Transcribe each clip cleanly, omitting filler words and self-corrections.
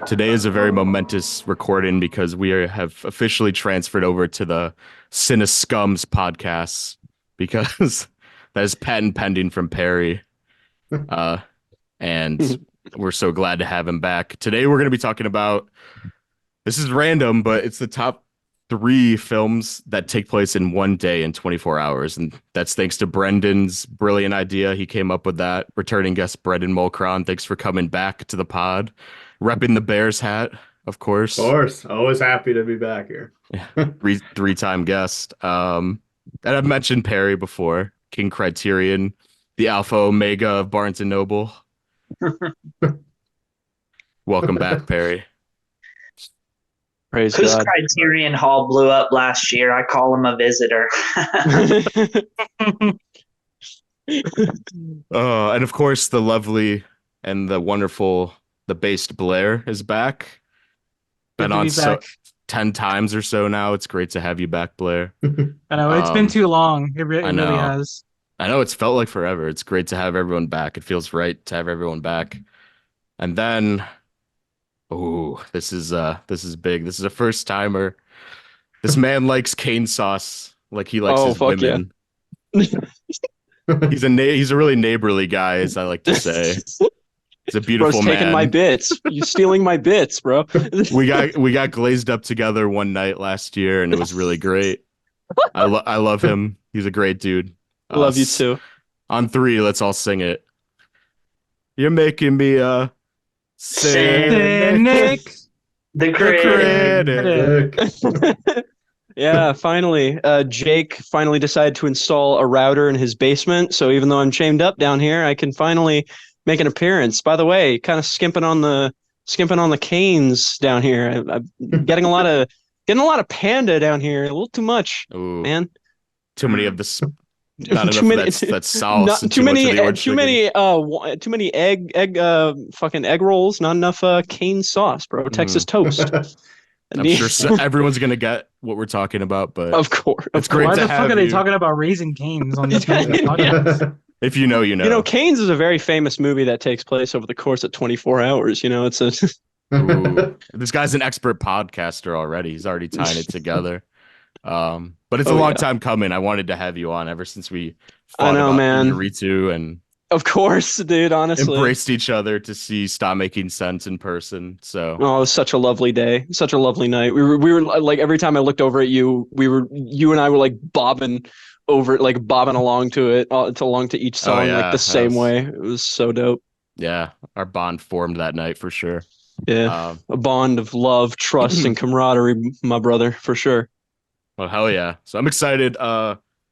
Today is a very momentous recording because have officially transferred over to the Cinebums podcast because that is patent pending from Perry. Uh, and we're so glad to have him back. Today we're going to be talking about, this is random, but it's the top three films that take place in one day in 24 hours. And that's thanks to Brendan's brilliant idea. He came up with that. Returning guest Brendan Mulchrone, thanks for coming back to the pod. Repping the Bears hat, of course. Of course. Always happy to be back here. Three-time guest. And I've mentioned Perry before, King Criterion, the Alpha Omega of Barnes and Noble. Welcome back, Perry. Praise Whose God. Criterion Hall blew up last year? I call him a visitor. And of course, the lovely and the wonderful, the based Blaire is back. Good Been to on be back. 10 times or so now. It's great to have you back, Blaire. I know it's been too long. It I really know. has. I know it's felt like forever. It's great to have everyone back. It feels right to have everyone back. And then, this is big. This is a first timer. This man likes cane sauce like he likes his fuck women. He's a really neighborly guy, as I like to say. He's a beautiful Bro's man. taking my bits. You stealing my bits, bro. We got glazed up together one night last year, and it was really great. I love him. He's a great dude. Love you too. On three, let's all sing it. You're making me Cynic The Critic. Yeah, finally. Jake finally decided to install a router in his basement. So even though I'm chained up down here, I can finally make an appearance. By the way, kind of skimping on the canes down here. I'm getting a lot of panda down here. A little too much, Ooh, man. too many of this. Not Too enough many- of that sauce. Not and too much of many, the orange chicken. too many fucking egg rolls. Not enough cane sauce, bro. Texas toast. I'm sure everyone's gonna get what we're talking about, but Of course, it's great Why to the have fuck are they you. talking about Raising Canes on this podcast? If you know, you know. You know, Canes is a very famous movie that takes place over the course of 24 hours. You know, it's a Ooh, this guy's an expert podcaster already. He's already tying it together. But it's a long time coming. I wanted to have you on ever since we fought about man. Inarritu and Of course, dude. Honestly, embraced each other to see Stop Making Sense in person. So oh, it was such a lovely day, such a lovely night. We were like every time I looked over at you, you and I were like bobbing along to it, along to each song yeah, like the same way. It was so dope. yeah, our bond formed that night for sure. Yeah, a bond of love, trust, and camaraderie, my brother, for sure. Well, hell yeah. So I'm excited.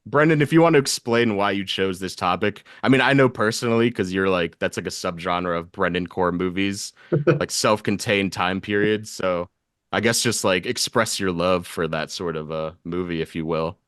Brendan, if you want to explain why you chose this topic. I mean, I know personally because you're like, that's like a subgenre of Brendan core movies, like self-contained time periods. So I guess just like express your love for that sort of a movie, if you will.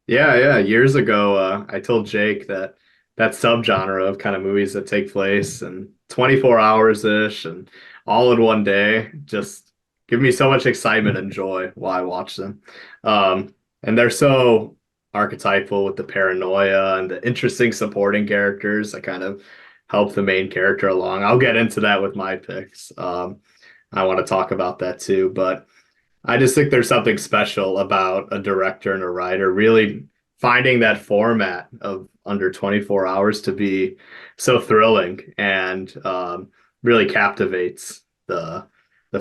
Yeah. Years ago, I told Jake that subgenre of kind of movies that take place in 24 hours-ish and all in one day just give me so much excitement and joy while I watch them. And they're so archetypal with the paranoia and the interesting supporting characters that kind of help the main character along. I'll get into that with my picks. I want to talk about that too, but I just think there's something special about a director and a writer really finding that format of under 24 hours to be so thrilling and really captivates the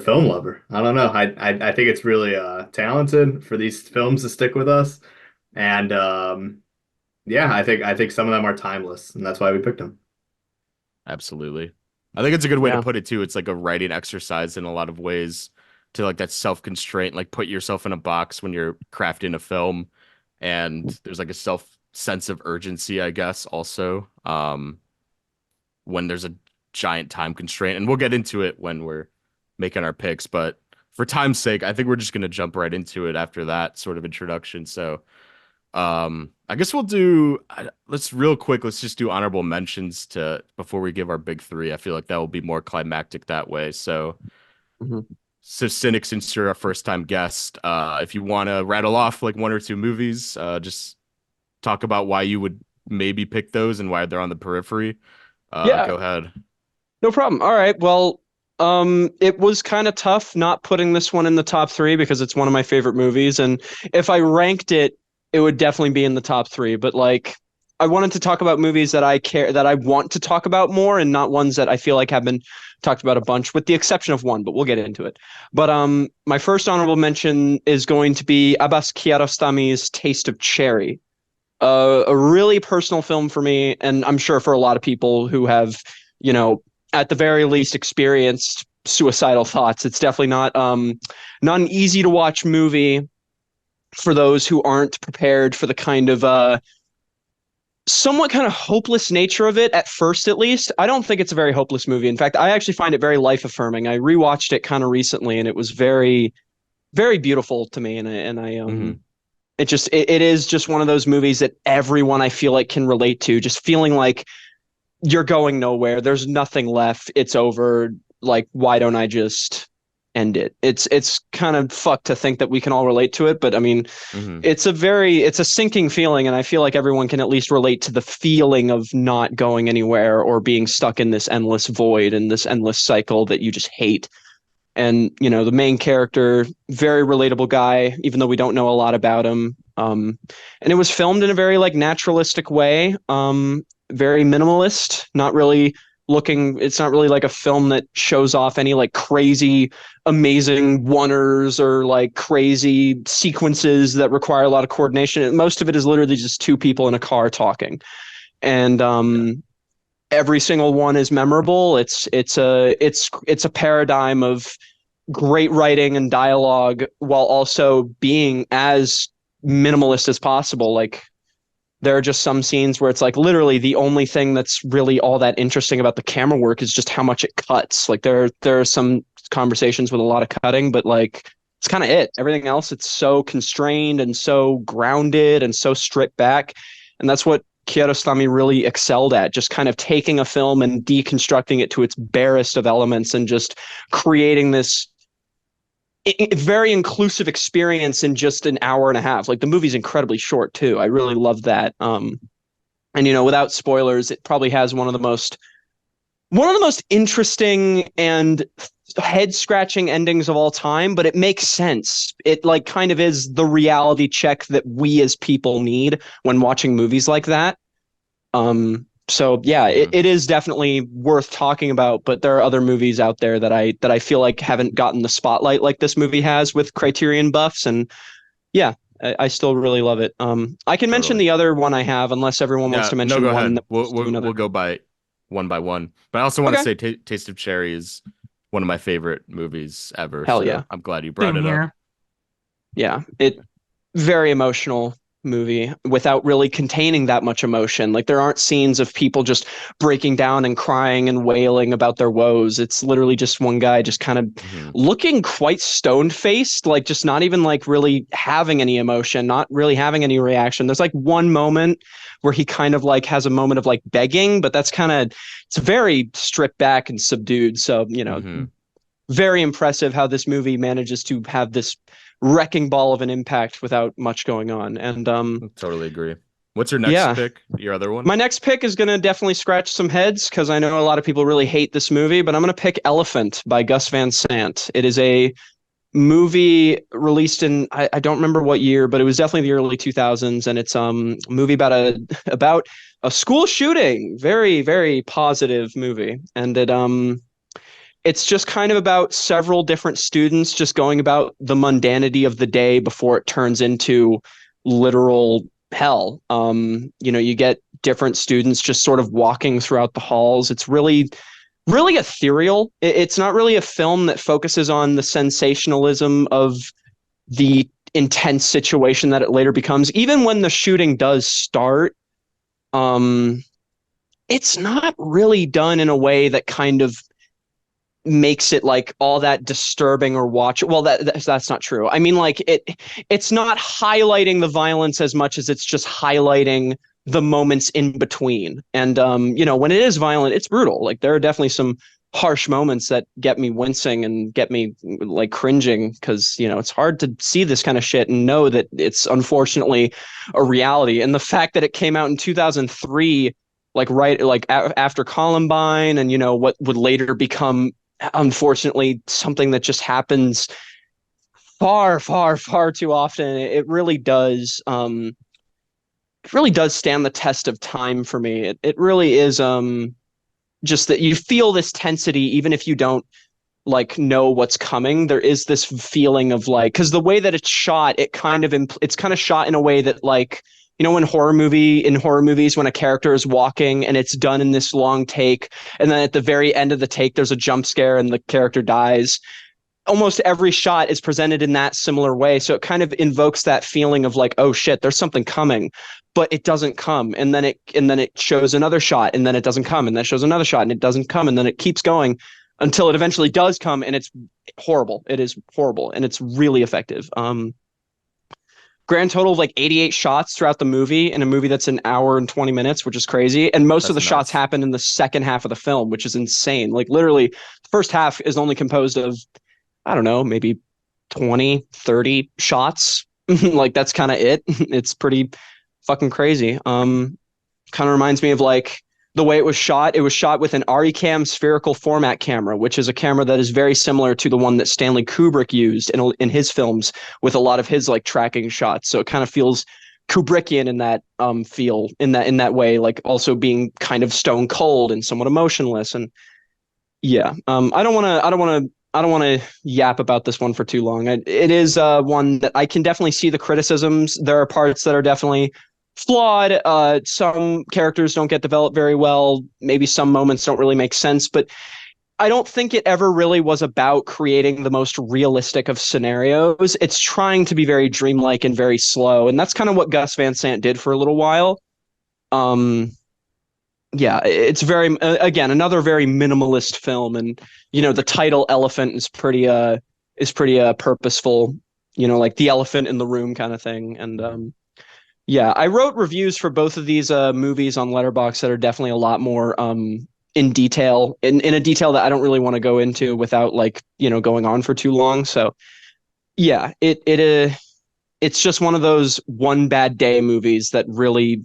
film lover. I don't know. I think it's really talented for these films to stick with us, and yeah, I think some of them are timeless, and that's why we picked them. Absolutely. I think it's a good way Yeah. to put it too. It's like a writing exercise in a lot of ways to like that self-constraint, like put yourself in a box when you're crafting a film. And there's like a sense of urgency, I guess, also. When there's a giant time constraint. And we'll get into it when we're making our picks, but for time's sake, I think we're just gonna jump right into it after that sort of introduction. So I guess let's just do honorable mentions to before we give our big three. I feel like that will be more climactic that way. So Mhm. so Cynic, since you're a first time guest, if you want to rattle off like one or two movies, just talk about why you would maybe pick those and why they're on the periphery. Yeah. Go ahead. No problem. All right. Well, it was kind of tough not putting this one in the top three because it's one of my favorite movies, and if I ranked it, it would definitely be in the top three. But like, I wanted to talk about movies that I want to talk about more, and not ones that I feel like have been talked about a bunch, with the exception of one. But we'll get into it. But my first honorable mention is going to be Abbas Kiarostami's Taste of Cherry, a really personal film for me, and I'm sure for a lot of people who have, you know, at the very least experienced suicidal thoughts. It's definitely not an easy to watch movie for those who aren't prepared for the kind of somewhat kind of hopeless nature of it at first, at least. I don't think it's a very hopeless movie. In fact, I actually find it very life affirming. I rewatched it kind of recently, and it was very, very beautiful to me. And I it is just one of those movies that everyone I feel like can relate to. Just feeling like you're going nowhere. There's nothing left. It's over. Like, why don't I just end it? It's kind of fucked to think that we can all relate to it, but I mean, Hmm. it's a sinking feeling, and I feel like everyone can at least relate to the feeling of not going anywhere or being stuck in this endless void and this endless cycle that you just hate. And you know, the main character, very relatable guy, even though we don't know a lot about him. And it was filmed in a very like naturalistic way, very minimalist, not really looking. It's not really like a film that shows off any like crazy, amazing oneers or like crazy sequences that require a lot of coordination. Most of it is literally just two people in a car talking, and every single one is memorable. It's a paradigm of great writing and dialogue while also being as minimalist as possible. Like, there are just some scenes where it's like literally the only thing that's really all that interesting about the camera work is just how much it cuts. Like, there are some conversations with a lot of cutting, but like it's kind of it. Everything else, it's so constrained and so grounded and so stripped back. And that's what Kiarostami really excelled at, just kind of taking a film and deconstructing it to its barest of elements and just creating this very inclusive experience in just an hour and a half. Like, the movie's incredibly short too. I really love that. And you know, without spoilers, it probably has one of the most interesting and head scratching endings of all time, but it makes sense. It like kind of is the reality check that we as people need when watching movies like that. So yeah, it is definitely worth talking about, but there are other movies out there that I feel like haven't gotten the spotlight like this movie has with Criterion buffs, and yeah, I still really love it. I can mention Totally. the other one I have, unless everyone wants Yeah, to no, mention go one, and ahead. then we'll do another. We'll go by one. But I also want to Okay. say Taste of Cherry is one of my favorite movies ever. Hell So yeah. I'm glad you brought Same it up. here. Yeah, it very emotional movie without really containing that much emotion. Like, there aren't scenes of people just breaking down and crying and wailing about their woes. It's literally just one guy just kind of Hmm. looking quite stone faced, like just not even like really having any emotion, not really having any reaction. There's like one moment where he kind of like has a moment of like begging, but that's kind of, it's very stripped back and subdued. So, you know, Hmm. very impressive how this movie manages to have this wrecking ball of an impact without much going on. And Totally agree. What's your next yeah, pick? Your other one? my next pick is going to definitely scratch some heads because I know a lot of people really hate this movie, but I'm going to pick Elephant by Gus Van Sant. It is a movie released in, I don't remember what year, but it was definitely the early 2000s, and it's a movie about a school shooting. Very, very positive movie. And it's just kind of about several different students just going about the mundanity of the day before it turns into literal hell. You know, you get different students just sort of walking throughout the halls. It's really, really ethereal. It's not really a film that focuses on the sensationalism of the intense situation that it later becomes. Even when the shooting does start, um, it's not really done in a way that kind of makes it like all that disturbing or watch. Well, that's not true. I mean, like it's not highlighting the violence as much as it's just highlighting the moments in between. And you know, when it is violent, it's brutal. Like, there are definitely some harsh moments that get me wincing and get me like cringing, because you know, it's hard to see this kind of shit and know that it's unfortunately a reality. And the fact that it came out in 2003 after Columbine, and what would later become, unfortunately, something that just happens far, far, far too often. It really does. It really does stand the test of time for me. It really is. Just that you feel this tensity, even if you don't know what's coming. There is this feeling of because the way that it's shot, it's kind of shot in a way that in horror movies when a character is walking and it's done in this long take, and then at the very end of the take there's a jump scare and the character dies. Almost every shot is presented in that similar way, so it kind of invokes that feeling of oh shit, there's something coming, but it doesn't come, and then it shows another shot, and then it doesn't come, and then it shows another shot, and it doesn't come, and then it keeps going until it eventually does come, and it's horrible. It is horrible, and it's really effective. Grand total of 88 shots throughout the movie, in a movie that's an hour and 20 minutes, which is crazy. And most of the shots happen in the second half of the film, which is insane. Literally, the first half is only composed of, I don't know, maybe 20, 30 shots. That's kind of it. It's pretty fucking crazy. Kind of reminds me of the way it was shot. It was shot with an RECam spherical format camera, which is a camera that is very similar to the one that Stanley Kubrick used in his films with a lot of his tracking shots. So it kind of feels Kubrickian in that feel, in that way, also being kind of stone cold and somewhat emotionless. And yeah, I don't want to yap about this one for too long. It is one that I can definitely see the criticisms. There are parts that are definitely flawed. Some characters don't get developed very well. Maybe some moments don't really make sense, but I don't think it ever really was about creating the most realistic of scenarios. It's trying to be very dreamlike and very slow, and that's kind of what Gus Van Sant did for a little while. Yeah, it's very, again, another very minimalist film, and the title Elephant is pretty purposeful, the elephant in the room kind of thing. And yeah, I wrote reviews for both of these movies on Letterboxd that are definitely a lot more in detail, in a detail that I don't really want to go into without going on for too long. So yeah, it's just one of those one bad day movies that really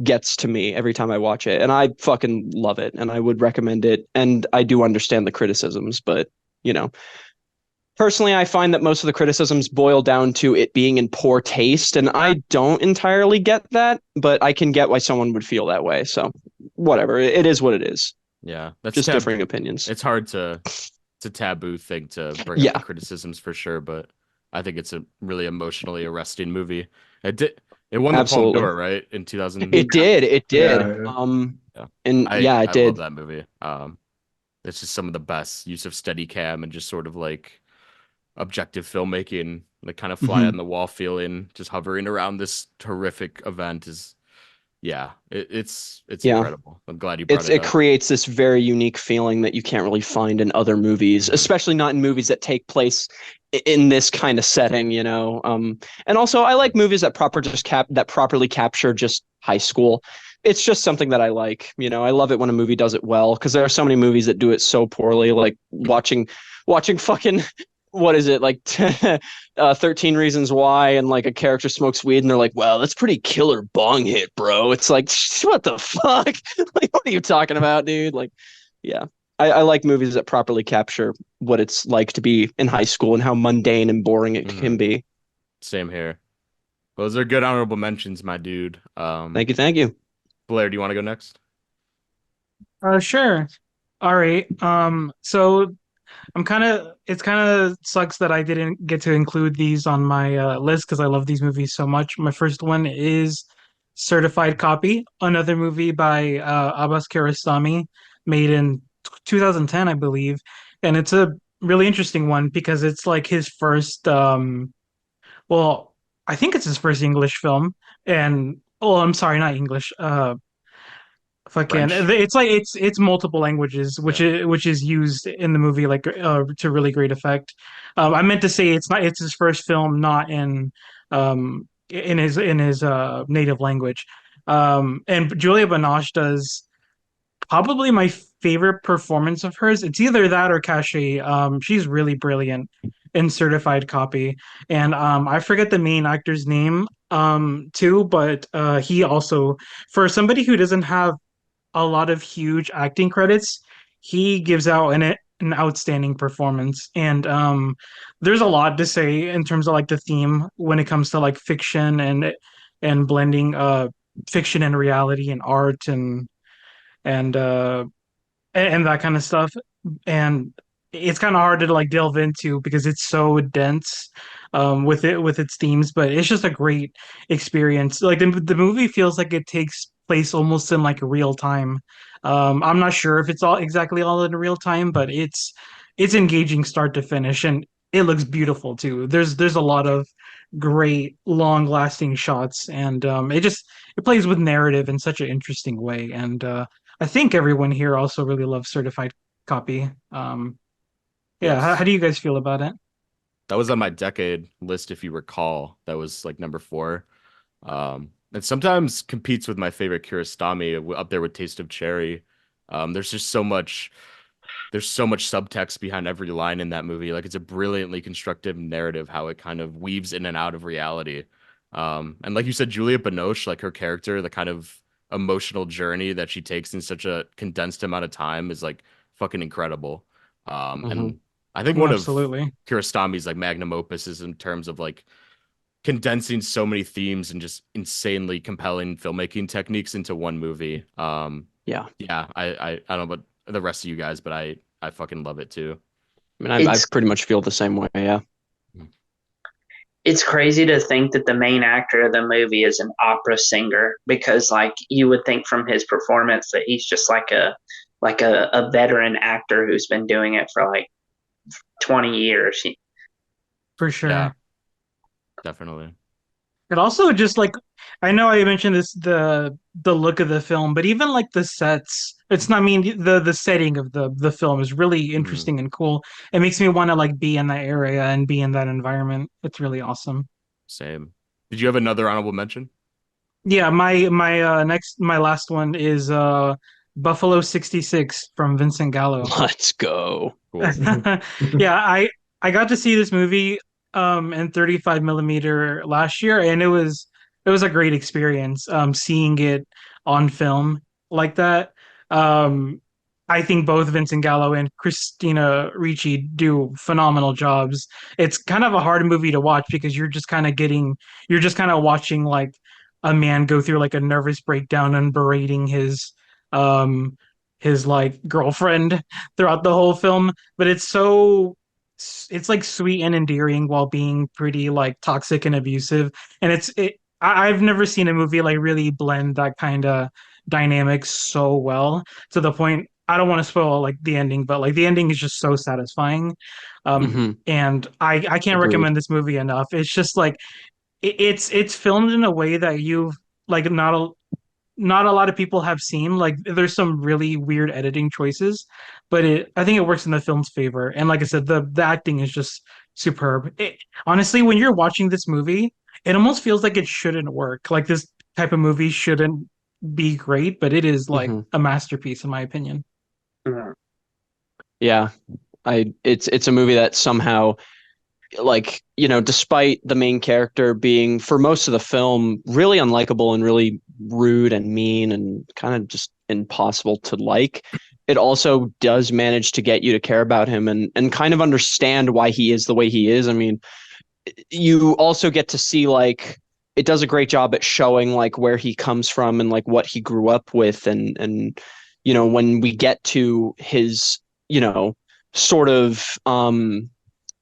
gets to me every time I watch it, and I fucking love it, and I would recommend it. And I do understand the criticisms, but personally, I find that most of the criticisms boil down to it being in poor taste, and I don't entirely get that, but I can get why someone would feel that way. So whatever, it is what it is. Yeah, that's just differing opinions. It's hard to it's a taboo thing to bring up the criticisms for sure, but I think it's a really emotionally arresting movie. It won the Palme d'Or, right, in 2000. It did. Yeah. It did. I love that movie. It's just some of the best use of Steadicam and just sort of objective filmmaking, kind of fly on the wall feeling, just hovering around this horrific event is, it's incredible. I'm glad you brought it up. It creates this very unique feeling that you can't really find in other movies, especially not in movies that take place in this kind of setting, and also I like movies that properly capture just high school. It's just something that I like. I love it when a movie does it well, because there are so many movies that do it so poorly, watching fucking, what is it, 13 Reasons Why, and a character smokes weed and they're like, wow, that's pretty killer bong hit, bro. It's what the fuck? What are you talking about, dude? Yeah. I like movies that properly capture what it's like to be in high school and how mundane and boring it can be. Same here. Those are good honorable mentions, my dude. Thank you. Blaire, do you want to go next? Sure. All right. So it's kind of sucks that I didn't get to include these on my list because I love these movies so much. My first one is Certified Copy, another movie by Abbas Kiarostami, made in 2010, I believe, and it's a really interesting one because it's his first. Well, I think it's his first English film, and I'm sorry, not English. Fucking, French. it's multiple languages, which is used in the movie to really great effect. I meant to say it's his first film, not in his native language. And Julia Binoche does probably my favorite performance of hers. It's either that or Cachet. She's really brilliant in Certified Copy, and I forget the main actor's name too, but he also, for somebody who doesn't have a lot of huge acting credits, he gives out an outstanding performance. And there's a lot to say in terms of like the theme when it comes to like fiction and blending fiction and reality and art and uh and that kind of stuff. And it's kind of hard to like delve into because it's so dense with its themes, but it's just a great experience. Like the movie feels like it takes place almost in like real time. I'm not sure if it's all in real time, but it's engaging start to finish, and it looks beautiful too. There's a lot of great long lasting shots, and it plays with narrative in such an interesting way. And I think everyone here also really loves Certified Copy. Yeah, how Yes. do you guys feel about it? That was on my decade list, if you recall. That was like number 4. And sometimes competes with my favorite Kurosami up there with Taste of Cherry. There's just so much subtext behind every line in that movie. Like it's a brilliantly constructive narrative, how it kind of weaves in and out of reality. And like you said, Julia Binoche, like her character, the kind of emotional journey that she takes in such a condensed amount of time is like fucking incredible. Hmm. And I think one of Absolutely. Kurosami's like magnum opuses in terms of like condensing so many themes and just insanely compelling filmmaking techniques into one movie. Yeah. Yeah, I don't know about the rest of you guys, but I fucking love it too. I mean, I It's pretty much feel the same way. Yeah. it's crazy to think that the main actor of the movie is an opera singer because like you would think from his performance that he's just like a veteran actor who's been doing it for like 20 years. For Yeah, sure. definitely. It also just like I know I mentioned this the look of the film, but even like the sets, it's not I mean the setting of the film is really Mhm. interesting and cool. It makes me want to like be in that area and be in that environment. It's really awesome. Same. Did you have another honorable mention? Yeah, my last one is Buffalo 66 from Vincent Gallo. Let's go. Cool. Yeah, I got to see this movie in 35 millimeter last year, and it was a great experience seeing it on film like that. Um I think both Vincent Gallo and Christina Ricci do phenomenal jobs. It's kind of a hard movie to watch because you're just kind of watching like a man go through like a nervous breakdown and berating um his like girlfriend throughout the whole film, but it's like sweet and endearing while being pretty like toxic and abusive. And I've never seen a movie like really blend that kind of dynamic so well to the point I don't want to spoil like the ending, but like the ending is just so satisfying. Hmm. And I can't Agreed. recommend this movie enough. It's just like it's filmed in a way that you've like not a lot of people have seen. Like there's some really weird editing choices, but it I think it works in the film's favor. And like I said, the acting is just superb. Honestly, when you're watching this movie, it almost feels like it shouldn't work. Like this type of movie shouldn't be great, but it is like Hmm. a masterpiece in my opinion. Yeah. It's a movie that somehow, like, despite the main character being for most of the film really unlikable and really rude and mean and kind of just impossible to like, it also does manage to get you to care about him and kind of understand why he is the way he is. I mean, you also get to see like it does a great job at showing like where he comes from and like what he grew up with and when we get to his sort of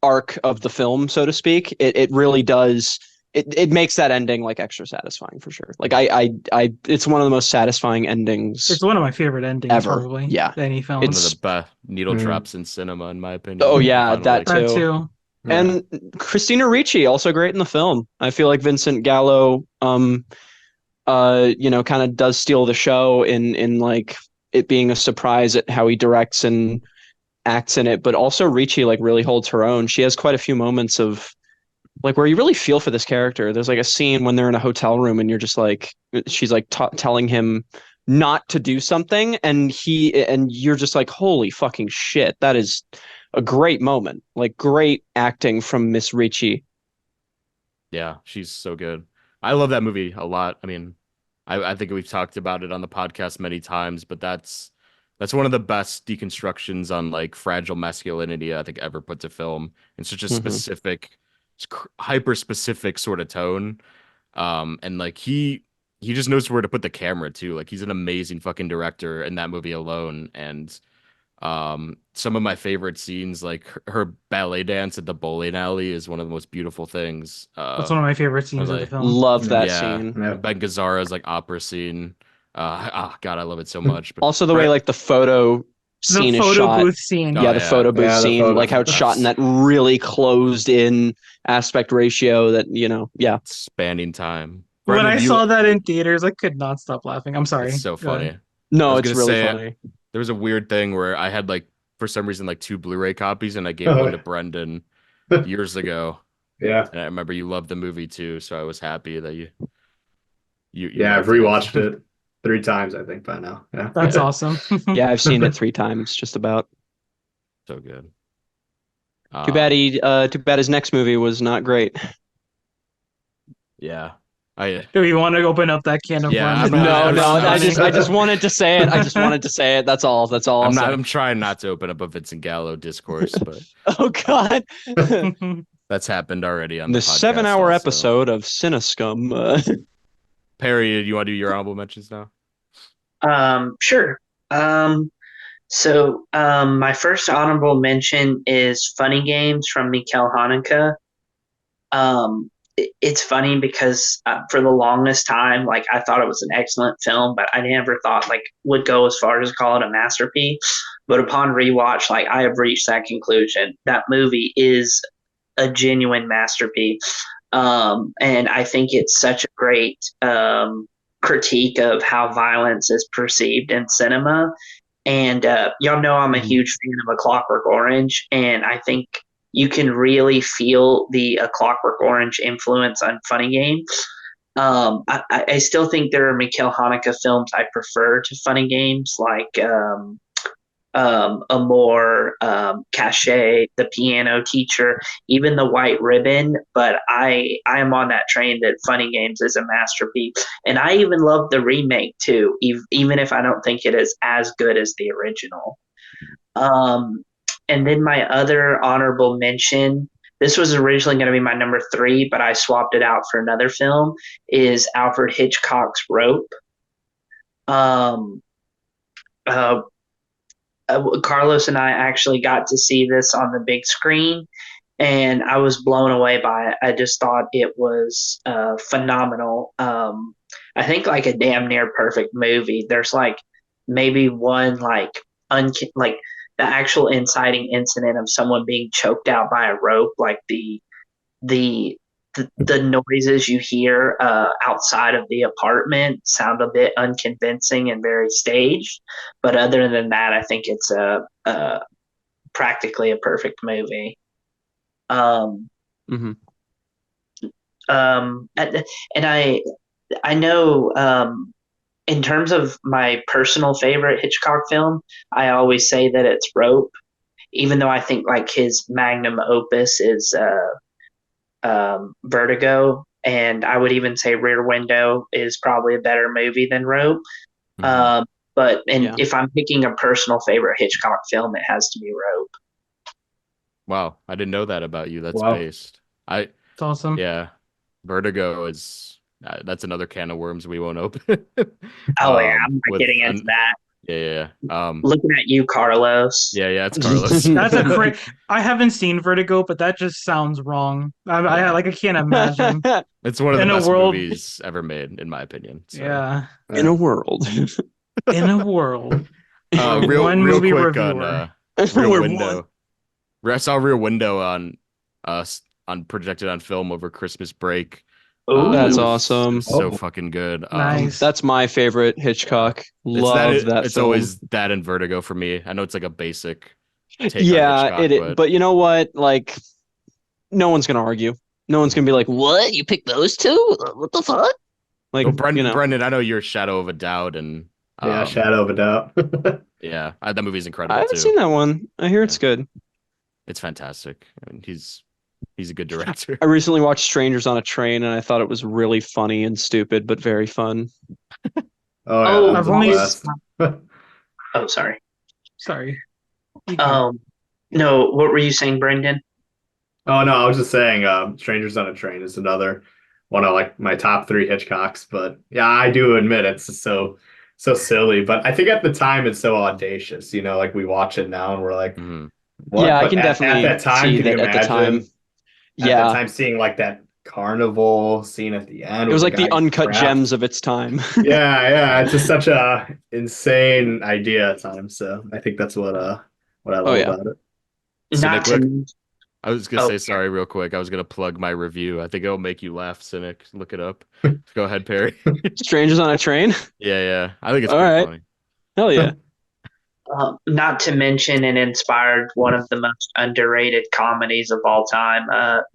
arc of the film, so to speak, it really does. It makes that ending like extra satisfying for sure. Like it's one of the most satisfying endings It's one of my favorite endings, ever. probably, Yeah, to any One film. of the it's best needle Mm. drops in cinema, in my oh opinion. The yeah, final that like That too. too. Yeah. And Christina Ricci also great in the film. I feel like Vincent Gallo, kind of does steal the show in like it being a surprise at how he directs and acts in it, but also Ricci like really holds her own. She has quite a few moments of like where you really feel for this character. There's like a scene when they're in a hotel room and you're just like, she's like telling him not to do something, and you're just like, holy fucking shit, that is a great moment. Like great acting from Miss Ricci. yeah, she's so good. I love that movie a lot. I mean, I think we've talked about it on the podcast many times, but that's one of the best deconstructions on like fragile masculinity I think ever put to film in such a specific, hyper specific sort of tone. And like he just knows where to put the camera too. Like he's an amazing fucking director in that movie alone. And some of my favorite scenes, like her ballet dance at the bowling alley, is one of the most beautiful things. That's one of my favorite scenes of the like, film. Love that yeah, scene. Yeah. Ben Gazzara's like opera scene. Oh God, I love it so much. But Also, the way like the photo scene The is photo shot. booth scene. Yeah, Oh, the yeah. photo booth Yeah, the scene, photo like how it's shot in that really closed in aspect ratio that, yeah. spanning time. When Brendan, I you- saw that in theaters, I could not stop laughing. I'm sorry. it's so Go ahead. funny. I No, was it's gonna really say, funny. there was a weird thing where I had like for some reason like 2 Blu-ray copies and I gave Oh. one to Brendan years ago. Yeah. And I remember you loved the movie too, so I was happy that you Yeah, I've loved it rewatched also. it 3 times, I think, by now. Yeah. That's awesome. Yeah, I've seen it 3 times, just about. So good. Too bad his next movie was not great. Yeah. I Do we want to open up that can of Yeah, worms? I'm now? not- No, I'm I not- just wanted to say it. I just wanted to say it. That's all. That's all I'll say. I'm trying not to open up a Vincent Gallo discourse, but Oh God. that's happened already on the The podcast 7-hour also. episode of Cinescum. Perry, do you want to do your honorable mentions now? Sure. My first honorable mention is Funny Games from Mikel Haneke. It's funny because for the longest time, like I thought it was an excellent film, but I never thought like would go as far as call it a masterpiece. But upon rewatch, like I have reached that conclusion. That movie is a genuine masterpiece, and I think it's such a great critique of how violence is perceived in cinema. And y'all know I'm a huge fan of A Clockwork Orange, and I think you can really feel the A Clockwork Orange influence on Funny Games. I still think there are Mikel Haneke films I prefer to Funny Games, like Amor, Cachet, The Piano Teacher, even The White Ribbon. But I am on that train that Funny Games is a masterpiece, and I even love the remake too, even if I don't think it is as good as the original. And then my other honorable mention, this was originally going to be my number 3, but I swapped it out for another film, is Alfred Hitchcock's Rope. Carlos and I actually got to see this on the big screen, and I was blown away by it. I just thought it was phenomenal. I think like a damn near perfect movie. There's like maybe one like the actual inciting incident of someone being choked out by a rope, like the noises you hear outside of the apartment sound a bit unconvincing and very staged. But other than that, I think it's a practically a perfect movie. Mhm. And I know in terms of my personal favorite Hitchcock film, I always say that it's Rope, even though I think like his magnum opus is Vertigo, and I would even say Rear Window is probably a better movie than Rope. Mhm. If I'm picking a personal favorite Hitchcock film, it has to be Rope. Wow, I didn't know that about you. That's Wow. based. It's awesome. Yeah, Vertigo is that's another can of worms we won't open. Oh yeah, I'm not with getting into that. Yeah. Looking at you, Carlos. Yeah, it's Carlos. That's a great. I haven't seen Vertigo, but that just sounds wrong. I can't imagine. It's one of the In a best world- movies ever made, in my opinion. So. Yeah, In a world. in a world. Real One real movie quick reviewer. on Rear We're Window. I saw Rear Window on projected on film over Christmas break. Ooh, That's It awesome. was so Oh. fucking good. Nice. That's my favorite Hitchcock. It's Love that it's film. always that and Vertigo for me. I know it's like a basic take on Yeah, Hitchcock, it is. But you know what? Like, no one's gonna argue. No one's gonna be like, "What? You picked those two? What the fuck?" Like, oh, Brendan, you know. Brendan, I know you're Shadow of a Doubt, and Yeah, Shadow of a Doubt. yeah, that movie's incredible I haven't too. seen that one. I hear it's good. It's fantastic. I mean, he's a good director. I recently watched Strangers on a Train, and I thought it was really funny and stupid, but very fun. Oh yeah, Oh, that's I've the only best. oh, sorry. sorry. You go. No, what were you saying, Brendan? Oh no, I was just saying, Strangers on a Train is another one of like my top three Hitchcocks. But yeah, I do admit it's just so silly. But I think at the time it's so audacious. Like we watch it now and we're like, Hmm. Yeah, what? I But can at definitely that time, see can you that at the time. imagine at that Yeah, time seeing like that carnival scene at the end it with was the like guy the getting uncut trapped? gems of its time. Yeah, it's just such a insane idea at times. So I think that's what I Oh love yeah. about it. Cynic, Not look, to. I was gonna Oh, say sorry real quick. I was gonna plug my review. I think it'll make you laugh, Cynic. Look it up. Go ahead, Perry. Strangers on a Train. Yeah. I think it's All pretty right. funny. Hell yeah. not to mention and inspired one of the most underrated comedies of all time.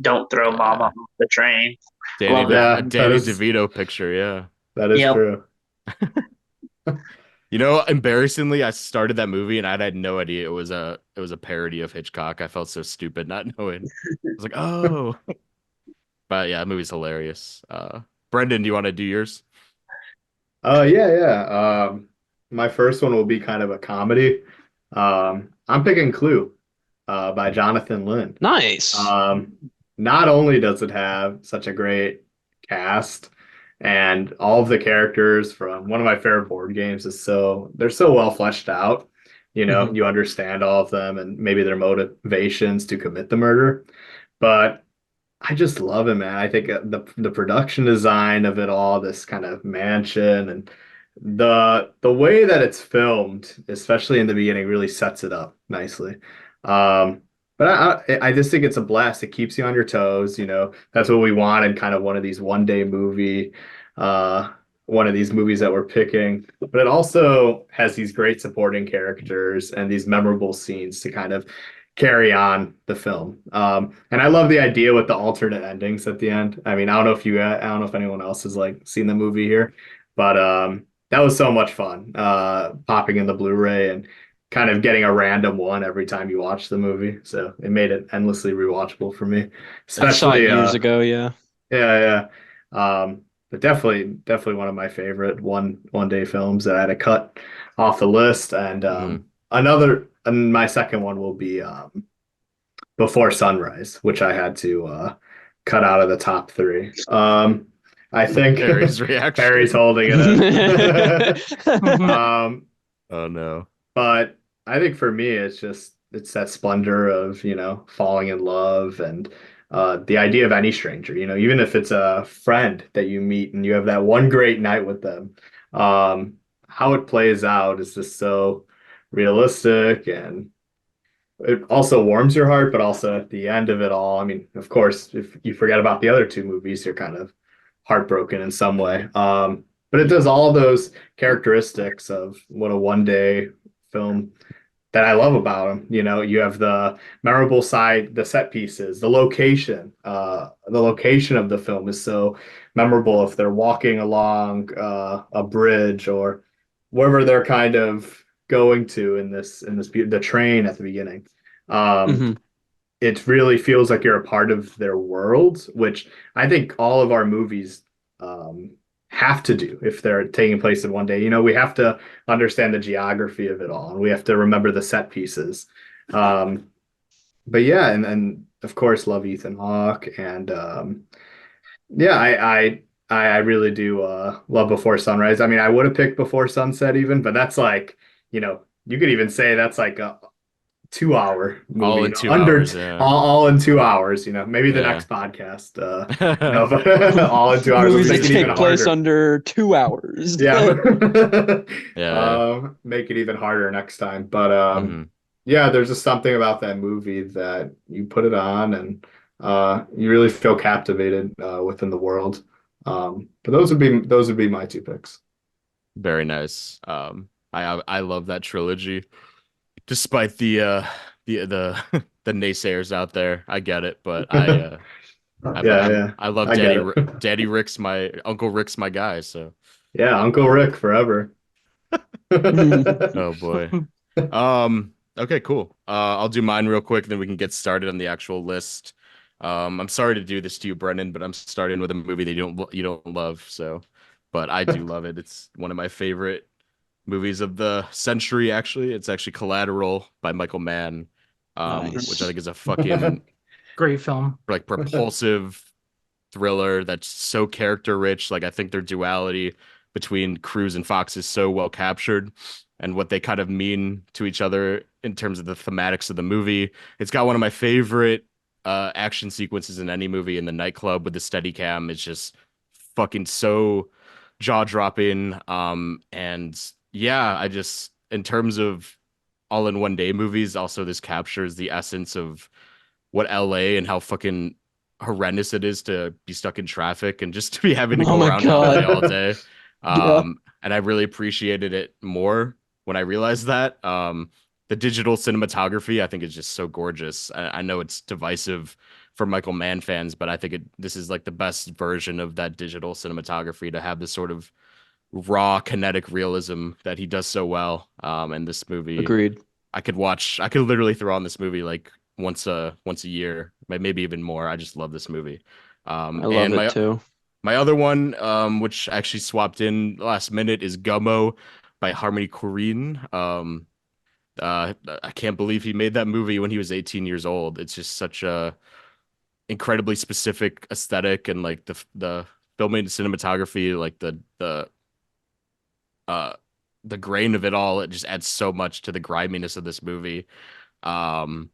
Don't Throw Mama Yeah. Off the Train. Danny Love De that. Yeah, Danny DeVito picture, yeah. that is Yep. true. Embarrassingly, I started that movie and I had no idea it was a parody of Hitchcock. I felt so stupid not knowing. I was like, oh. But yeah, that movie's hilarious. Brendan, do you want to do yours? Yeah. My first one will be kind of a comedy. I'm picking Clue, by Jonathan Lynn. Nice. Um, Not only does it have such a great cast and all of the characters from one of my favorite board games they're so well fleshed out. Mhm. You understand all of them and maybe their motivations to commit the murder. But I just love it, man. I think the production design of it all, this kind of mansion and the way that it's filmed, especially in the beginning, really sets it up nicely. Um, but I just think it's a blast. It keeps you on your toes. That's what we want in kind of uh, one of these movies that we're picking. But it also has these great supporting characters and these memorable scenes to kind of carry on the film. And I love the idea with the alternate endings at the end. I mean, I don't know if anyone else has like seen the movie here, but that was so much fun. Popping in the Blu-ray and kind of getting a random one every time you watch the movie. So it made it endlessly rewatchable for me. I saw it Especially years ago, yeah. yeah. But definitely one of my favorite one day films that I had to cut off the list. And Mhm. and my second one will be Before Sunrise, which I had to cut out of the top three. I think Perry's reaction. Perry's holding it in. Um, Oh no. but I think for me, it's that splendor of, falling in love and the idea of any stranger, even if it's a friend that you meet and you have that one great night with them. How it plays out is just so realistic and it also warms your heart, but also at the end of it all, I mean, of course, if you forget about the other two movies, you're kind of heartbroken in some way. But it does all those characteristics of what a one day film that I love about them. You have the memorable side, the set pieces, the location. The location of the film is so memorable if they're walking along a bridge or wherever they're kind of going to the train at the beginning. Um, Hmm. it really feels like you're a part of their world, which I think all of our movies have to do if they're taking place in one day. We have to understand the geography of it all, and we have to remember the set pieces. Um, but yeah, and of course, love Ethan Hawke, and yeah, I really do love Before Sunrise. I mean, I would have picked Before Sunset even, but that's like, you could even say that's like a 2 hour movie, All in two under hours, yeah. all in 2 hours, maybe the Yeah. next podcast, but all in 2 hours, let's Movies make that it even take place harder. under 2 hours. Yeah. Yeah. Make it even harder next time. But Hmm. yeah, there's just something about that movie that you put it on and you really feel captivated within the world. But those would be my two picks. Very nice. I love that trilogy. Despite the the naysayers out there, I get it, but Yeah, I love I get it. Daddy Rick's my Uncle Rick's my guy, so Yeah, Uncle Rick forever. oh boy. Okay, cool. I'll do mine real quick, then we can get started on the actual list. I'm sorry to do this to you, Brennan, but I'm starting with a movie that you don't love, so but I do love it. It's one of my favorite movies of the century, actually. It's actually Collateral by Michael Mann, Nice. which I think is a fucking Great film. like propulsive thriller that's so character rich. Like I think their duality between Cruise and Fox is so well captured and what they kind of mean to each other in terms of the thematics of the movie. It's got one of my favorite action sequences in any movie in the nightclub with the steady cam. It's just fucking so jaw-dropping. And yeah, I just in terms of all in one day movies, also this captures the essence of what LA and how fucking horrendous it is to be stuck in traffic and just to be having to Oh go my around God. LA all day. Yeah. And I really appreciated it more when I realized that. The digital cinematography, I think, is just so gorgeous. I know it's divisive for Michael Mann fans, but I think this is like the best version of that digital cinematography to have this sort of raw kinetic realism that he does so well. And this movie, Agreed. I could literally throw on this movie like once a year, maybe even more. I just love this movie. I love And it too. my other one, which actually swapped in last minute, is Gummo by Harmony Korine. I can't believe he made that movie when he was 18 years old. It's just such a incredibly specific aesthetic and like the filming and cinematography, like uh the grain of it all. It just adds so much to the griminess of this movie. Um,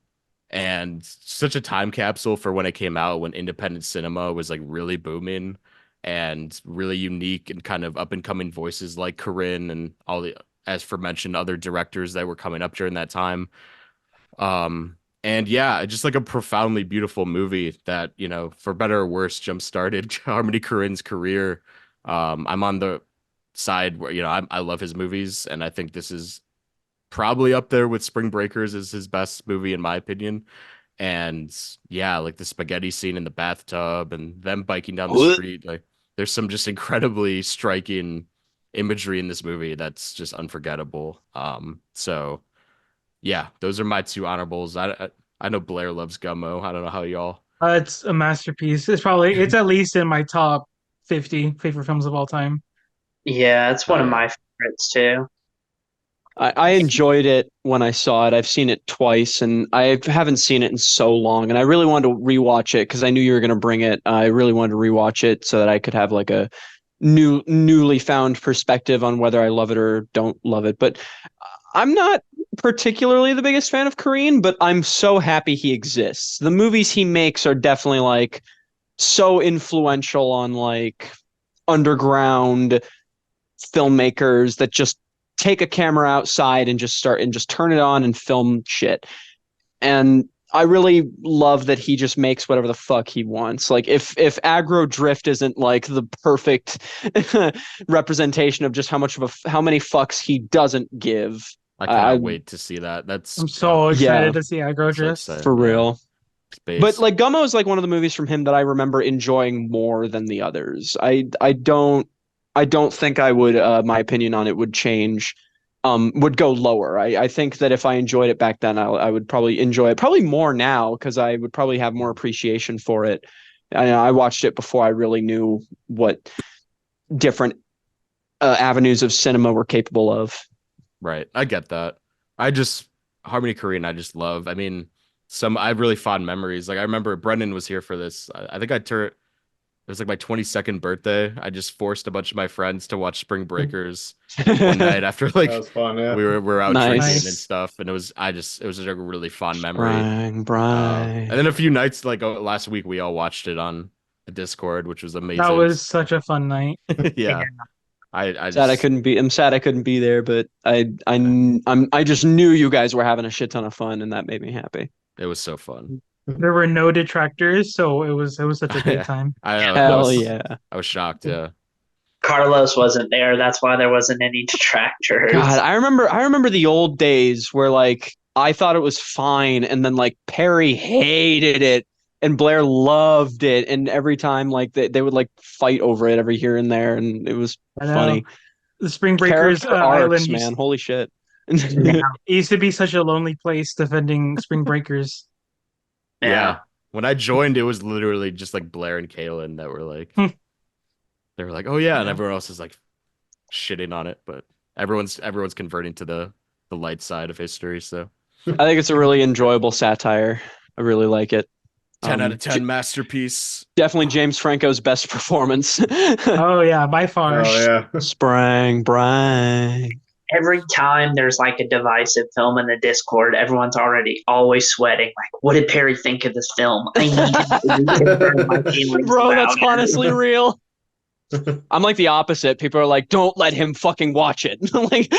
and such a time capsule for when it came out, when independent cinema was like really booming and really unique and kind of up and coming voices like Corinne and all the, as for mentioned, other directors that were coming up during that time. And yeah, just like a profoundly beautiful movie that, you know, for better or worse, jump started Harmony Korine's career. I'm on the side where, you know, I love his movies, and I think this is probably up there with Spring Breakers as his best movie in my opinion. And yeah, like the spaghetti scene in the bathtub and them biking down the street, like there's some just incredibly striking imagery in this movie that's just unforgettable. So yeah, those are my two honorables. I know Blaire loves Gummo. I don't know how y'all. It's a masterpiece. It's at least in my top 50 favorite films of all time. Yeah, it's Oh one of yeah, my favorites too. I enjoyed it when I saw it. I've seen it twice, and I haven't seen it in so long. And I really wanted to rewatch it because I knew you were going to bring it. I really wanted to rewatch it so that I could have like a newly found perspective on whether I love it or don't love it. But I'm not particularly the biggest fan of Kareem, but I'm so happy he exists. The movies he makes are definitely like so influential on like underground filmmakers that just take a camera outside and just turn it on and film shit. And I really love that he just makes whatever the fuck he wants. Like if aggro drift isn't like the perfect representation of just how many fucks he doesn't give. I cannot wait to see that. That's I'm so Yeah. excited to see Aggro so Drift. excited. For Yeah. real. Space. But like Gummo is like one of the movies from him that I remember enjoying more than the others. I don't think I would my opinion on it would change, would go lower. I think that if I enjoyed it back then, I would probably enjoy it probably more now because I would probably have more appreciation for it. I watched it before I really knew what different avenues of cinema were capable of. Right. I get that. I just Harmony Korine I just love. I mean, I have really fond memories. Like I remember Brendan was here for this. I think I turned it was like my 22nd birthday. I just forced a bunch of my friends to watch Spring Breakers one night after That like was fun, yeah. we were out Nice. drinking and Nice. stuff, and it was just a really fond memory. Sprang And bright. then a few nights like last week we all watched it on the Discord, which was amazing. That was such a fun night. Yeah. I Sad I just couldn't be. I'm sad I couldn't be there, but I just knew you guys were having a shit ton of fun, and that made me happy. it was so fun. There were no detractors, so it was such a good time. I know. Hell yeah. I was shocked, yeah. Carlos wasn't there. That's why there wasn't any detractors. God, I remember the old days where like I thought it was fine, and then like Perry hated it, and Blaire loved it, and every time like they would like fight over it every here and there, and it was I know. funny. The Spring Breakers Character island arcs, man. Holy shit. it used to be such a lonely place defending Spring Breakers. Yeah. When I joined, it was literally just like Blaire and Kaylin that were like Hmm. They were like, "Oh yeah," and Yeah. everyone else is like shitting on it, but everyone's converting to the light side of history. So I think it's a really enjoyable satire. I really like it. 10 out of 10 masterpiece. Definitely James Franco's best performance. Oh yeah, by far. Oh yeah. Sprang, brang. Every time there's like a divisive film in the Discord, everyone's already always sweating. Like, what did Perry think of this film? I need to reconfirm my feelings Bro, about that's it. honestly real. I'm like the opposite. People are like, don't let him fucking watch it. Like,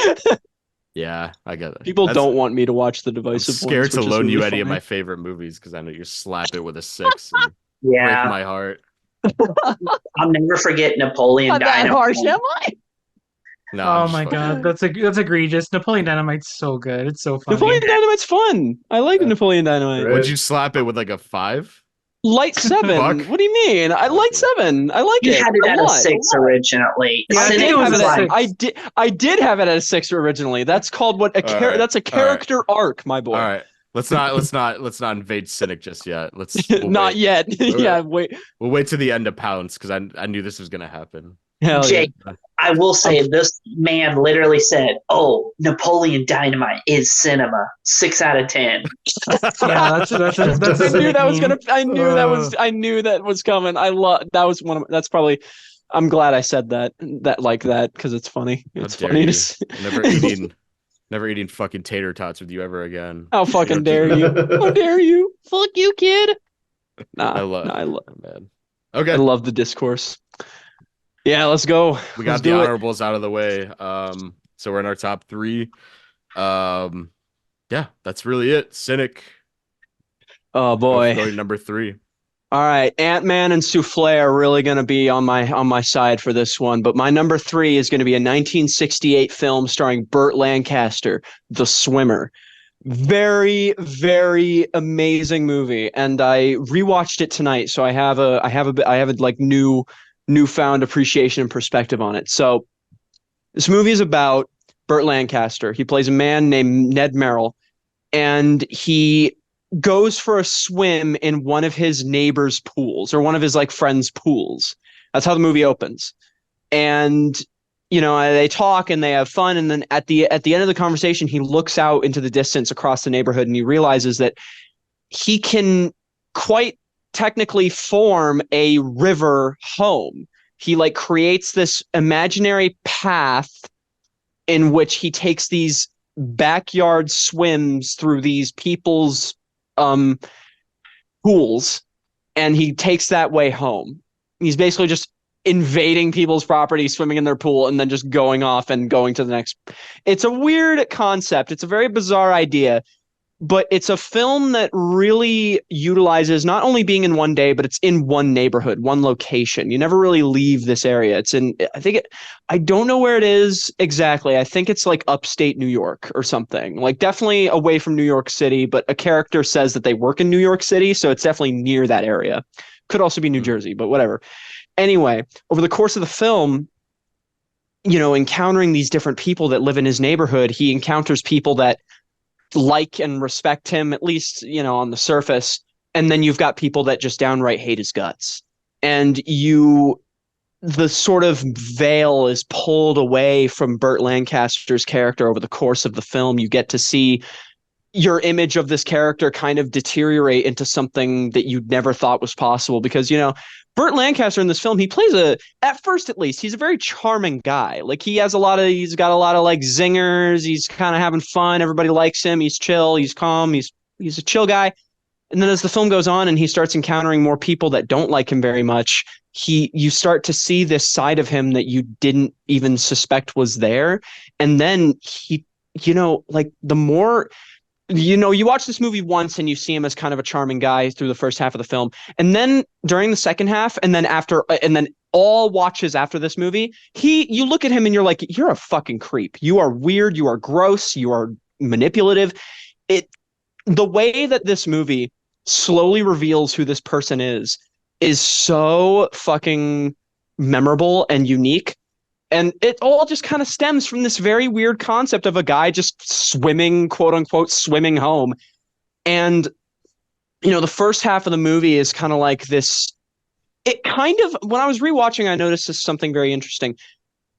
Yeah, I get it. people That's- don't want me to watch the I'm divisive scared ones, to which is loan you really any of funny. my favorite movies because I know you slap it with a 6 and break Yeah, my heart. I'll never forget Napoleon Not that Dynamite. harsh, am I? No, I'm Oh just my fucking god, with that's egregious. Napoleon Dynamite's so good. It's so funny. Napoleon Dynamite's fun. I like Yeah. Napoleon Dynamite. you. Would you slap it with like a 5? Light 7. Fuck. What do you mean? I like 7. I like You it had it a at a lot. 6 originally. Yeah, I I think did it was have a it at, 6. I did have it at a 6 originally. That's called what a All right, that's a all right. character arc, my boy. All right. Let's not invade Cynic just yet. We'll Not wait. yet. Yeah, wait. We'll wait to the end of Pounce because I knew this was gonna happen. Hell yeah. Jake, I will say this man literally said, "Oh, Napoleon Dynamite is cinema. 6 out of 10." Yeah, that's a I knew that was meme. gonna. I knew that was coming. That was one of. That's probably. I'm glad I said that because it's funny. How It's dare funny you? to see. Never eating fucking tater tots with you ever again. How fucking dare you? How dare you? Fuck you, kid. Nah, I love, nah, man. I Okay, love the discourse. Yeah, let's go. we Let's got the do it. honorables out of the way. So we're in our top 3. Yeah, that's really it. Cynic. Oh boy. Going number 3. All right, Ant-Man and Souffle are really going to be on my side for this one, but my number 3 is going to be a 1968 film starring Burt Lancaster, The Swimmer. Very, very amazing movie, and I rewatched it tonight, so I have a like newfound appreciation and perspective on it. So this movie is about Burt Lancaster. He plays a man named Ned Merrill, and he goes for a swim in one of his neighbor's pools or one of his like friends' pools. That's how the movie opens. And they talk and they have fun, and then at the end of the conversation, he looks out into the distance across the neighborhood and he realizes that he can quite technically form a river home. He like creates this imaginary path in which he takes these backyard swims through these people's pools, and he takes that way home. He's basically just invading people's property, swimming in their pool, and then just going off and going to the next. It's a weird concept. It's a very bizarre idea, but it's a film that really utilizes not only being in one day, but it's in one neighborhood, one location. You never really leave this area. It's in, I don't know where it is exactly. I think it's like upstate New York or something, like definitely away from New York City, but a character says that they work in New York City. So it's definitely near that area. Could also be New Jersey, but whatever. Anyway, over the course of the film, encountering these different people that live in his neighborhood, he encounters people that like and respect him, at least, on the surface. And then you've got people that just downright hate his guts. And the sort of veil is pulled away from Burt Lancaster's character over the course of the film. You get to see your image of this character kind of deteriorate into something that you'd never thought was possible, because, Burt Lancaster in this film, he plays at first at least, he's a very charming guy. Like he's got a lot of like zingers. He's kind of having fun. Everybody likes him. He's chill. He's calm. He's a chill guy. And then as the film goes on and he starts encountering more people that don't like him very much, you start to see this side of him that you didn't even suspect was there. And then he, like the more, you watch this movie once and you see him as kind of a charming guy through the first half of the film. And then during the second half, and then all watches after this movie, you look at him and you're like, you're a fucking creep. You are weird. You are gross. You are manipulative. The way that this movie slowly reveals who this person is so fucking memorable and unique. And it all just kind of stems from this very weird concept of a guy just swimming, quote unquote, swimming home. And, the first half of the movie is kind of like this it kind of, when I was rewatching, I noticed this something very interesting.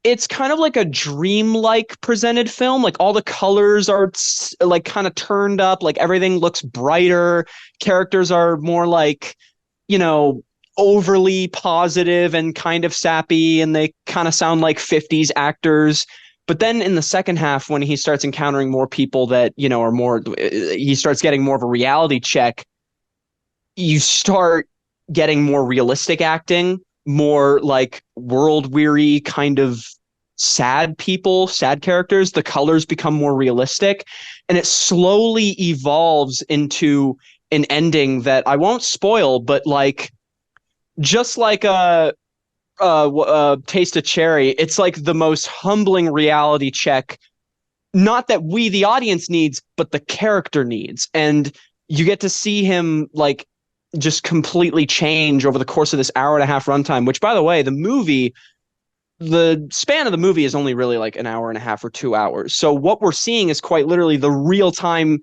It's kind of like a dreamlike presented film. Like all the colors are like kind of turned up, like everything looks brighter. Characters are more like, you know, overly positive and kind of sappy, and they kind of sound like 50s actors. But then in the second half, when he starts encountering more people that, you know, are more, he starts getting more of a reality check, you start getting more realistic acting, more like world weary kind of sad people, sad characters. The colors become more realistic, and it slowly evolves into an ending that I won't spoil, but like just like Taste of Cherry, it's like the most humbling reality check. Not that we, the audience, needs, but the character needs, and you get to see him like just completely change over the course of this hour and a half runtime. Which, by the way, the span of the movie is only really like an hour and a half or 2 hours. So what we're seeing is quite literally the real time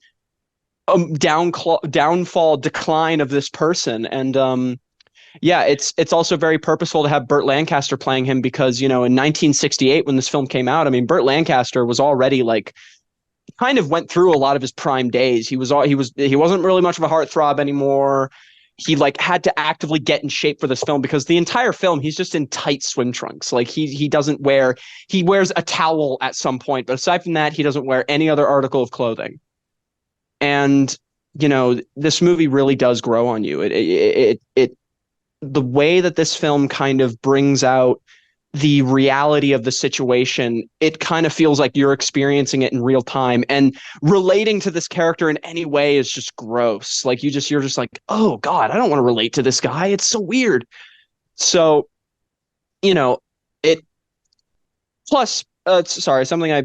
downfall decline of this person. And yeah, it's also very purposeful to have Burt Lancaster playing him because, you know, in 1968 when this film came out, I mean, Burt Lancaster was already like kind of went through a lot of his prime days. He wasn't really much of a heartthrob anymore. He like had to actively get in shape for this film because the entire film he's just in tight swim trunks. Like he wears a towel at some point, but aside from that, he doesn't wear any other article of clothing. And you know, this movie really does grow on you. It the way that this film kind of brings out the reality of the situation, it kind of feels like you're experiencing it in real time, and relating to this character in any way is just gross. Like you're just like, oh God, I don't want to relate to this guy. It's so weird. So, you know, it plus, sorry, something I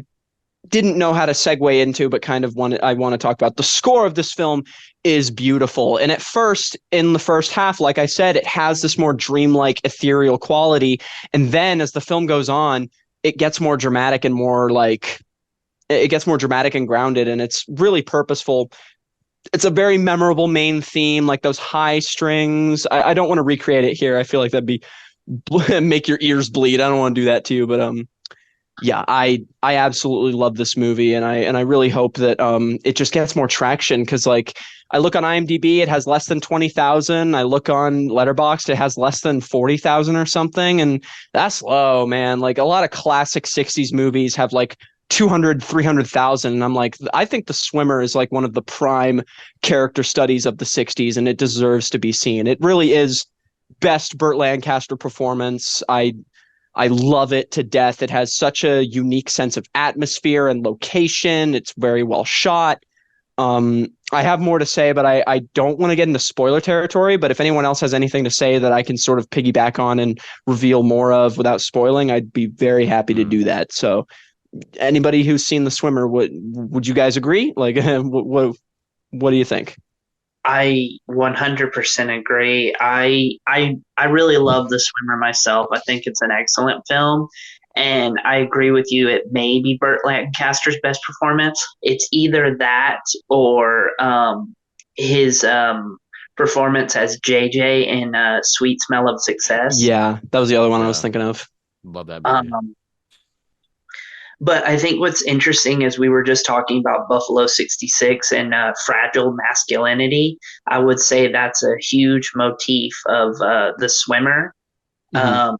didn't know how to segue into, but kind of I want to talk about. The score of this film is beautiful. And at first, in the first half, like I said, it has this more dreamlike, ethereal quality. And then as the film goes on, it gets more dramatic and more like it gets more dramatic and grounded. And it's really purposeful. It's a very memorable main theme, like those high strings. I don't want to recreate it here. I feel like that'd be make your ears bleed. I don't want to do that to you, but yeah, I absolutely love this movie, and I really hope that it just gets more traction because like I look on IMDb, it has less than 20,000. I look on Letterboxd, it has less than 40,000 or something, and that's low, man. Like a lot of classic 60s movies have like 200, 300,000, and I'm like, I think The Swimmer is like one of the prime character studies of the 60s, and it deserves to be seen. It really is best Burt Lancaster performance. I love it to death. It has such a unique sense of atmosphere and location. It's very well shot. I have more to say, but I don't want to get into spoiler territory. But if anyone else has anything to say that I can sort of piggyback on and reveal more of without spoiling, I'd be very happy to do that. So anybody who's seen The Swimmer, would you guys agree? Like, what do you think? I 100% agree. I really love The Swimmer myself. I think it's an excellent film, and I agree with you. It may be Burt Lancaster's best performance. It's either that or his performance as JJ in Sweet Smell of Success. Yeah, that was the other one I was thinking of. Love that movie. But I think what's interesting is we were just talking about Buffalo 66 and fragile masculinity. I would say that's a huge motif of The Swimmer. Mhm.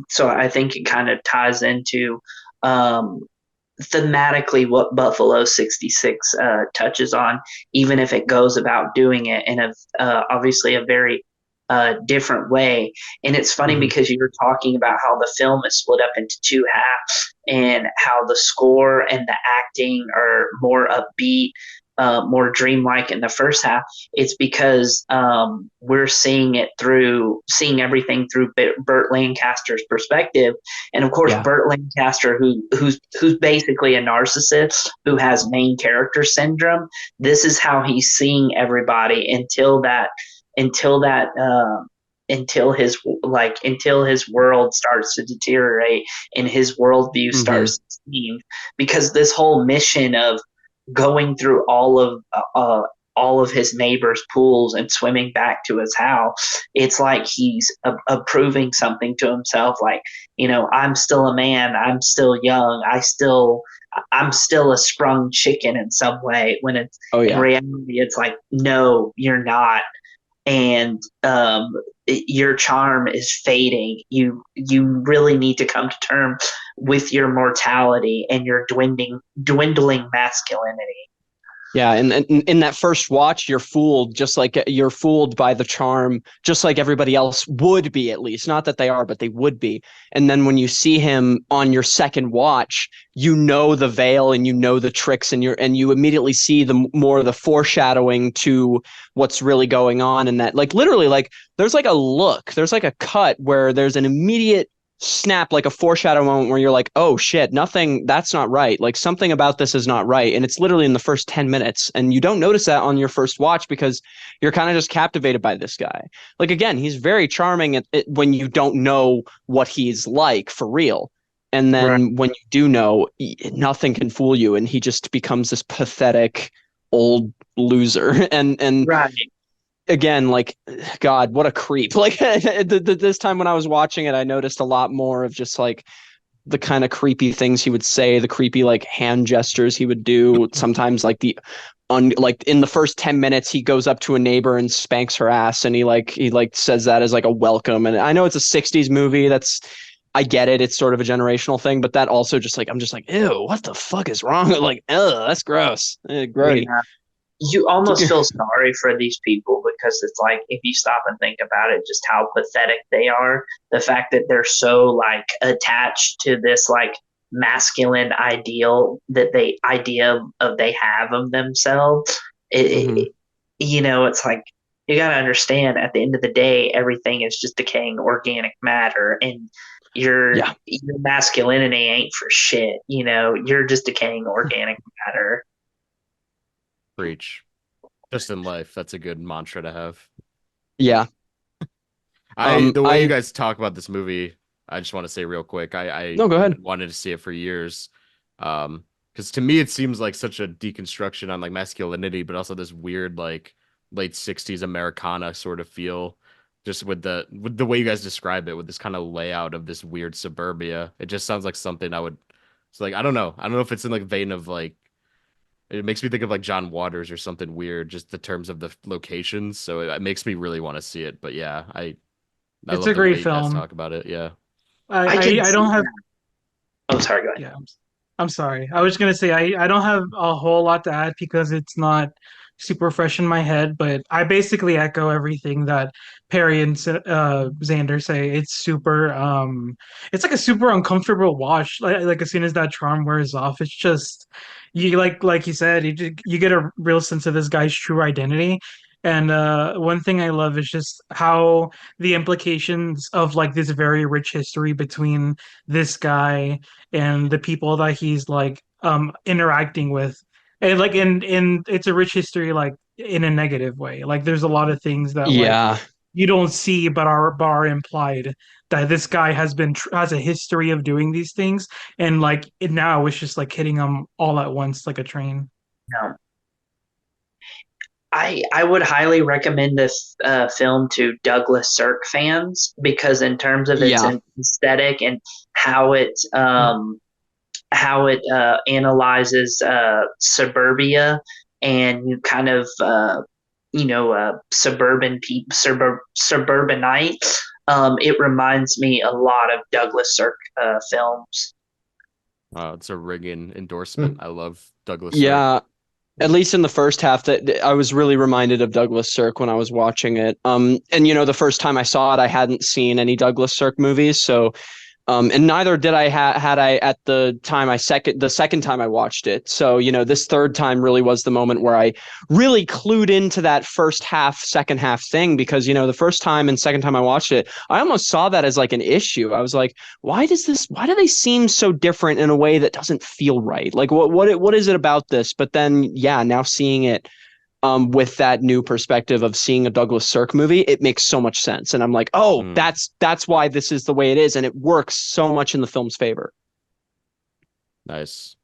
So I think it kind of ties into thematically what Buffalo 66 touches on, even if it goes about doing it in a obviously a very different way. And it's funny because you were talking about how the film is split up into two halves and how the score and the acting are more upbeat, more dreamlike in the first half. It's because we're seeing everything through Burt Lancaster's perspective, and of course, Burt Lancaster, who's basically a narcissist who has main character syndrome. This is how he's seeing everybody until his world starts to deteriorate and his worldview starts to change, because this whole mission of going through all of all of his neighbors' pools and swimming back to his house. It's like he's approving something to himself, like, I'm still a man, I'm still young, I'm still a sprung chicken in some way. When it's in reality, it's like, no, you're not, and your charm is fading. You really need to come to terms with your mortality and your dwindling masculinity. Yeah, and in that first watch, you're fooled, just like you're fooled by the charm, just like everybody else would be, at least. Not that they are, but they would be. And then when you see him on your second watch, you know the veil and you know the tricks, and you immediately see the more of the foreshadowing to what's really going on. And that, like, literally, like, there's like a cut where there's an immediate snap, like a foreshadow moment where you're like, oh shit, that's not right, like something about this is not right, and it's literally in the first 10 minutes, and you don't notice that on your first watch because you're kind of just captivated by this guy. Like, again, he's very charming when you don't know what he's like for real, and then when you do know, nothing can fool you, and he just becomes this pathetic old loser. And right. Again, like, God, what a creep. Like, this time when I was watching it, I noticed a lot more of just like the kind of creepy things he would say, the creepy like hand gestures he would do. Sometimes like like in the first 10 minutes, he goes up to a neighbor and spanks her ass, and he says that as like a welcome. And I know it's a 60s movie. I get it. It's sort of a generational thing, but that also just like, I'm just like, ew, what the fuck is wrong? Like, that's gross. Grody. Yeah. You almost feel sorry for these people, because it's like, if you stop and think about it, just how pathetic they are. The fact that they're so like attached to this like masculine ideal that they have of themselves. It's like, you got to understand, at the end of the day, everything is just decaying organic matter, and your masculinity ain't for shit. You're just decaying organic matter. Preach. Just in life, that's a good mantra to have. Yeah. The way you guys talk about this movie, I just want to say real quick, No, go ahead. wanted to see it for years. Because to me it seems like such a deconstruction on like masculinity, but also this weird like late 60s Americana sort of feel. Just with the way you guys describe it, with this kind of layout of this weird suburbia. It just sounds like something it's like, I don't know if it's in like vein of like, it makes me think of like John Waters or something weird, just the terms of the locations. So it makes me really want to see it. But yeah, I It's love a the great way you guys film. talk about it. Yeah. I don't have. Oh, sorry, go ahead. Yeah, I'm sorry. I was gonna say I don't have a whole lot to add because it's not super fresh in my head, but I basically echo everything that Perry and Xander say. It's like a super uncomfortable watch. Like as soon as that charm wears off, it's just you like you said, you get a real sense of this guy's true identity. And one thing I love is just how the implications of like this very rich history between this guy and the people that he's like interacting with, and like in it's a rich history, like in a negative way. Like there's a lot of things that like Yeah. you don't see but are implied, that this guy has a history of doing these things, and like now it's just like hitting him all at once like a train. No. I would highly recommend this film to Douglas Sirk fans, because in terms of its aesthetic and how it analyzes suburbia and kind of suburbanite, it reminds me a lot of Douglas Sirk films. It's a ringing endorsement. I love Douglas Yeah. Sirk. At least in the first half, that I was really reminded of Douglas Sirk when I was watching it. And the first time I saw it, I hadn't seen any Douglas Sirk movies, so and neither did I had I at the time the second time I watched it. So, this third time really was the moment where I really clued into that first half, second half thing, because, the first time and second time I watched it, I almost saw that as like an issue. I was like, why do they seem so different in a way that doesn't feel right? Like what is it about this? But then, now seeing it with that new perspective of seeing a Douglas Sirk movie, it makes so much sense. And I'm like, oh, that's why this is the way it is. And it works so much in the film's favor. Nice.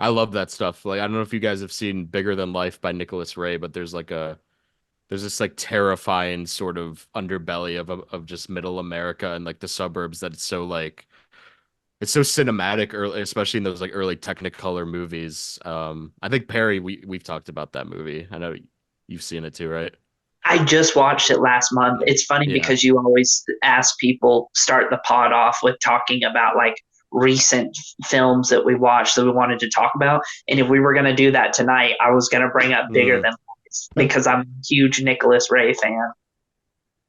I love that stuff. Like I don't know if you guys have seen Bigger Than Life by Nicholas Ray, but there's this like terrifying sort of underbelly of just middle America and like the suburbs that it's so cinematic early, especially in those like early Technicolor movies. I think Perry, we've talked about that movie. I know you've seen it too, right? I just watched it last month. It's funny Yeah. because you always ask people start the pod off with talking about like recent films that we watched that we wanted to talk about. And if we were going to do that tonight, I was going to bring up Bigger Mm, Than Life because I'm a huge Nicholas Ray fan.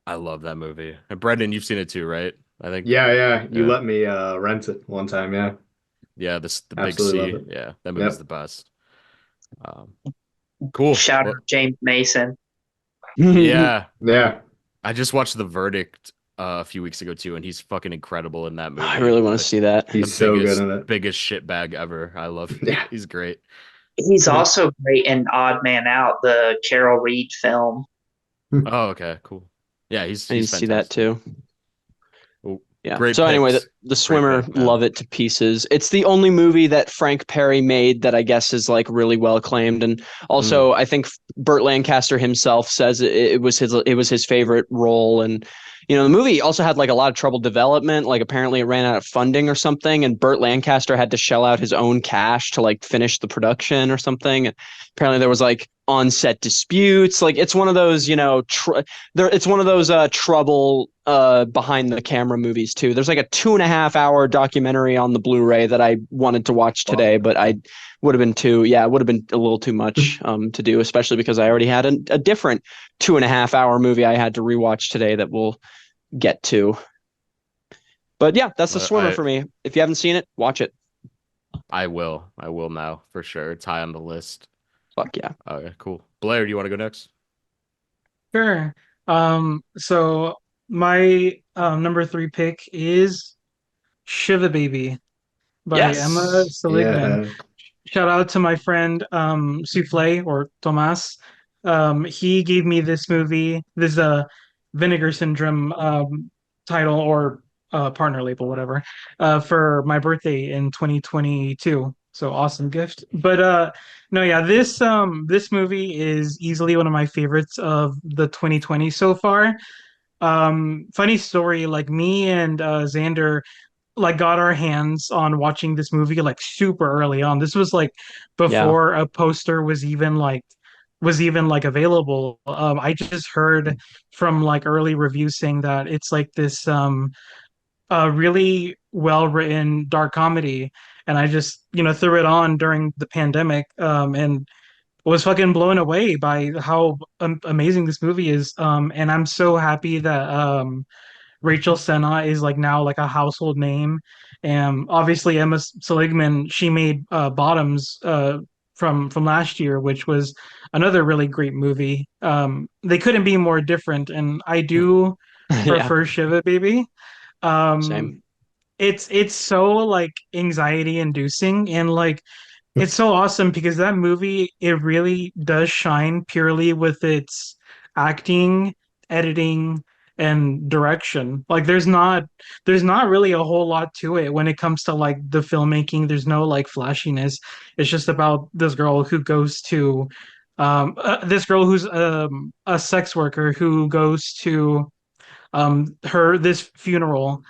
I love that movie. And Brendan, you've seen it too, right? I think. Yeah, yeah. You Yeah. let me rent it one time. Yeah, Yeah, the big absolutely love C. it. Yeah, that movie's Yep. the best. Um, cool. Shout Well, out James Mason. yeah. Yeah. I just watched The Verdict a few weeks ago too, and he's fucking incredible in that I movie. really want to Like see that. the He's so good in it. biggest shitbag ever. I love Yeah. he's great. He's also great in Odd Man Out, the Carol Reed film. Oh, okay, cool. Yeah, I need to he's see that fantastic. too. Well, Yeah. great So anyway, picks. the Great Swimmer, pick, man. love it to pieces. It's the only movie that Frank Perry made that I guess is like really well acclaimed, and Mm, also I think Burt Lancaster himself says it was his favorite role, and the movie also had like a lot of trouble development. Like apparently it ran out of funding or something, and Burt Lancaster had to shell out his own cash to like finish the production or something. And apparently there was like on-set disputes. Like it's one of those, it's one of those trouble behind the camera movies too. There's like a 2.5 hour documentary on the Blu-ray that I wanted to watch Wow. today, but I would have been it would have been a little too much to do, especially because I already had a different 2.5 hour movie I had to rewatch today that we'll get to. But yeah, that's The but Swimmer for me. If you haven't seen it, watch it. I will. I will now for sure. It's high on the list. Fuck yeah. Okay, cool. Blair, do you want to go next? Sure. So my number three pick is Shiva Baby by Emma Yes. Seligman. Yeah. Shout out to my friend Souffle or Tomas. He gave me this movie, this Vinegar Syndrome title or partner label, whatever, for my birthday in 2022. So awesome gift. But no, yeah, this movie is easily one of my favorites of the 2020 so far. Funny story, like me and Xander like got our hands on watching this movie like super early on. This was like Yeah. before a poster was even like available. I just heard from like early reviews saying that it's like this really well written dark comedy, and I just threw it on during the pandemic and was fucking blown away by how amazing this movie is. And I'm so happy that Rachel Senna is like now like a household name. And obviously Emma Seligman, she made Bottoms from last year, which was another really great movie. They couldn't be more different, and I do Yeah. prefer Shiva Baby. Same. Um, it's so like anxiety inducing, and like it's so awesome because that movie, it really does shine purely with its acting, editing, and direction. Like there's not really a whole lot to it when it comes to like the filmmaking. There's no like flashiness. It's just about this girl who goes to this girl who's a sex worker who goes to her this funeral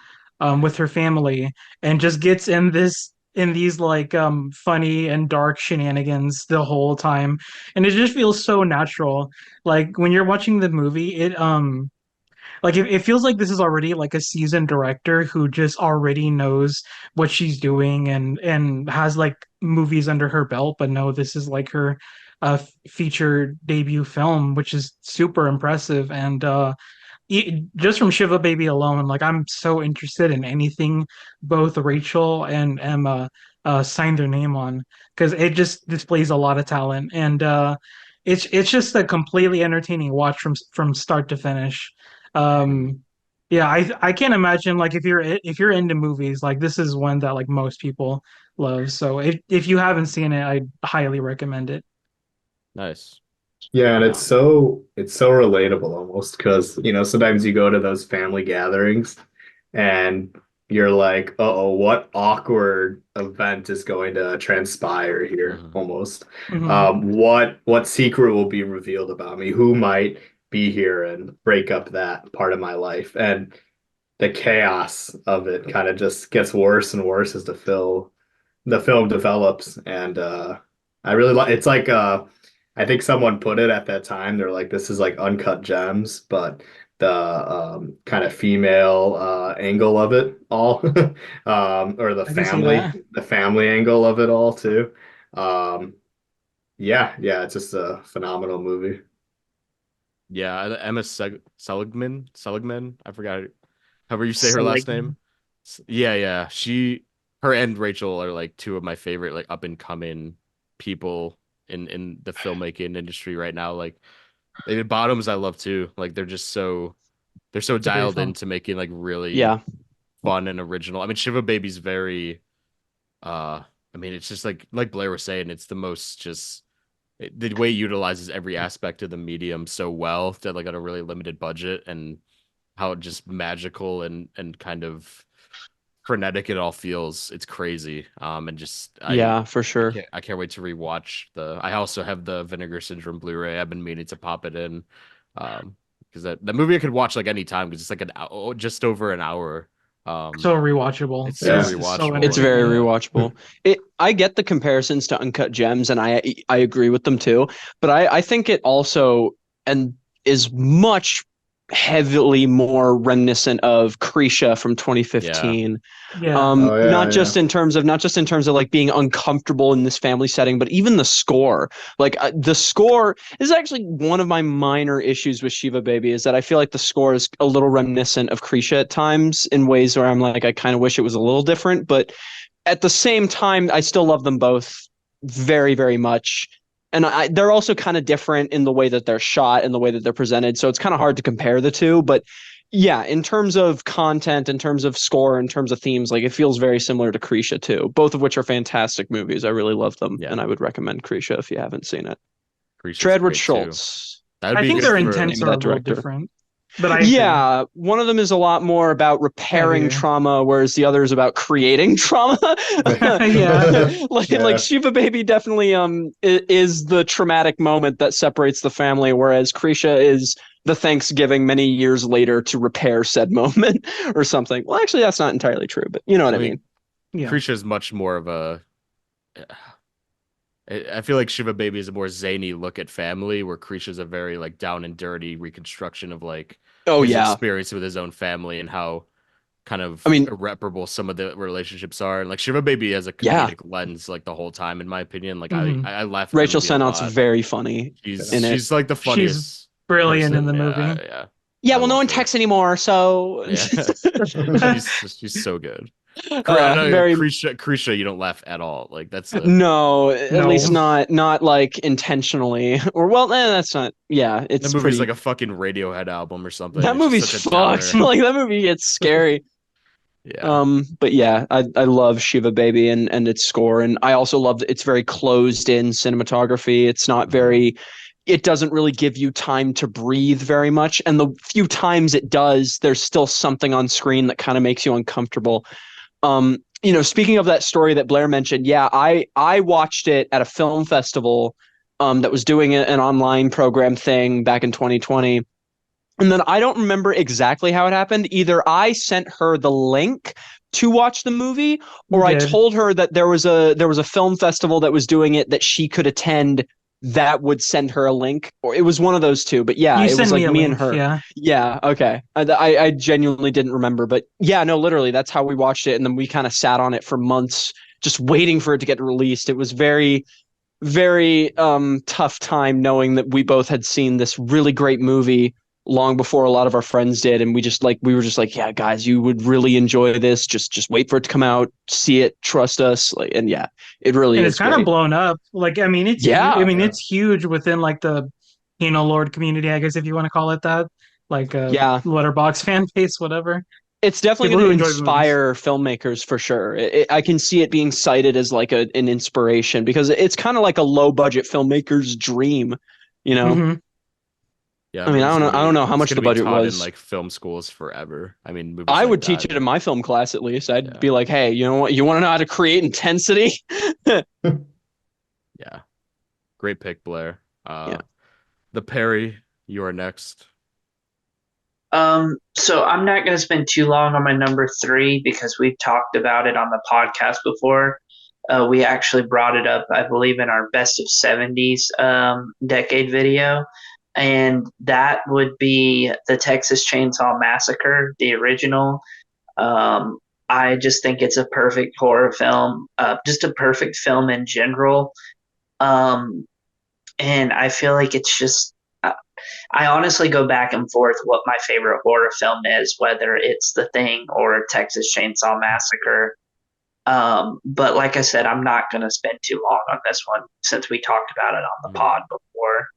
with her family and just gets in these like funny and dark shenanigans the whole time, and it just feels so natural. Like when you're watching the movie, it like it feels like this is already like a seasoned director who just already knows what she's doing and has like movies under her belt, but no, this is like her feature debut film, which is super impressive. And just from Shiva Baby alone, like I'm so interested in anything both Rachel and Emma sign their name on, because it just displays a lot of talent, and it's just a completely entertaining watch from start to finish. Um, yeah, I can't imagine like if you're into movies, like this is one that like most people love. So if you haven't seen it, I highly recommend it. Nice. Yeah, and it's Yeah. so relatable almost because sometimes you go to those family gatherings and you're like, uh-oh, what awkward event is going to transpire here almost. Mhm. What secret will be revealed about me? Who might be here and break up that part of my life? And the chaos of it kind of just gets worse and worse as the film develops. And I really like it's like I think someone put it at that time. They're like, this is like uncut gems, but the kind of female angle of it all, or I can see that. the family angle of it all too. Um, yeah, it's just a phenomenal movie. Yeah, Seligman. I forgot however you say her last Seligman. name. Yeah. Her and Rachel are like two of my favorite like up and coming people in the filmmaking industry right now. Like David Bottoms, I love too. Like they're so It's a great dialed film. into making like really Yeah. fun and original. I mean, Shiva Baby's very I mean, it's just like Blaire was saying, it's the most just the way it utilizes every aspect of the medium so well that like on a really limited budget and how just magical and kind of frenetic it all feels. It's crazy. And just Yeah, for sure. I can't wait to rewatch the. I also have the Vinegar Syndrome Blu-ray. I've been meaning to pop it in, because that movie I could watch like any time because it's like just over an hour. So rewatchable. It's so Yeah. It's so rewatchable. It's very entertaining. rewatchable. I get the comparisons to Uncut Gems, and I agree with them too. But I think it also and is much heavily more reminiscent of Krisha from Yeah. 2015. Yeah. Oh yeah, yeah. Not just in terms of like being uncomfortable in this family setting, but even the score. Like the score is actually one of my minor issues with Shiva Baby is that I feel like the score is a little reminiscent of Krisha at times in ways where I'm like I kind of wish it was a little different, but at the same time I still love them both very very much. And they're also kind of different in the way that they're shot and the way that they're presented. So it's kind of hard to compare the two. But yeah, in terms of content, in terms of score, in terms of themes, like it feels very similar to Krisha too, both of which are fantastic movies. I really love them, Yeah. and I would recommend Krisha if you haven't seen it. Krisha's Edward great too. Schultz. That would I be think good their Name for. intents of are a that little director. different, but I agree. Yeah, one of them is a lot more about repairing Heavier. trauma, whereas the other is about creating trauma. Yeah. like Yeah. Shiva Baby definitely is the traumatic moment that separates the family, whereas Krisha is the Thanksgiving many years later to repair said moment or something. Well, actually, that's not entirely true, but you know what I I mean, mean. Yeah. Krisha is much more of a. I feel like Shiva Baby is a more zany look at family, where Krisha's a very like down and dirty reconstruction of like Oh his yeah, experience with his own family and how kind I of mean, irreparable some of the relationships are. And like Shiva Baby has a yeah. comedic lens like the whole time, in my opinion. Like Mhm. I laugh at that Rachel movie a Sennot's lot. very funny in it. She's like the She's funniest brilliant in person. the Yeah, movie. yeah. Yeah, I well, no love one her. texts anymore, so Yeah. She's so good. I know very Krisha, you don't laugh at all. Like that's a no, at No. least not like intentionally. Or well, that's not. Yeah, that it's movie's like pretty. a fucking Radiohead album or something. That It's just movie's such a fucked. downer. Like that movie gets scary. Yeah. But yeah, I love Shiva Baby and its score, and I also love that it's very closed in cinematography. It's not very. It doesn't really give you time to breathe very much, and the few times it does, there's still something on screen that kind of makes you uncomfortable. Speaking of that story that Blaire mentioned, yeah, I watched it at a film festival that was doing an online program thing back in 2020. And then I don't remember exactly how it happened. Either I sent her the link to watch the movie, You or I did. told her that there was a film festival that was doing it that she could attend that would send her a link. Or it was one of those two. But yeah, You it was send me like a me and link, her. yeah. Yeah, okay. I genuinely didn't remember, but yeah, no, literally, that's how we watched it, and then we kind of sat on it for months, just waiting for it to get released. It was very, very tough time knowing that we both had seen this really great movie long before a lot of our friends did, and we were just like, yeah, guys, you would really enjoy this. Just wait for it to come out, see it, trust us, like, and yeah, it really And is it's kind of great. blown up. Like, I mean, it's huge. I Yeah, mean, Yeah. it's huge within like the Penal Lord community, I guess if you want to call it that. Like yeah. Letterboxd fan base, whatever. It's definitely People going who to enjoy the movies. inspire filmmakers for sure. I can see it being cited as like an inspiration because it's kind of like a low budget filmmaker's dream, you know? Hmm. Yeah, I mean, movie's I don't know how it's much gonna the be budget taught in was. like film schools forever. I mean, movies I like would teach that. it in my film class at least. I'd Yeah, be like, hey, you know what? You want to know how to create intensity? yeah. Great pick, Blair. Yeah. The Perry, you are next. So I'm not going to spend too long on my number three because we've talked about it on the podcast before. We actually brought it up, I believe, in our best of 70s decade video. And that would be the Texas Chainsaw Massacre, the original. Um, I just think it's a perfect horror film, just a perfect film in general. Um, and I feel like it's just I honestly go back and forth what my favorite horror film is, whether it's The Thing or Texas Chainsaw Massacre. But like I said, I'm not going to spend too long on this one since we talked about it on the Mhm. pod before.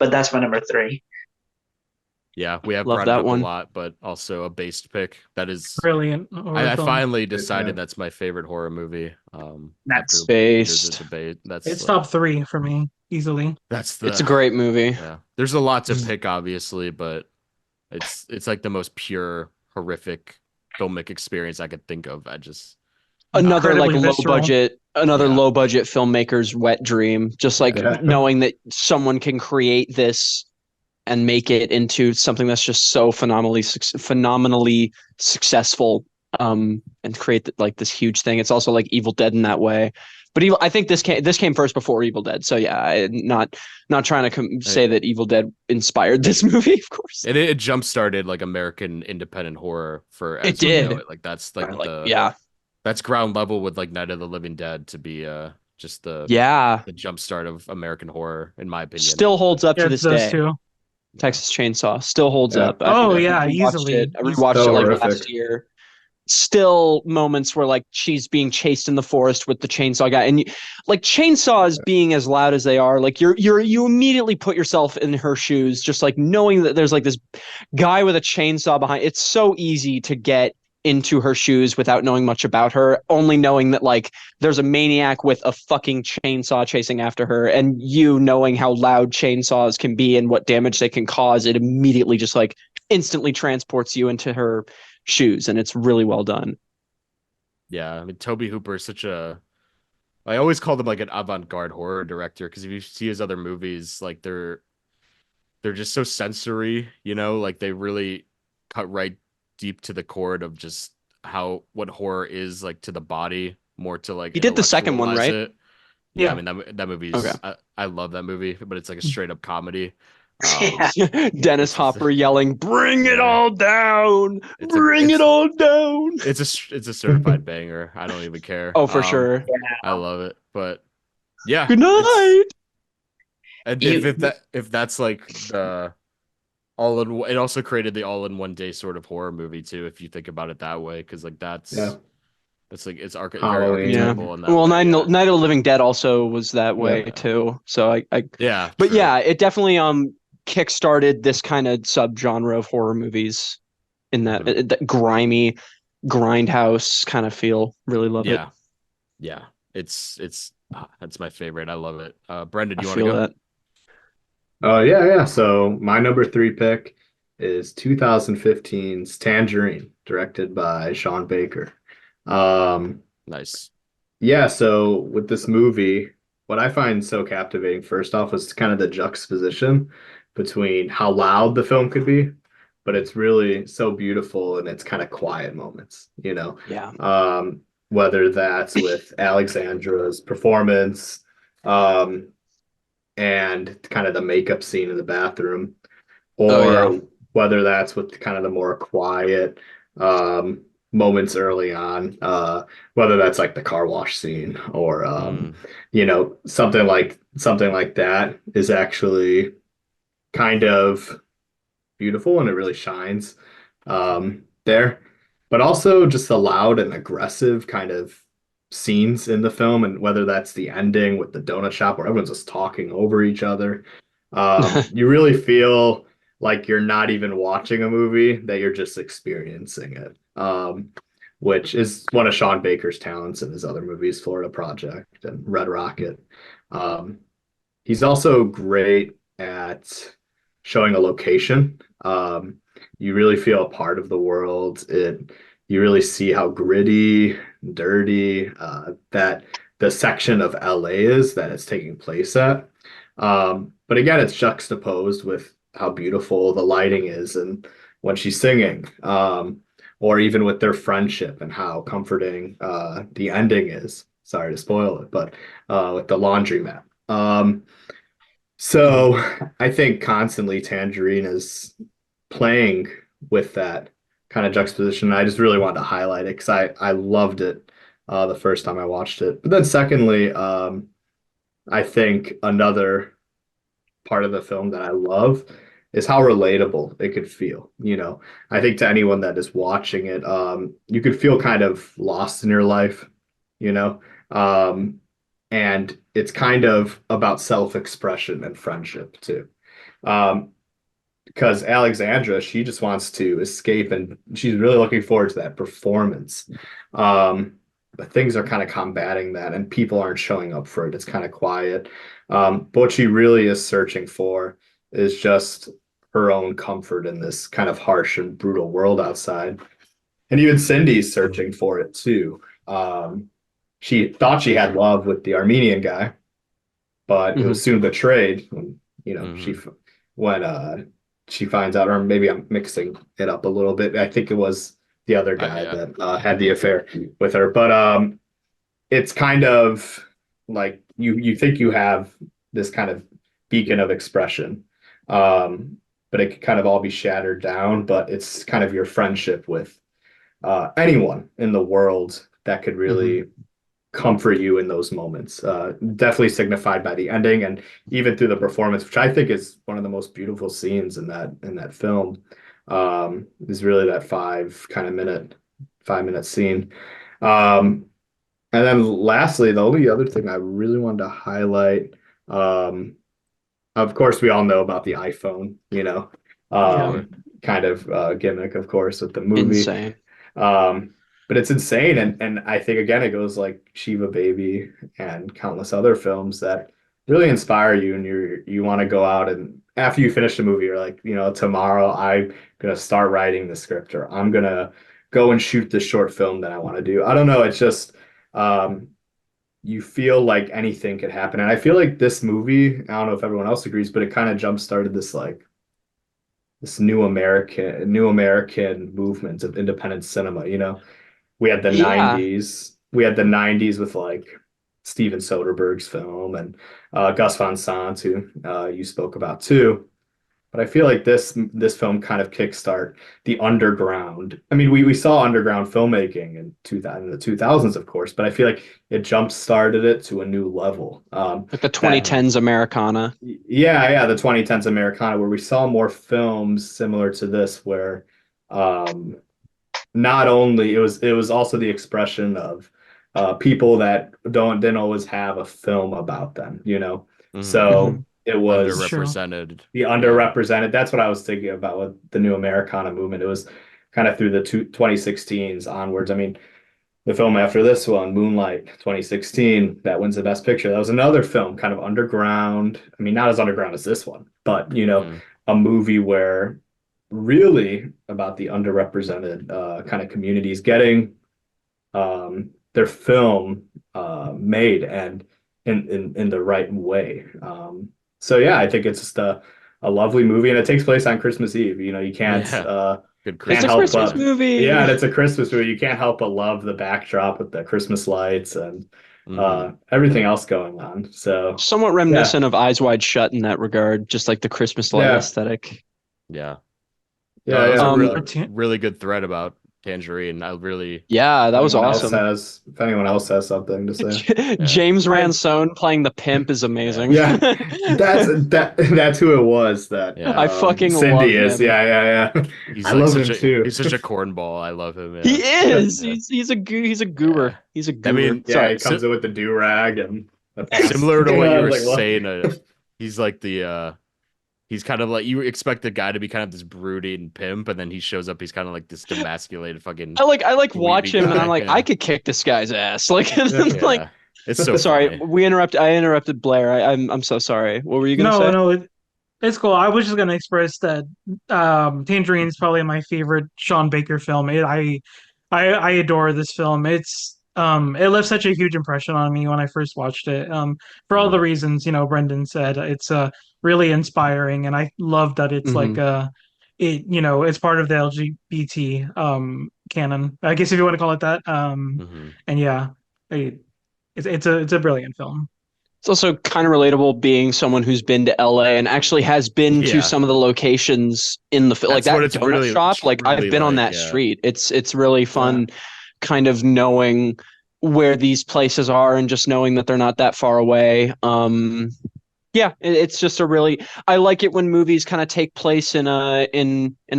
But that's my number three. Yeah, we have Love brought it that up a one. lot, but also a based pick. That is, Brilliant horror I film. finally Yeah. decided that's my favorite horror movie. After That's years of Based. debate, that's It's like top three for me, easily. that's It's the a great movie. yeah. There's a lot to pick, obviously, but it's like the most pure, horrific filmic experience I could think of. I just Another like Incredibly visceral. another Yeah. low budget filmmaker's wet dream. Just like Yeah. knowing that someone can create this and make it into something that's just so phenomenally successful, and create like this huge thing. It's also like Evil Dead in that way. But I think this came first before Evil Dead. So yeah, not trying to say that Evil Dead inspired this movie, of course. it jump started like American independent horror for It as we know did. it. Like that's like Like the yeah, that's ground level with like Night of the Living Dead to be just yeah. the jump start of American horror, in my opinion. Still holds up Yeah, to it's this those day. two. Texas Chainsaw still holds Yeah. up. Oh I yeah, rewatched it. easily. I rewatched So it like horrific. last year. Still moments where like she's being chased in the forest with the chainsaw guy, and like chainsaws being as loud as they are, like you immediately put yourself in her shoes, just like knowing that there's like this guy with a chainsaw behind. It's so easy to get into her shoes without knowing much about her, only knowing that like there's a maniac with a fucking chainsaw chasing after her, and you knowing how loud chainsaws can be and what damage they can cause, it immediately just like instantly transports you into her shoes, and it's really well done. Yeah, I mean Toby Hooper is such a I always called him like an avant-garde horror director because if you see his other movies, like they're just so sensory, you know, like they really cut right deep to the chord of just how what horror is like to the body, more to like He did the second one, intellectualize right? it. Yeah, I Yeah. mean that Okay. movie's I love that movie, but it's like a straight up comedy. Yeah. Dennis It's just Hopper yelling, "Bring it yeah, all down! it's a Bring it all down!" it's a certified banger. I don't even care. Oh, for sure. I love it, but yeah, Good it's night. and You if that's like the all in it also created the all in one day sort of horror movie too, if you think about it that way, because like Yeah. that's like it's very Halloween. Yeah. archetypal in that Well, way. Yeah. Night of the Living Dead also was that way Yeah. too. So Yeah, but true. yeah, it definitely kickstarted this kind of subgenre of horror movies in that grimy grindhouse kind of feel. Really love it. Yeah, yeah. It's that's my favorite. I love it. Brendan, I do you want to feel go? that. Oh yeah. So my number three pick is 2015's Tangerine, directed by Sean Baker. Um, Nice. yeah, so with this movie, what I find so captivating, first off, is kind of the juxtaposition between how loud the film could be, but it's really so beautiful in its kind of quiet moments, you know. Yeah. Whether that's with Alexandra's performance, um, and kind of the makeup scene in the bathroom, Oh yeah. or whether that's with kind of the more quiet moments early on, whether that's like the car wash scene or Mm, something like that is actually kind of beautiful and it really shines there. But also just the loud and aggressive kind of scenes in the film, and whether that's the ending with the donut shop where everyone's just talking over each other. You really feel like you're not even watching a movie, that you're just experiencing it. Which is one of Sean Baker's talents in his other movies, Florida Project and Red Rocket. He's also great at showing a location. You really feel a part of the world. You really see how gritty, dirty that the section of LA is that it's taking place at. But again, it's juxtaposed with how beautiful the lighting is and when she's singing, or even with their friendship and how comforting the ending is. Sorry to spoil it, but with the laundromat. So I think constantly Tangerine is playing with that kind of juxtaposition. I just really wanted to highlight it because I loved it the first time I watched it. But then secondly, I think another part of the film that I love is how relatable it could feel. I think to anyone that is watching it, you could feel kind of lost in your life, you know, um, and it's kind of about self-expression and friendship too. Um, because Alexandra, she just wants to escape and she's really looking forward to that performance. But things are kind of combating that and people aren't showing up for it. It's kind of quiet. But what she really is searching for is just her own comfort in this kind of harsh and brutal world outside. And even Cindy's searching for it too. She thought she had love with the Armenian guy, but it was soon betrayed when, when she finds out, or maybe I'm mixing it up a little bit. I think it was the other guy that had the affair with her. But it's kind of like you think you have this kind of beacon of expression, but it could kind of all be shattered down. But it's kind of your friendship with anyone in the world that could really comfort you in those moments. Definitely signified by the ending and even through the performance, which I think is one of the most beautiful scenes in that film. Is really that 5 minute scene. And then lastly, the only other thing I really wanted to highlight, of course, we all know about the iPhone, kind of gimmick, of course, with the movie. Insane. But it's insane. And I think, again, it goes like Shiva Baby and countless other films that really inspire you. And you want to go out and after you finish the movie, you're like, tomorrow I'm going to start writing the script or I'm going to go and shoot the short film that I want to do. I don't know. It's just, you feel like anything could happen. And I feel like this movie, I don't know if everyone else agrees, but it kind of jump started this new American movement of independent cinema. We had the 90s. We had the 90s with like Steven Soderbergh's film and Gus Van Sant, who you spoke about too. But I feel like this film kind of kickstart the underground. I mean, we saw underground filmmaking in the 2000s, of course, but I feel like it jump started it to a new level. Like the 2010s Americana. Yeah, the 2010s Americana, where we saw more films similar to this, where not only it was also the expression of people that didn't always have a film about them, So it was underrepresented. The underrepresented. That's what I was thinking about with the new Americana movement. It was kind of through the 2016s onwards. I mean, the film after this one, Moonlight 2016, that wins the Best Picture. That was another film, kind of underground. I mean, not as underground as this one, but a movie where really about the underrepresented kind of communities getting their film made and in the right way. So yeah, I think it's just a lovely movie, and it takes place on Christmas Eve. You can't Good It's a Christmas movie. Yeah, and it's a Christmas movie. You can't help but love the backdrop with the Christmas lights and everything else going on. So somewhat reminiscent of Eyes Wide Shut in that regard, just like the Christmas light aesthetic. Yeah. Yeah, really good thread about Tangerine. That was awesome. If anyone else has something to say, James Ransone playing the pimp is amazing. Yeah, that's who it was. That I fucking Cindy love is. him. Yeah. I love him too. He's such a cornball. I love him. Yeah. He is. He's a goober. He's a goober. I mean, he comes in with the do rag and similar to what you were saying. He's like he's kind of like, you expect the guy to be kind of this brooding pimp, and then he shows up. He's kind of like this demasculated fucking. I like watch him, and I'm like, I could kick this guy's ass. Like, like. It's so sorry. funny. I interrupted Blaire. I'm so sorry. What were you gonna say? No. It's cool. I was just gonna express that Tangerine is probably my favorite Sean Baker film. I adore this film. It left such a huge impression on me when I first watched it. For all the Mhm. reasons, Brendan said, it's really inspiring, and I love that it's like Mhm. it's part of the LGBT canon, I guess, if you want to call it that. Mhm. And yeah, it's a brilliant film. It's also kind of relatable being someone who's been to LA and actually has been to Yeah, some of the locations in the like that's what that it's donut really shop. Like I've truly been on like. that Yeah. street. It's really Yeah. fun kind of knowing where these places are and just knowing that they're not that far away. Yeah, it's just a really I like it when movies kind of take place in a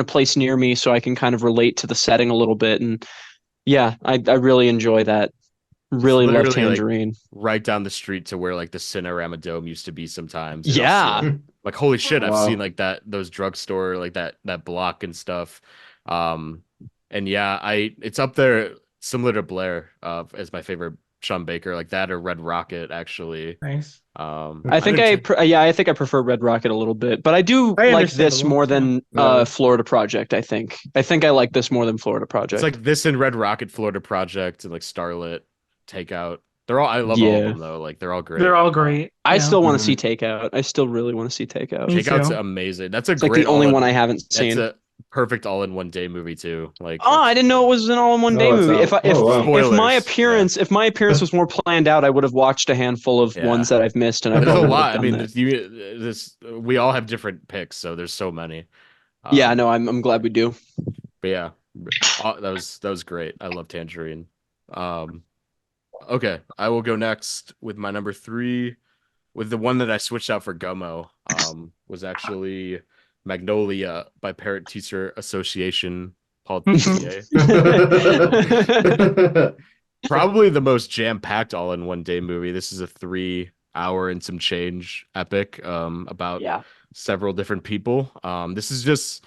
place near me so I can kind of relate to the setting a little bit. And yeah, I really enjoy that. It's Really love literally like Tangerine. right down the street to where like the Cinerama Dome used to be sometimes, and you'll see Yeah. like holy shit, I've seen Wow. like those drugstore like that block and stuff. Um and yeah, I it's up there similar to Blair as my favorite Sean Baker, like that or Red Rocket actually. Nice. I I think didn't t yeah, I think I prefer Red Rocket a little bit, but I do Very like this understandable. more Yeah. than Yeah. Florida Project, I think. I think I like this more than Florida It's Project. like this and Red Rocket, Florida Project, and like Starlit, Takeout. They're all I love all of Yeah. them though. Like they're all They're great. all great. I Yeah. still want to see Mhm. Takeout. I still really want to see Takeout. Me Takeout's too. amazing. That's a It's like the great only all one I in. haven't That's seen. a perfect all in one day movie too. Like Oh, I that's didn't know it was an all in one day Oh, it's movie. out. Oh, wow. spoilers. Yeah, If my appearance was more planned out, I would have watched a handful of ones yeah. that I've missed, and I There's a probably would have lot. I done mean, that. we all have different picks, so there's so many. Yeah, no, Um, I'm glad we do. but yeah, that was great. I love Tangerine. Um, okay, I will go next with my number three. With the one that I switched out for Gummo, was actually Magnolia by Parent Teacher Association, called PTA. Probably the most jam-packed all-in-one-day movie. This is a 3 hour and some change epic about Yeah. several different people. This is just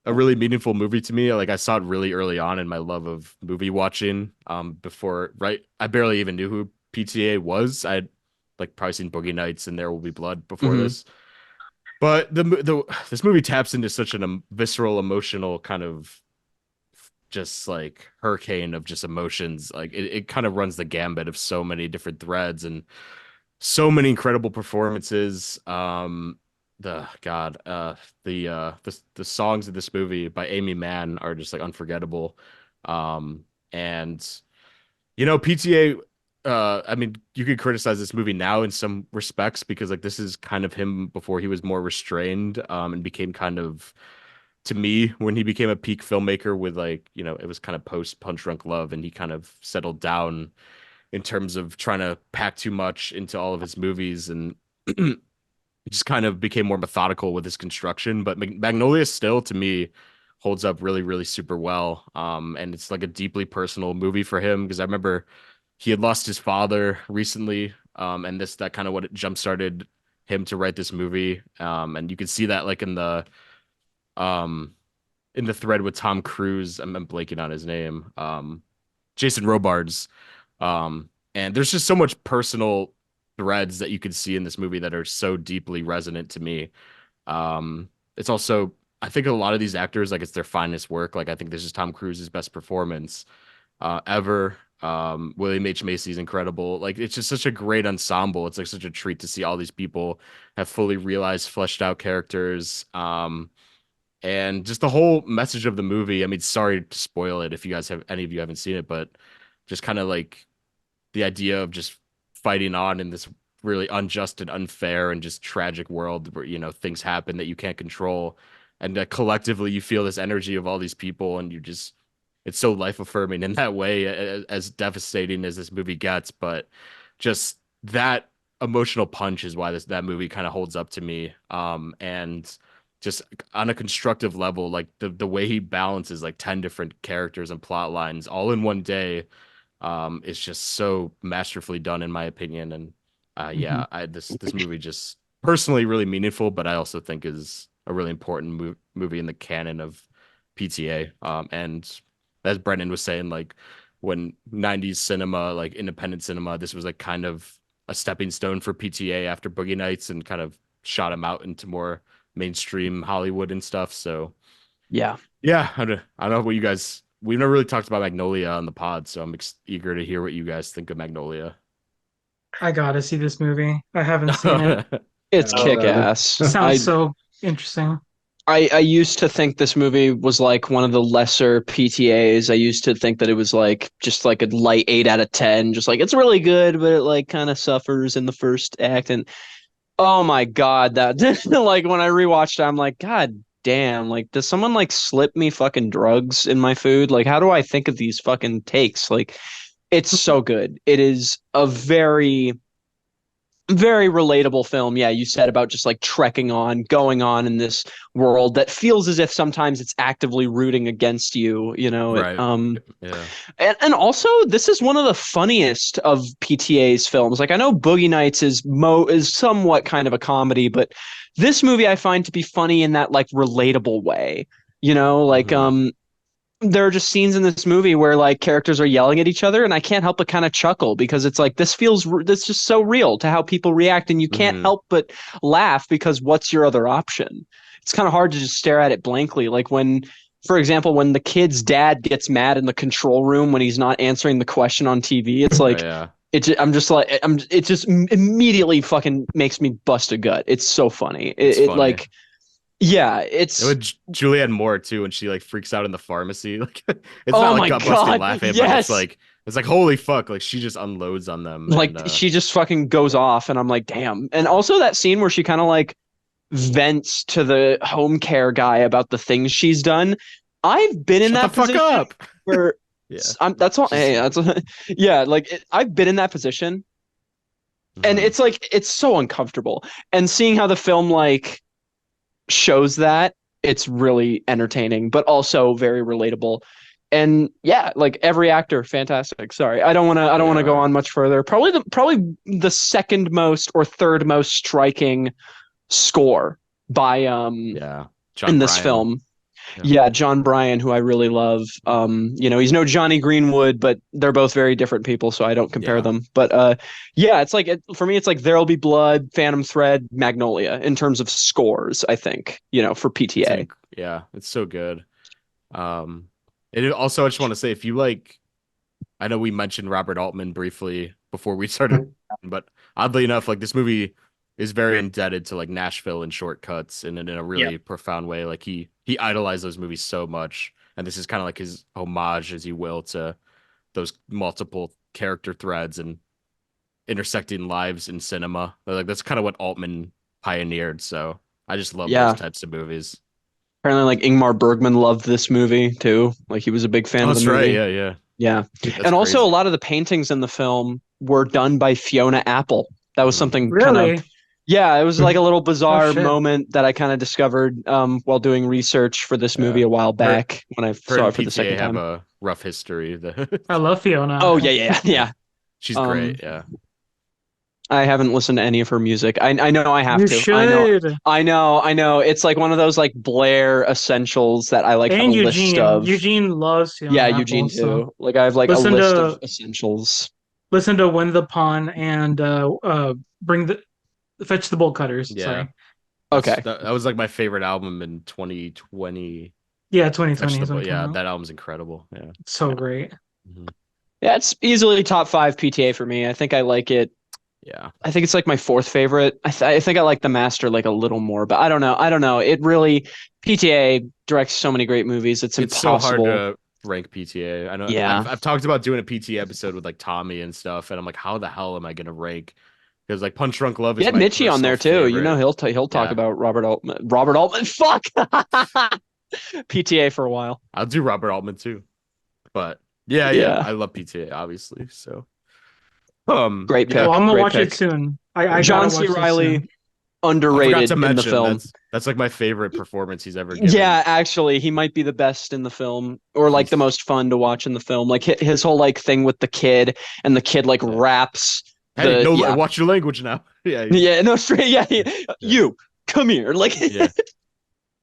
a really meaningful movie to me. Like I saw it really early on in my love of movie watching. Before right, I barely even knew who PTA was. I'd like probably seen Boogie Nights and There Will Be Blood before Hmm. this. But this movie taps into such an visceral, emotional kind of just like hurricane of just emotions. Like it kind of runs the gambit of so many different threads and so many incredible performances. The God, the songs of this movie by Amy Mann are just like unforgettable. And PTA. I mean, you could criticize this movie now in some respects because like this is kind of him before he was more restrained, and became kind of to me when he became a peak filmmaker with like it was kind of post Punch Drunk Love and he kind of settled down in terms of trying to pack too much into all of his movies and just kind of became more methodical with his construction. But Magnolia still, to me, holds up really, really super well. And it's like a deeply personal movie for him because I remember he had lost his father recently, and that kind of what it jump started him to write this movie. And you can see that like um in the thread with Tom Cruise. I'm blanking on his name. Jason Robards. And there's just so much personal threads that you can see in this movie that are so deeply resonant to me. It's also, I think a lot of these actors, like it's their finest work. Like I think this is Tom Cruise's best performance ever. William H. Macy's incredible. Like it's just such a great ensemble. It's like such a treat to see all these people have fully realized, fleshed out characters. And just the whole message of the movie. I mean, sorry to spoil it if you guys have any of you haven't seen it, but just kind of like the idea of just fighting on in this really unjust and unfair and just tragic world where things happen that you can't control and that collectively you feel this energy of all these people and it's so life affirming in that way, as devastating as this movie gets, but just that emotional punch is why that movie kind of holds up to me. And just on a constructive level, like the way he balances like 10 different characters and plot lines all in one day, is just so masterfully done in my opinion. And Hmm. yeah, this movie just personally really meaningful, but I also think is a really important movie in the canon of PTA. And as Brendan was saying, like when 90s cinema, like independent cinema, this was like kind of a stepping stone for PTA after Boogie Nights and kind of shot him out into more mainstream Hollywood and stuff. So Yeah. yeah, I don't know what you guys. We've never really talked about Magnolia on the pod, so I'm eager to hear what you guys think of Magnolia. I gotta see this movie. I haven't seen it. It's Yeah, kick ass. Sounds so interesting. I used to think this movie was like one of the lesser PTAs. I used to think that it was like just like a light 8 out of 10, just like it's really good, but it like kind of suffers in the first act. And oh my God, that like when I rewatched it, I'm like, God damn, like does someone like slip me fucking drugs in my food? Like how do I think of these fucking takes? Like it's so good. It is a very relatable film. Yeah, you said about just like trekking on, going on in this world that feels as if sometimes it's actively rooting against you, you know. Right. Yeah. And also this is one of the funniest of PTA's films. Like I know Boogie Nights is somewhat kind of a comedy, but this movie I find to be funny in that like relatable way. You know, like Mhm. there are just scenes in this movie where like characters are yelling at each other and I can't help but kind of chuckle because it's like this just so real to how people react and you can't Mhm. help but laugh because what's your other option? It's kind of hard to just stare at it blankly, like when, for example, when the kid's dad gets mad in the control room when he's not answering the question on TV. It's Oh, like yeah. it just immediately fucking makes me bust a gut. It's so funny. It's It funny. like yeah, And with Julianne Moore too, when she like freaks out in the pharmacy, like it's oh not like my gut busting God, laughing, but yes. it's like holy fuck, like she just unloads on them, Like and she just fucking goes off and I'm like, damn. And also that scene where she kind of like vents to the home care guy about the things she's done. I've been in shut the that fuck position up. where Yeah, that's all. she's Hey, that's yeah. Like I've been in that position, and mhm. it's like it's so uncomfortable. And seeing how the film like shows that, it's really entertaining, but also very relatable. And yeah, like every actor, fantastic. Sorry, I don't want to go Yeah, on much further. Probably the second most or third most striking score by yeah. John in this Bryan. film. Yeah, Yeah, John Bryan, who I really love. You know, he's no Johnny Greenwood, but they're both very different people, so I don't compare yeah. them. But yeah, it's like for me, it's like There'll Be Blood, Phantom Thread, Magnolia in terms of scores. I think you know for PTA. Yeah, it's so good. Um, and also I just want to say if you like, I know we mentioned Robert Altman briefly before we started, but oddly enough, like this movie is very indebted to like Nashville and Shortcuts and in a Yeah. really profound way. Like he idolized those movies so much, and this is kind of like his homage, as you will, to those multiple character threads and intersecting lives in cinema. Like that's kind of what Altman pioneered. So I just love those Yeah, types of movies. apparently like Ingmar Bergman loved this movie too. Like he was a big fan Oh, of the that's right. movie. Yeah, yeah. Yeah, That's and also a crazy. lot of the paintings in the film were done by Fiona Apple. That was Mhm. something kind of Really? yeah, it was like a little Oh bizarre shit. moment that I kind of discovered while doing research for this movie Yeah. a while Her back when I her saw and it for the PTA second have time. a rough history. I love Fiona Oh yeah, Apple. yeah, Yeah. yeah. She's Um, great. Yeah. I haven't listened to any of her music. I know I have You to. I know should. I know. It's like one of those like Blaire essentials that I like have a And list Eugene. of. Eugene loves Yeah, Fiona Eugene Apple, so too. Like I have like a listen list of to essentials. listen to Win the Pawn and bring the fetch the bolt cutters. Yeah. Sorry. That's Okay. that was like my favorite album in 2020. Yeah, Touch 2020 the is when it came yeah, out. that album's incredible. Yeah. It's so great. Mhm. Yeah, it's easily top five PTA for me. I think I like it. Yeah. I think it's like my fourth favorite. I think I like The Master like a little more, but I don't know. I don't know. It really PTA directs so many great movies. It's It's so hard impossible. to rank PTA. I know Yeah. I've talked about doing a PTA episode with like Tommy and stuff, and I'm like, how the hell am I gonna rank? Because like Punch Drunk Love You is had my Mitchie on personal there too. You know favorite. he'll talk Yeah. about Robert Altman. Robert Altman. Fuck. PTA for a while. I'll do Robert Altman too. But yeah, yeah, Yeah. I love PTA, obviously. So Great yeah. Well, pick. I'm gonna Great watch it pick. soon. I gotta John C. watch this Riley soon. I forgot to underrated in the mention film. that's like my favorite performance he's ever given. Yeah, actually, he might be the best in the film, or like the He's most fun to watch in the film. Like his whole like thing with the kid, and the kid like yeah. raps Hey, the no, yeah watch your language now. Yeah, yeah no straight yeah, yeah, you come here like yeah.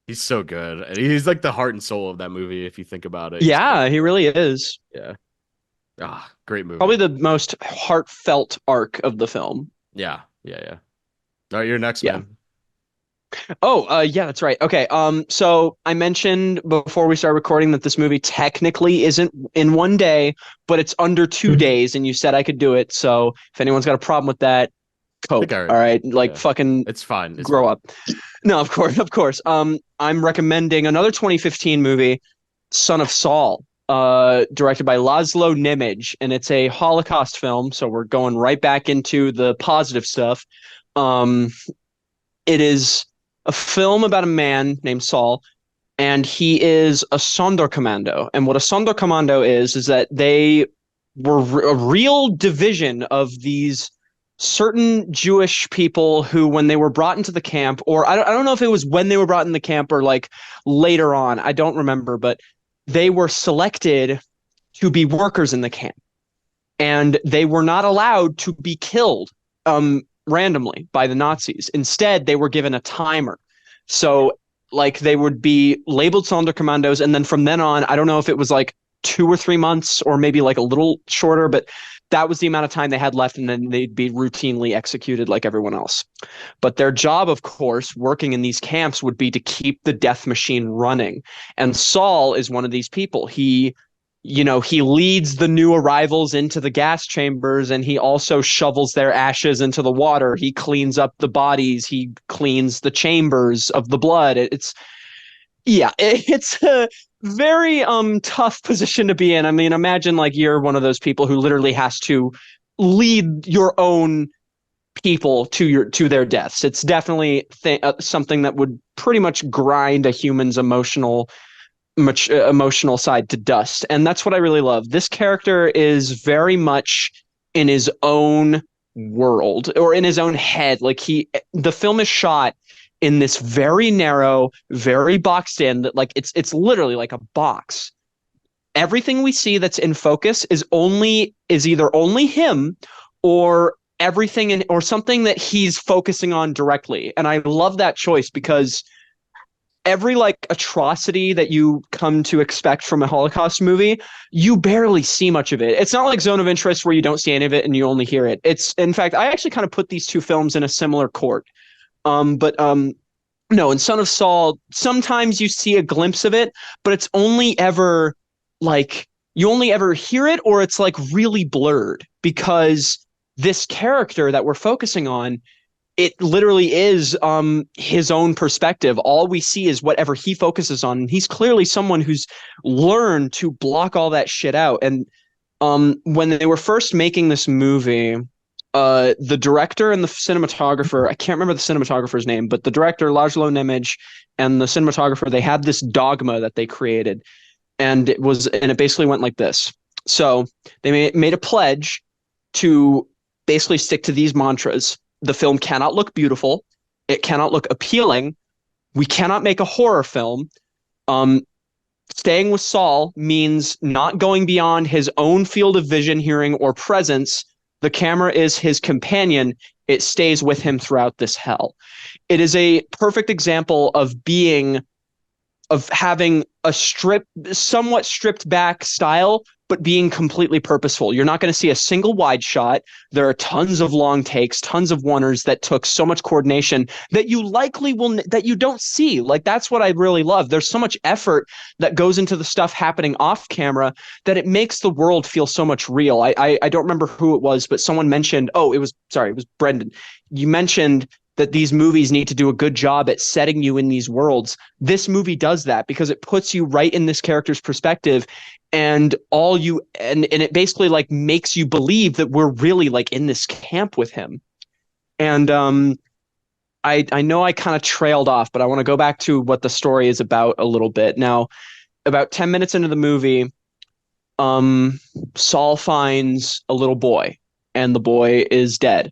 He's so good, and he's like the heart and soul of that movie. If you think about it, he's yeah he really is yeah. Ah, great probably movie. the most heartfelt arc of the film. Yeah, yeah, yeah. All right, you're next, Yeah. man. Yeah, that's right. Okay. So I mentioned before we started recording that this movie technically isn't in one day, but it's under 2 days, and you said I could do it. So if anyone's got a problem with that, I think cope. All right, like yeah, fucking it's fine. It's grow fine. up. No, of course, of course. I'm recommending another 2015 movie, Son of Saul, directed by Laszlo Nimage, and it's a Holocaust film. So we're going right back into the positive stuff. Um, it is a film about a man named Saul, and he is a Sonderkommando. And what a Sonderkommando is that they were a real division of these certain Jewish people who, when they were brought into the camp, or I don't know if it was when they were brought in the camp or like later on, I don't remember, but they were selected to be workers in the camp, and they were not allowed to be killed randomly by the Nazis. Instead, they were given a timer. So, like, they would be labeled Sonderkommandos, and then from then on, I don't know if it was like 2 or 3 months or maybe like a little shorter, but that was the amount of time they had left, and then they'd be routinely executed like everyone else. But their job, of course, working in these camps would be to keep the death machine running. And Saul is one of these people. He leads the new arrivals into the gas chambers, and he also shovels their ashes into the water. He cleans up the bodies. He cleans the chambers of the blood. It's a very tough position to be in. I mean, imagine like you're one of those people who literally has to lead your own people to their deaths. It's definitely something that would pretty much grind a human's emotional side to dust. And that's what I really love. This character is very much in his own world or in his own head. The film is shot in this very narrow, very boxed in, that like it's literally like a box. Everything we see that's in focus is either only him or or something that he's focusing on directly. And I love that choice because every like atrocity that you come to expect from a Holocaust movie, you barely see much of it. It's not like Zone of Interest where you don't see any of it and you only hear it. It's, in fact, I actually kind of put these two films in a similar court. But no, in Son of Saul, sometimes you see a glimpse of it, but it's only ever like you only ever hear it, or it's like really blurred, because this character that we're focusing on, it literally is his own perspective. All we see is whatever he focuses on. And he's clearly someone who's learned to block all that shit out. And when they were first making this movie, the director and the cinematographer, I can't remember the cinematographer's name, but the director, Laszlo Nemec, and the cinematographer, they had this dogma that they created. And it basically went like this. So they made a pledge to basically stick to these mantras. The film cannot look beautiful. It cannot look appealing. We cannot make a horror film. Staying with Saul means not going beyond his own field of vision, hearing, or presence. The camera is his companion. It stays with him throughout this hell. It is a perfect example of having a somewhat stripped back style, but being completely purposeful. You're not going to see a single wide shot. There are tons of long takes, tons of oneers that took so much coordination that that you don't see. Like, that's what I really love. There's so much effort that goes into the stuff happening off camera that it makes the world feel so much real. I don't remember who it was, but someone mentioned, it was Brendan. You mentioned that these movies need to do a good job at setting you in these worlds. This movie does that because it puts you right in this character's perspective, and it basically like makes you believe that we're really like in this camp with him. And I know I kind of trailed off, but I want to go back to what the story is about a little bit. Now, about 10 minutes into the movie, Saul finds a little boy, and the boy is dead.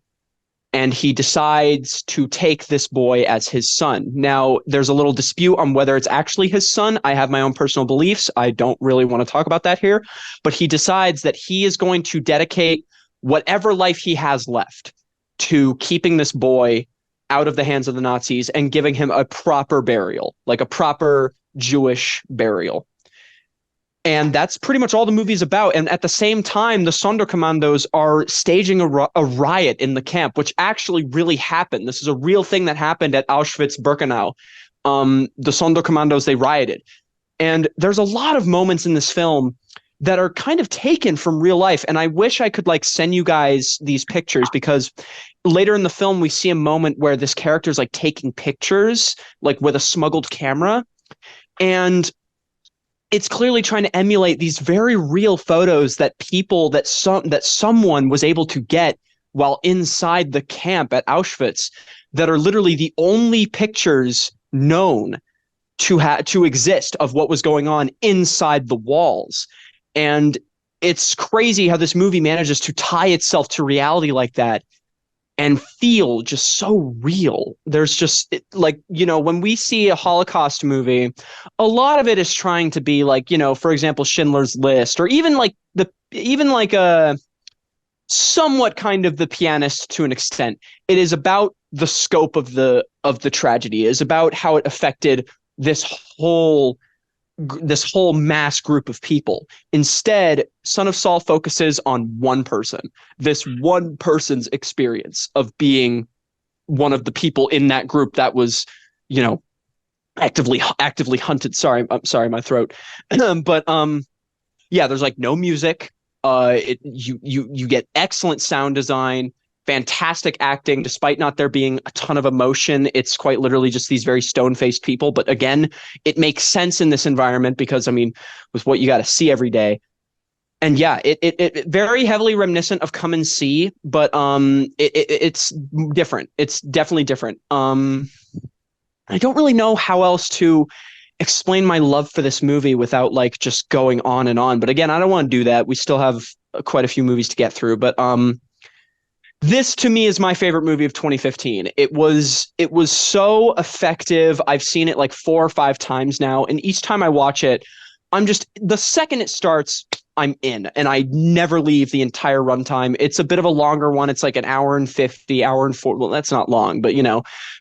And he decides to take this boy as his son. Now, there's a little dispute on whether it's actually his son. I have my own personal beliefs. I don't really want to talk about that here. But he decides that he is going to dedicate whatever life he has left to keeping this boy out of the hands of the Nazis and giving him a proper burial, like a proper Jewish burial. And that's pretty much all the movie's about. And at the same time, the Sonderkommandos are staging a riot in the camp, which actually really happened. This is a real thing that happened at Auschwitz-Birkenau. The Sonderkommandos, they rioted. And there's a lot of moments in this film that are kind of taken from real life. And I wish I could like send you guys these pictures, because later in the film, we see a moment where this character is like taking pictures, like with a smuggled camera. And it's clearly trying to emulate these very real photos that someone was able to get while inside the camp at Auschwitz, that are literally the only pictures known to exist of what was going on inside the walls. And it's crazy how this movie manages to tie itself to reality like that and feel just so real. There's just like, when we see a Holocaust movie, a lot of it is trying to be like, for example, Schindler's List, or even like a somewhat kind of The Pianist to an extent. It is about the scope of the tragedy. It is about how it affected this whole mass group of people. Instead, Son of Saul focuses on one person, this one person's experience of being one of the people in that group that was, actively hunted. Sorry, my throat. But yeah, there's like no music. You get excellent sound design, fantastic acting, despite not there being a ton of emotion. It's quite literally just these very stone-faced people. But again, it makes sense in this environment because, with what you got to see every day. And yeah, it very heavily reminiscent of Come and See, but it's different. It's definitely different. I don't really know how else to explain my love for this movie without like just going on and on. But again, I don't want to do that. We still have quite a few movies to get through, but this to me is my favorite movie of 2015. It was so effective. I've seen it like 4 or 5 times now, and each time I watch it, the second it starts, I'm in, and I never leave the entire runtime. It's a bit of a longer one. It's like an hour and 50, hour and 40. Well, that's not long, but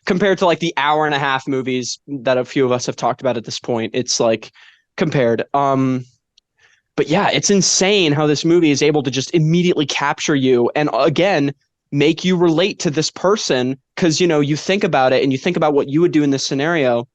compared to like the hour and a half movies that a few of us have talked about at this point, it's like compared. But yeah, it's insane how this movie is able to just immediately capture you. And again, make you relate to this person, because you think about it and you think about what you would do in this scenario,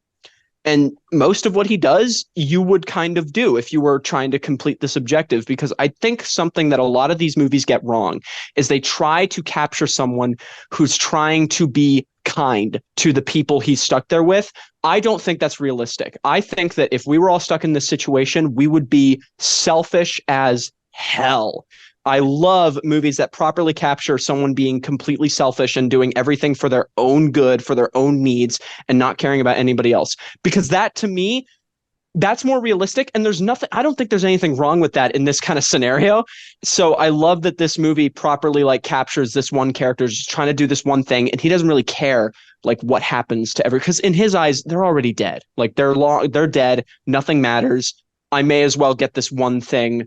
and most of what he does you would kind of do if you were trying to complete this objective. Because I think something that a lot of these movies get wrong is they try to capture someone who's trying to be kind to the people he's stuck there with. I don't think that's realistic. I think that if we were all stuck in this situation, we would be selfish as hell. I love movies that properly capture someone being completely selfish and doing everything for their own good, for their own needs, and not caring about anybody else. Because that, to me, that's more realistic. And I don't think there's anything wrong with that in this kind of scenario. So I love that this movie properly like captures this one character just trying to do this one thing, and he doesn't really care like what happens to because in his eyes, they're already dead. Like they're dead. Nothing matters. I may as well get this one thing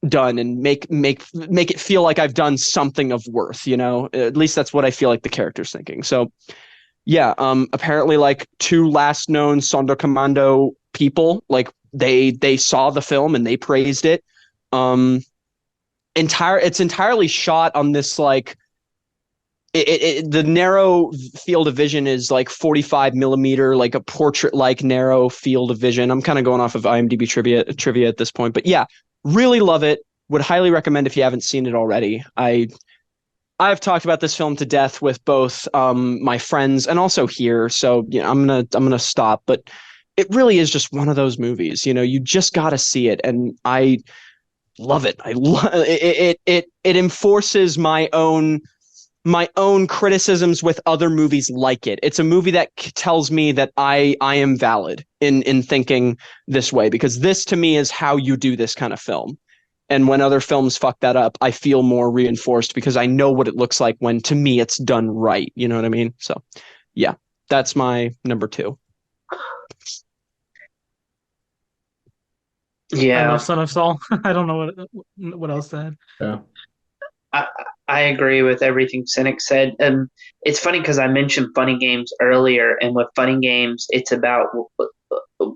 done and make it feel like I've done something of worth, At least that's what I feel like the character's thinking. So yeah, apparently like 2 last known Sonderkommando people, like they saw the film and they praised it. It's entirely shot on this like the narrow field of vision is like 45 millimeter, like a portrait like narrow field of vision. I'm kind of going off of IMDb trivia at this point, but yeah, really love it. Would highly recommend if you haven't seen it already. I've talked about this film to death with both my friends and also here, so I'm gonna stop. But it really is just one of those movies. You just got to see it, and I love it. It enforces my own criticisms with other movies like it. It's a movie that tells me that I am valid in thinking this way, because this to me is how you do this kind of film. And when other films fuck that up, I feel more reinforced because I know what it looks like when, to me, it's done right. You know what I mean? So yeah, that's my number 2. I Yeah, love Son of Saul. I don't know what else to add. Yeah. I agree with everything Cynic said. It's funny because I mentioned Funny Games earlier, and with Funny Games, it's about,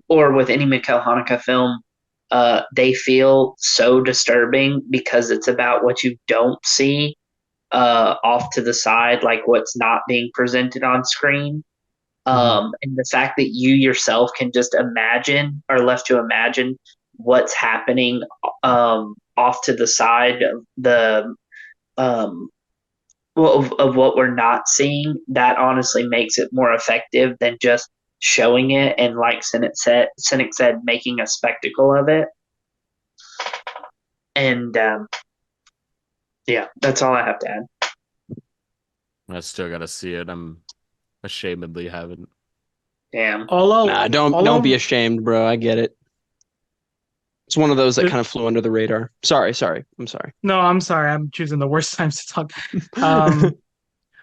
or with any Mikhail Haneke film, they feel so disturbing because it's about what you don't see off to the side, like what's not being presented on screen. And the fact that you yourself can just imagine, or left to imagine, what's happening off to the side of the um, of what we're not seeing, that honestly makes it more effective than just showing it and, like Cynic said, making a spectacle of it. And yeah, that's all I have to add. I still gotta see it. I'm ashamedly haven't. Damn. Nah, don't be ashamed, bro. I get it. It's one of those that kind of flew under the radar. Sorry. I'm sorry. No, I'm sorry. I'm choosing the worst times to talk.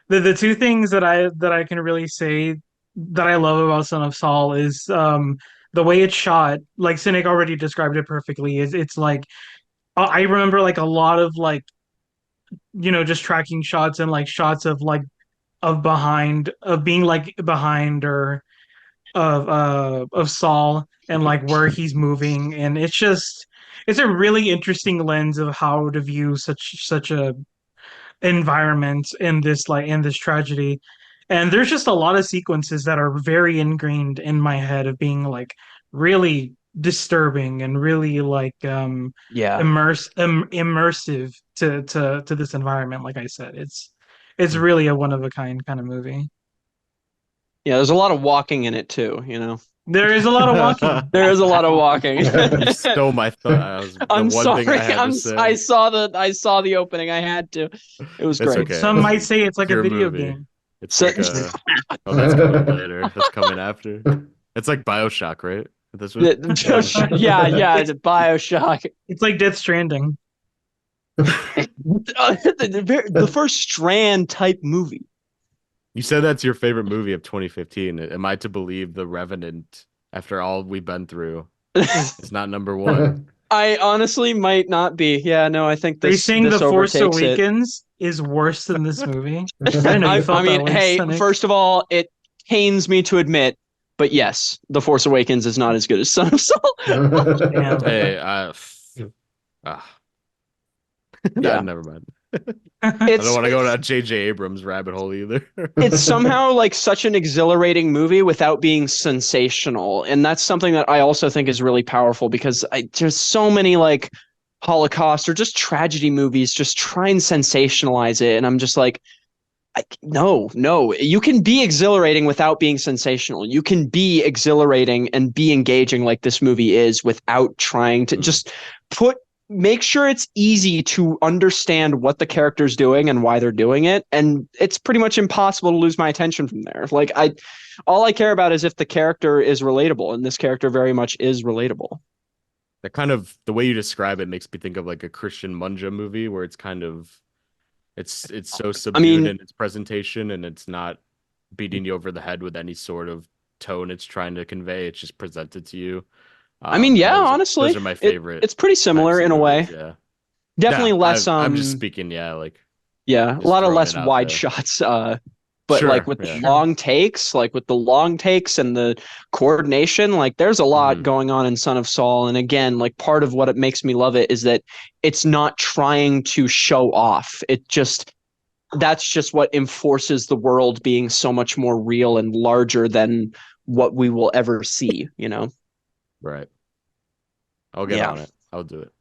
The two things that I can really say that I love about Son of Saul is the way it's shot. Like Cynic already described it perfectly. It's like I remember like a lot of like just tracking shots and like shots of like of being like behind or of Saul and like where he's moving, and it's a really interesting lens of how to view such a environment in this tragedy. And there's just a lot of sequences that are very ingrained in my head of being like really disturbing and really like immersive to this environment. Like I said, it's really a one of a kind of movie. Yeah, there's a lot of walking in it too, you know. There is a lot of walking. There is a lot of walking. You stole my thought. I'm one sorry. thing I had to say. I saw the opening. I had to. It was It's great. okay. Some might say it's like a Your video movie. game. It's like oh, that's coming later. That's coming after. It's like BioShock, right? This was Yeah, it's BioShock. It's like Death Stranding. The first Strand type movie. You said that's your favorite movie of 2015. Am I to believe The Revenant, after all we've been through, is not number one? I honestly might not be. Yeah, no, I think Are you this saying this The Force overtakes it. Awakens is worse than this movie? I didn't know you felt I mean, that way, hey, Cynic. first of all, it pains me to admit, but yes, The Force Awakens is not as good as Son of Saul. Damn. Hey, Yeah. never mind. I don't want to go down J.J. Abrams rabbit hole either. It's somehow like such an exhilarating movie without being sensational, and that's something that I also think is really powerful because there's so many like Holocaust or just tragedy movies just try and sensationalize it, and I'm just like, no, you can be exhilarating without being sensational. You can be exhilarating and be engaging like this movie is without trying to just make sure it's easy to understand what the character's doing and why they're doing it. And it's pretty much impossible to lose my attention from there. Like all I care about is if the character is relatable, and this character very much is relatable. That kind of, the way you describe it makes me think of like a Christian Munja movie where it's kind of, it's so subdued in its presentation, and it's not beating you over the head with any sort of tone it's trying to convey. It's just presented to you. Honestly, those are my favorite. It's pretty similar in a way. Yeah, definitely less. I'm just speaking. Yeah, like a lot of less wide shots. But sure, like with the long takes, and the coordination, like there's a lot going on in Son of Saul. And again, like part of what it makes me love it is that it's not trying to show off. That's just what enforces the world being so much more real and larger than what we will ever see, you know? Right. I'll get on it. I'll do it.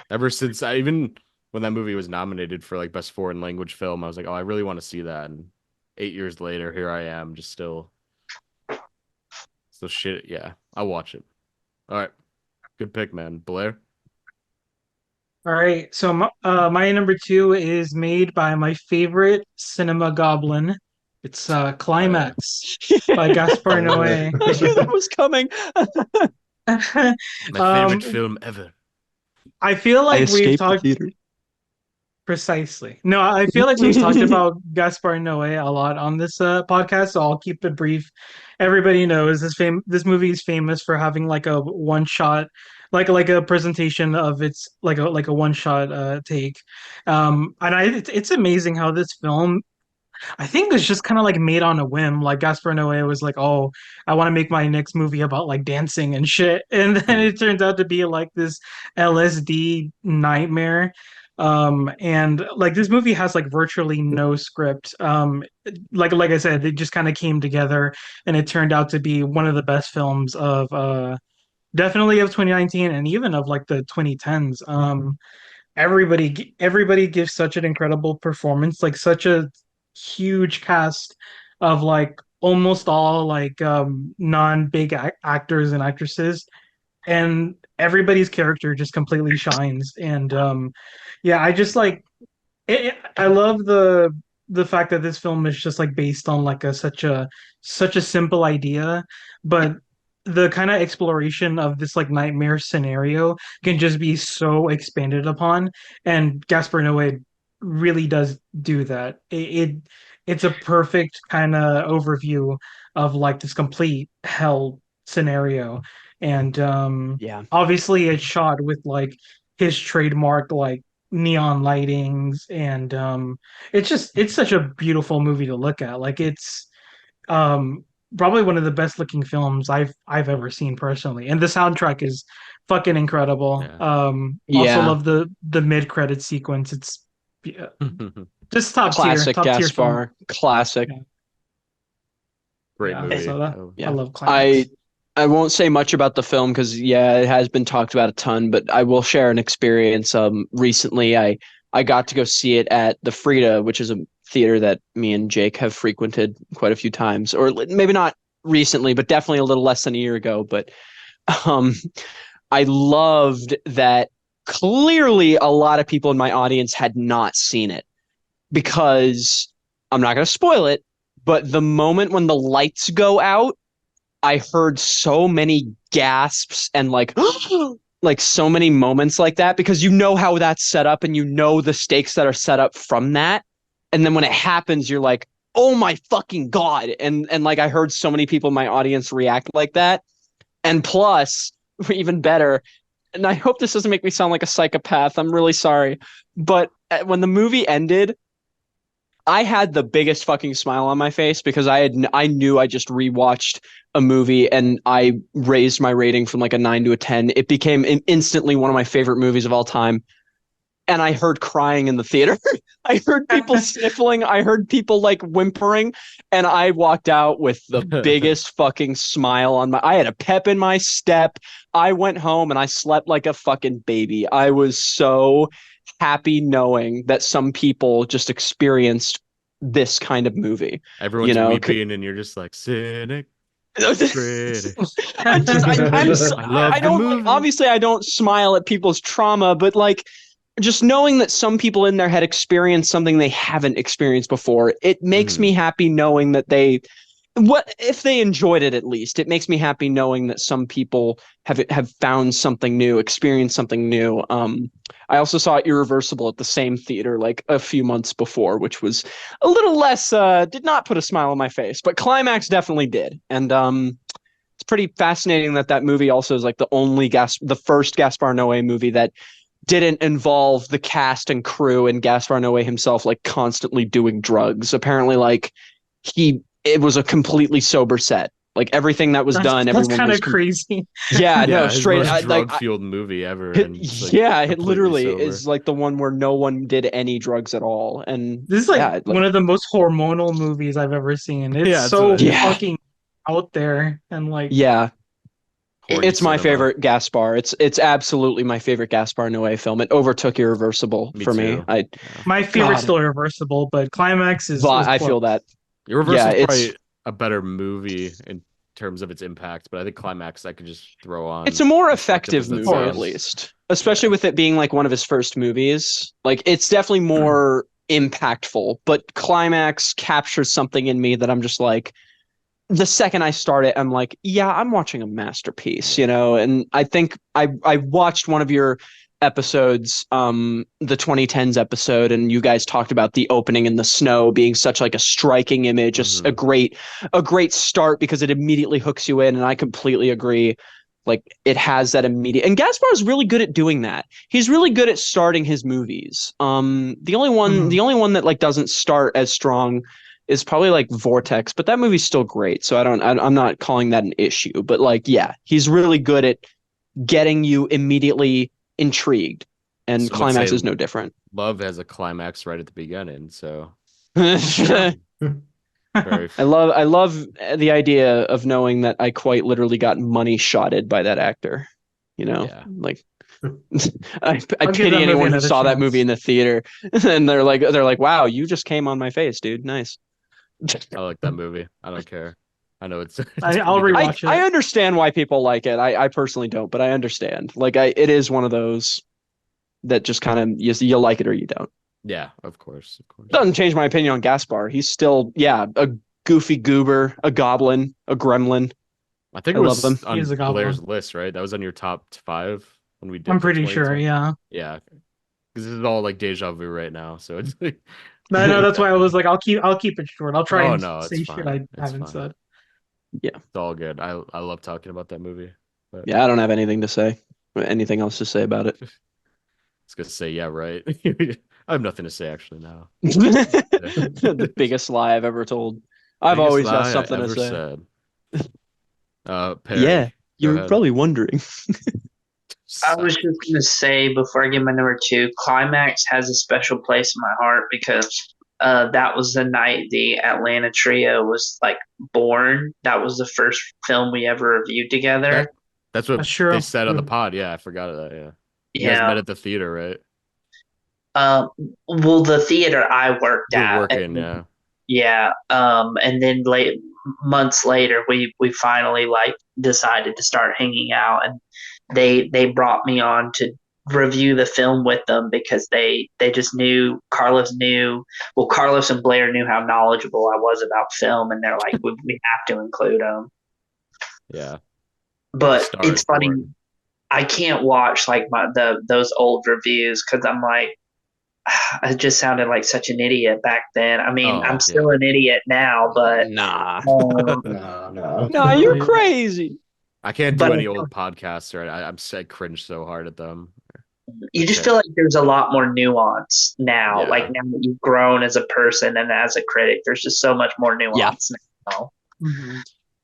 Ever since even when that movie was nominated for like best foreign language film, I was like, oh, I really want to see that. And 8 years later, here I am, just still shit. Yeah, I'll watch it. All right. Good pick, man. Blaire? All right. So my number 2 is made by my favorite cinema goblin. It's Climax by Gaspar Noé. I knew that was coming. My favorite film ever. I feel like we've talked precisely. No, I feel like we've talked about Gaspar Noé a lot on this podcast, so I'll keep it brief. Everybody knows this movie is famous for having like a one shot, like a presentation of its like a one shot take. And it's amazing how this film I think it's just kind of like made on a whim. Like Gaspar Noé was like, "Oh, I want to make my next movie about like dancing and shit," and then it turns out to be like this LSD nightmare. And like this movie has like virtually no script. Like I said, it just kind of came together, and it turned out to be one of the best films of definitely of 2019 and even of like the 2010s. Everybody gives such an incredible performance, like such a huge cast of like almost all like non-big actors and actresses, and everybody's character just completely shines. And yeah, I just like I love the fact that this film is just like based on like a such a simple idea, but the kind of exploration of this like nightmare scenario can just be so expanded upon, and Gaspar Noé really does do that. It's a perfect kind of overview of like this complete hell scenario, and Yeah. obviously it's shot with like his trademark like neon lightings, and it's such a beautiful movie to look at. Like it's um probably one of the best looking films I've ever seen personally, and the soundtrack is fucking incredible. Yeah. Also Yeah. love the mid credit sequence. It's yeah, just Classic top tier film. Gaspar. Classic. Yeah. Great Yeah, movie. so that, Oh. Yeah. I love climax. I won't say much about the film because yeah, it has been talked about a ton, but I will share an experience. Recently I got to go see it at the Frida, which is a theater that me and Jake have frequented quite a few times, or maybe not recently, but definitely a little less than a year ago. But um, I loved that clearly a lot of people in my audience had not seen it because I'm not going to spoil it, but the moment when the lights go out, I heard so many gasps and like like so many moments like that because you know how that's set up and you know the stakes that are set up from that. And then when it happens, you're like, "Oh my fucking God." And like I heard so many people in my audience react like that. And plus, even better, and I hope this doesn't make me sound like a psychopath. I'm really sorry. But when the movie ended, I had the biggest fucking smile on my face because I knew I just rewatched a movie and I raised my rating from like a 9 to a 10. It became instantly one of my favorite movies of all time. And I heard crying in the theater. I heard people sniffling. I heard people like whimpering. And I walked out with the biggest fucking smile on my. I had a pep in my step. I went home and I slept like a fucking baby. I was so happy knowing that some people just experienced this kind of movie. Everyone's You know, weeping, and you're just like cynic. I love the don't movie. obviously I don't smile at people's trauma, but like just knowing that some people in there had experienced something they haven't experienced before, it makes me happy knowing that what if they enjoyed it at least. It makes me happy knowing that some people have found something new, experienced something new. I also saw Irreversible at the same theater like a few months before, which was a little less did not put a smile on my face, but Climax definitely did. And it's pretty fascinating that movie also is like the first Gaspar Noé movie that didn't involve the cast and crew and Gaspar Noé himself like constantly doing drugs. Apparently, like it was a completely sober set. Like everything that was done, That's everyone kind was of crazy. Yeah, no, his straight most like drug-fueled movie ever. And it's, like, yeah, it completely literally sober. is like the one where no one did any drugs at all. And This is like yeah, one of the most hormonal movies I've ever seen. It's Yeah, that's so what it is. Yeah. fucking out there and like yeah, Horny it's my cinema. favorite Gaspar. It's absolutely my favorite Gaspar Noé film. It overtook Irreversible Me for me. too. my favorite God. still Irreversible, but Climax is I close. feel that. Irreversible is Yeah, probably a better movie in terms of its impact, but I think Climax I could just throw on. It's a more as fucked up effective as that movie, at sounds. least. Especially with it being like one of his first movies. Like it's definitely more impactful, but Climax captures something in me that I'm just like, the second I start it, I'm like, yeah, I'm watching a masterpiece, you know? And I think I watched one of your episodes, the 2010s episode, and you guys talked about the opening in the snow being such like a striking image, a great start because it immediately hooks you in, and I completely agree. Like it has that immediate, and Gaspar is really good at doing that. He's really good at starting his movies. The only one that like doesn't start as strong is probably like Vortex, but that movie's still great. So I'm not calling that an issue. But like, yeah, he's really good at getting you immediately intrigued, and Some would Climax say is no different. Love has a climax right at the beginning, so I very love the idea of knowing that I quite literally got money shotted by that actor. You know, Yeah. like I I'll give pity that movie anyone who another saw that chance. movie in the theater, and they're like, wow, you just came on my face, dude. Nice. I like that movie. I don't care. I know it's I'll pretty rewatch I it. understand why people like it. I personally don't, but I understand. Like it is one of those that just kind of you like it or you don't. Yeah, of course. Doesn't change my opinion on Gaspar. He's still, yeah, a goofy goober, a goblin, a gremlin. I think I it love them. was He on is a goblin. Blaire's list, right? That was on your top 5 when we did I'm the pretty sure, 2020. yeah. Yeah, because this is all like deja vu right now. So it's like, No, no, that's why I was like, I'll keep it short. I'll try oh and no, it's say shit I fine. It's haven't fine. said. Yeah, It's all good. I love talking about that movie. But yeah. I don't have anything to say, anything else to say about it. I was gonna say, yeah, right. I have nothing to say actually now. The biggest lie I've ever told. I've Biggest always got lie I something to ever say. said. Yeah, Perry, go you're ahead. probably wondering. I was just gonna say before I give my number 2, Climax has a special place in my heart because that was the night the Atlanta Trio was like born. That was the first film we ever reviewed together. That's what That's true. they said on the pod. Yeah, I forgot that. Yeah, you guys Yeah. met at the theater, right? Well, the theater I worked You're at, working, yeah. yeah. And then months later, we finally like decided to start hanging out, and they brought me on to review the film with them because they just knew Carlos knew well Carlos and Blaire knew how knowledgeable I was about film, and they're like we have to include them. Yeah. But Star it's is funny, born. I can't watch like those old reviews because I'm like I just sounded like such an idiot back then. I mean, I'm Oh, still yeah. an idiot now, but Nah, No, no. nah, you're crazy. I can't but do any old podcasts, right? I cringe so hard at them. you just Okay. feel like there's a lot more nuance now. Yeah. Like now that you've grown as a person and as a critic, there's just so much more nuance now. Mhm.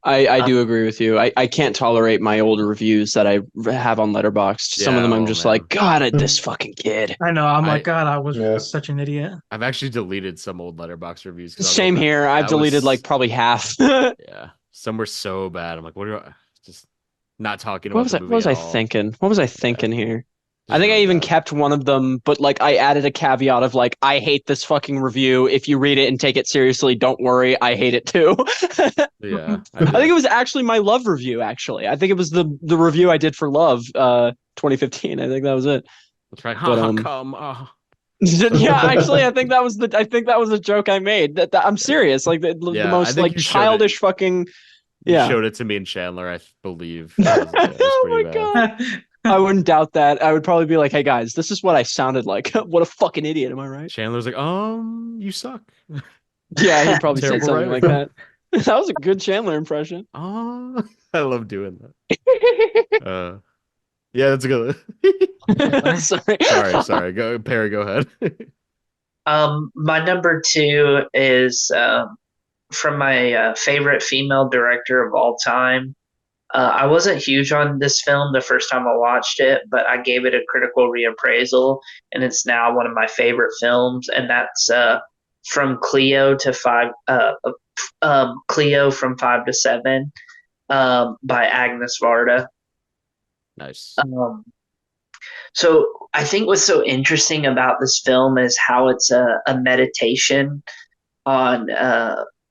I do agree with you. I can't tolerate my older reviews that I have on Letterboxd. Some of them Yeah, I'm oh, just man. like, God, this fucking kid. I know. I'm I- like, God, I was Yeah. such an idiot. I've actually deleted some old Letterboxd reviews. 'Cause I was Same like, here. I've that deleted was- like probably half. Yeah. Some were so bad. I'm like, what do I just not talking about the movie What was at I all. thinking? What was I thinking here? I Just think I really even bad. kept one of them, but like I added a caveat of like, I hate this fucking review. If you read it and take it seriously, don't worry, I hate it too. Yeah. I think it was actually my Love review, actually. I think it was the review I did for Love 2015. I think that was it. That's right. But, How come? Yeah, actually, I think that was a joke I made. That I'm serious. Like the Yeah, I most think like you showed childish fucking. You Yeah. showed it to me and Chandler, I believe. It was Oh pretty my bad. God. I wouldn't doubt that. I would probably be like, "Hey guys, this is what I sounded like. What a fucking idiot, am I right?" Chandler's like, you suck. Yeah, he probably said Terrible something like writing. that. That was a good Chandler impression. Oh, I love doing that. Yeah, that's a good. Sorry. Go, Perry. Go ahead. My number 2 is from my favorite female director of all time. I wasn't huge on this film the first time I watched it, but I gave it a critical reappraisal, and it's now one of my favorite films, and that's from Cleo to Cleo from 5 to 7 by Agnes Varda. Nice. So I think what's so interesting about this film is how it's a meditation on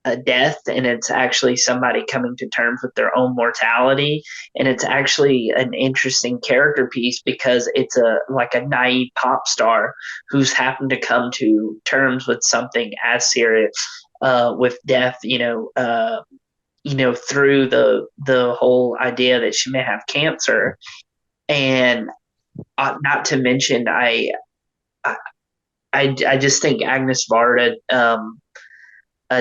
a death, and it's actually somebody coming to terms with their own mortality, and it's actually an interesting character piece because it's a naive pop star who's happened to come to terms with something as serious with death, through the whole idea that she may have cancer. And not to mention, I just think Agnes Varda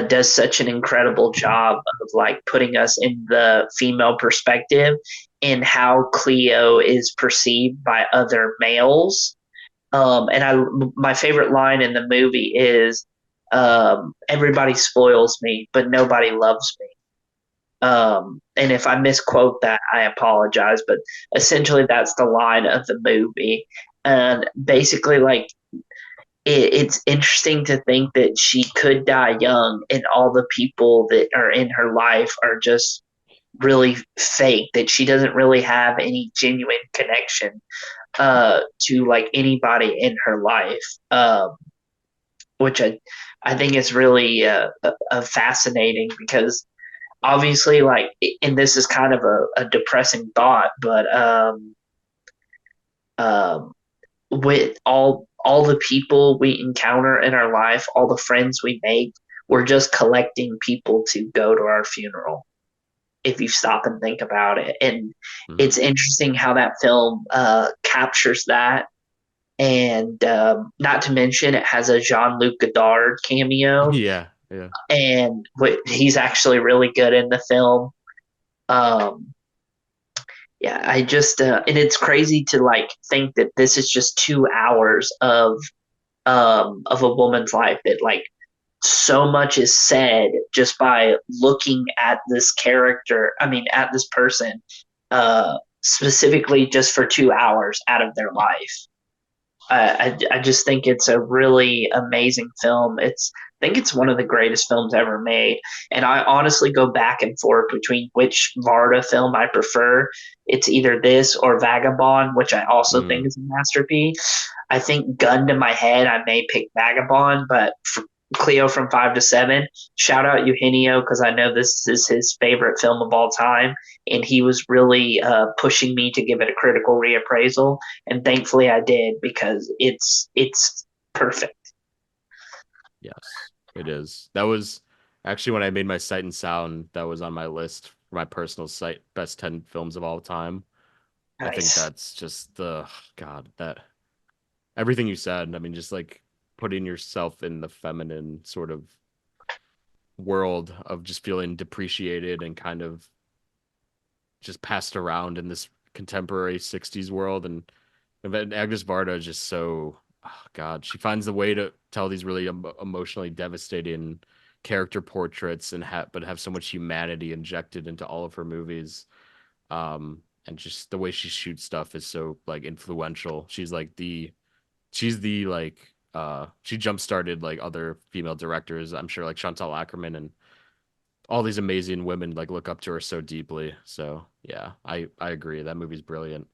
does such an incredible job of like putting us in the female perspective and how Cleo is perceived by other males. And my favorite line in the movie is everybody spoils me, but nobody loves me. And if I misquote that, I apologize, but essentially that's the line of the movie. And basically, like, it's interesting to think that she could die young, and all the people that are in her life are just really fake, that she doesn't really have any genuine connection to like anybody in her life, which I think is really fascinating because obviously, like, and this is kind of a depressing thought, but um, with all the people we encounter in our life, all the friends we make, we're just collecting people to go to our funeral. If you stop and think about it, and Mhm. it's interesting how that film captures that. And not to mention, it has a Jean-Luc Godard cameo, Yeah, yeah. and he's actually really good in the film. Um, yeah, I just and it's crazy to like think that this is just 2 hours of a woman's life, that like so much is said just by looking at this character. I mean, at this person, specifically just for 2 hours out of their life. I just think it's a really amazing film. I think it's one of the greatest films ever made. And I honestly go back and forth between which Varda film I prefer. It's either this or Vagabond, which I also think Mm. is a masterpiece. I think gun to my head, I may pick Vagabond, but for Cleo from 5 to 7, shout out Eugenio because I know this is his favorite film of all time, and he was really pushing me to give it a critical reappraisal, and thankfully I did because it's perfect. Yes, it is. That was actually when I made my Sight and Sound, that was on my list for my personal site, best 10 films of all time. I think Nice. that's just the God, that everything you said. I mean, just like putting yourself in the feminine sort of world of just feeling depreciated and kind of just passed around in this contemporary 60s world. And Agnes Varda is just so, oh God, she finds the way to tell these really emotionally devastating character portraits and but have so much humanity injected into all of her movies. And just the way she shoots stuff is so like influential. She's the like she jump started like other female directors. I'm sure like Chantal Ackerman and all these amazing women like look up to her so deeply. So yeah, I agree. That movie's brilliant.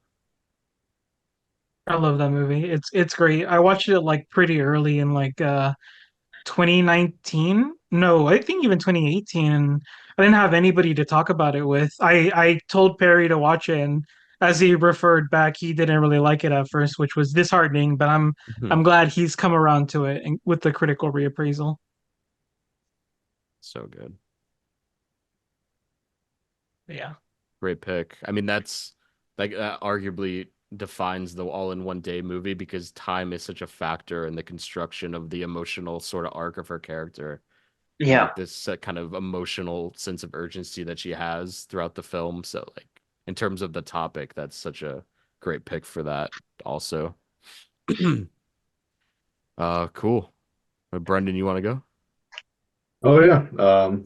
I love that movie. It's great. I watched it like pretty early in like 2019. No, I think even 2018. And I didn't have anybody to talk about it with. I told Perry to watch it, and as he referred back, he didn't really like it at first, which was disheartening. But I'm glad he's come around to it and with the critical reappraisal. So good. Yeah. Great pick. I mean, that's like that arguably defines the all-in-one day movie because time is such a factor in the construction of the emotional sort of arc of her character and Yeah. like this kind of emotional sense of urgency that she has throughout the film. So like in terms of the topic, that's such a great pick for that also. Cool. Brendan, you want to go? Oh yeah.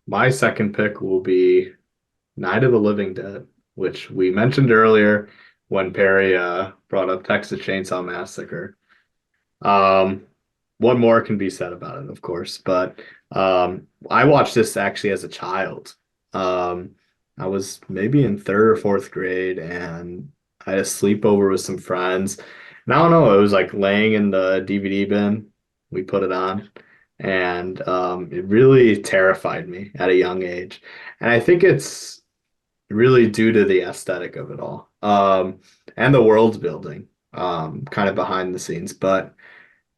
My second pick will be Night of the Living Dead, which we mentioned earlier when Perry brought up Texas Chainsaw Massacre. Um, what more can be said about it, of course, but I watched this actually as a child. Um, I was maybe in third or fourth grade, and I had a sleepover with some friends. And I don't know, it was like laying in the DVD bin. We put it on, and it really terrified me at a young age. And I think it's really due to the aesthetic of it all, and the world building, kind of behind the scenes, but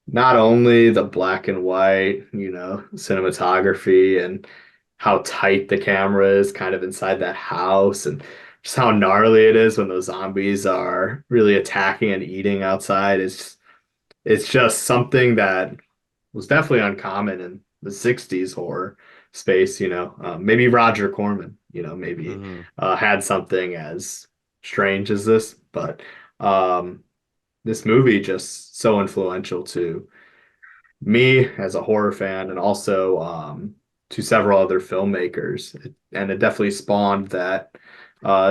not only the black and white, cinematography and how tight the camera is kind of inside that house and just how gnarly it is when those zombies are really attacking and eating outside. It's just something that was definitely uncommon in the 60s horror space, maybe Roger Corman, maybe Hmm. had something as strange as this, but this movie just so influential to me as a horror fan, and also to several other filmmakers. And it definitely spawned that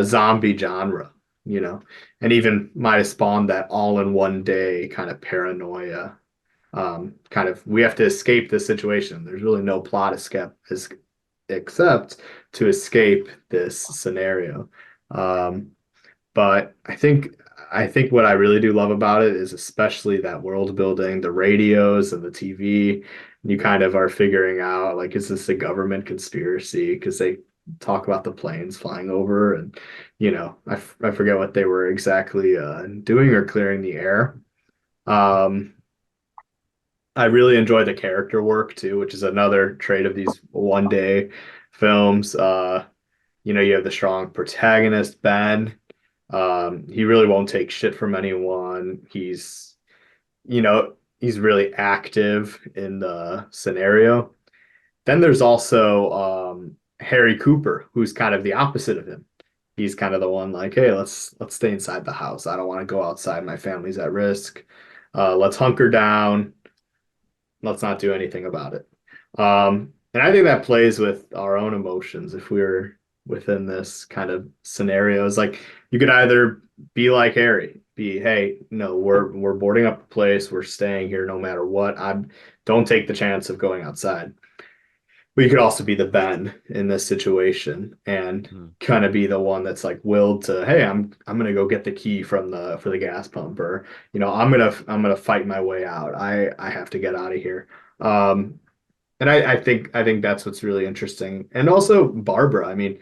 zombie genre, you know, and even might have spawned that all in one day kind of paranoia. Kind of, we have to escape this situation. There's really no plot except to escape this scenario. Um, but I think what I really do love about it is especially that world building, the radios and the TV. You kind of are figuring out like, is this a government conspiracy? Because they talk about the planes flying over, and I forget what they were exactly doing or clearing the air. Um, I really enjoy the character work too, which is another trait of these one day films. You have the strong protagonist, Ben. He really won't take shit from anyone. He's really active in the scenario. Then there's also Harry Cooper, who's kind of the opposite of him. He's kind of the one like, hey, let's stay inside the house. I don't want to go outside. My family's at risk. Let's hunker down. Let's not do anything about it. And I think that plays with our own emotions if we were within this kind of scenario. It's like you could either be like Harry, hey, no, we're boarding up a place, we're staying here no matter what. I don't take the chance of going outside. But you could also be the Ben in this situation and kind of be the one that's like willed to, hey, I'm gonna go get the key from the for the gas pump, or I'm gonna fight my way out. I have to get out of here. And I think that's what's really interesting. And also Barbara, I mean,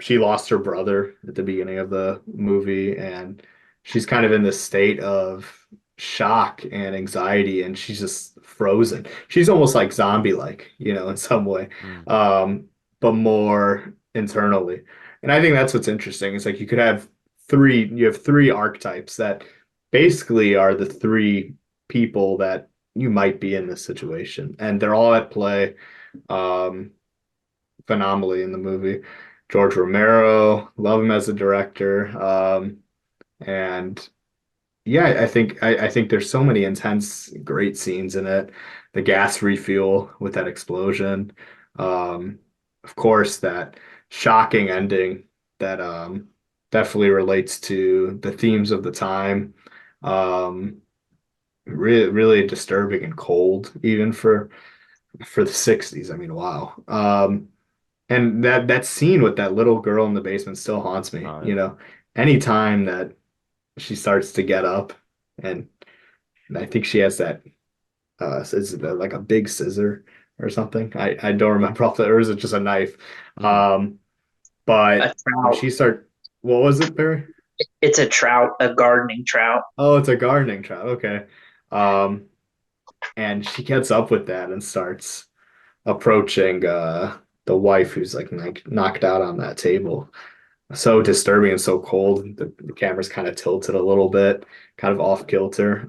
she lost her brother at the beginning of the movie, and she's kind of in this state of shock and anxiety, and she's just frozen. She's almost like zombie-like, in some way, but more internally. And I think that's what's interesting. It's like you have three archetypes that basically are the three people that you might be in this situation, and they're all at play um, phenomenally in the movie. George Romero, love him as a director, and yeah, I think there's so many intense, great scenes in it. The gas refuel with that explosion, um, of course, that shocking ending that definitely relates to the themes of the time. Um, really, really disturbing and cold, even for the 60s. I mean, wow. And that scene with that little girl in the basement still haunts me. Oh, yeah. Anytime that she starts to get up, and I think she has that is it like a big scissor or something? I don't remember off the, or is it just a knife? Mm. Um, A but when trout. she start, what was it, Barry? It's a trout, a gardening trout. Oh, it's a gardening trap. Okay. Um, and she gets up with that and starts approaching the wife who's like knocked out on that table. So disturbing and so cold. The camera's kind of tilted a little bit, kind of off kilter.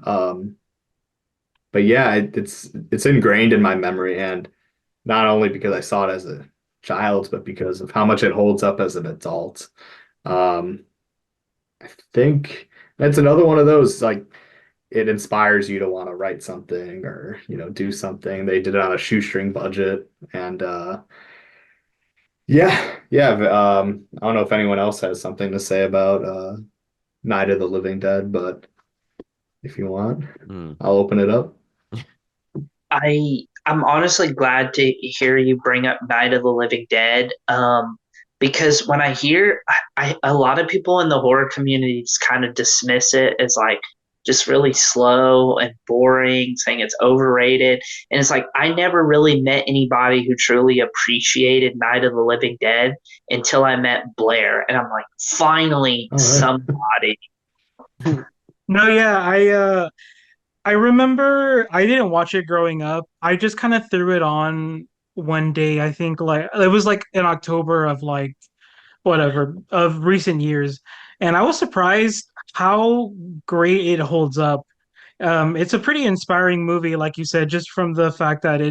But yeah, it's ingrained in my memory, and not only because I saw it as a child, but because of how much it holds up as an adult. Um, I think that's another one of those like it inspires you to want to write something or do something. They did it on a shoestring budget, and yeah. I don't know if anyone else has something to say about Night of the Living Dead, but if you want, Mm. I'll open it up. I'm honestly glad to hear you bring up Night of the Living Dead. Because when I hear a lot of people in the horror community just kind of dismiss it as like just really slow and boring, saying it's overrated. And it's like I never really met anybody who truly appreciated Night of the Living Dead until I met Blaire. And I'm like, finally All right. somebody. No, yeah, I remember I didn't watch it growing up. I just kind of threw it on one day. I think like it was like in October of like whatever of recent years, and I was surprised how great it holds up. It's a pretty inspiring movie, like you said, just from the fact that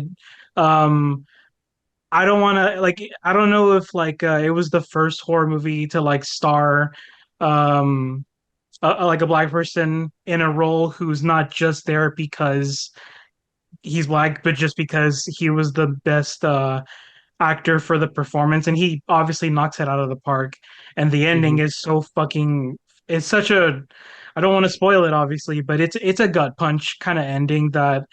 um, I don't want to like, I don't know if like it was the first horror movie to like star, um, like a black person in a role who's not just there because he's black, but just because he was the best actor for the performance, and he obviously knocks it out of the park. And the ending Mhm. is so fucking. It's such a. I don't want to spoil it, obviously, but it's a gut punch kind of ending that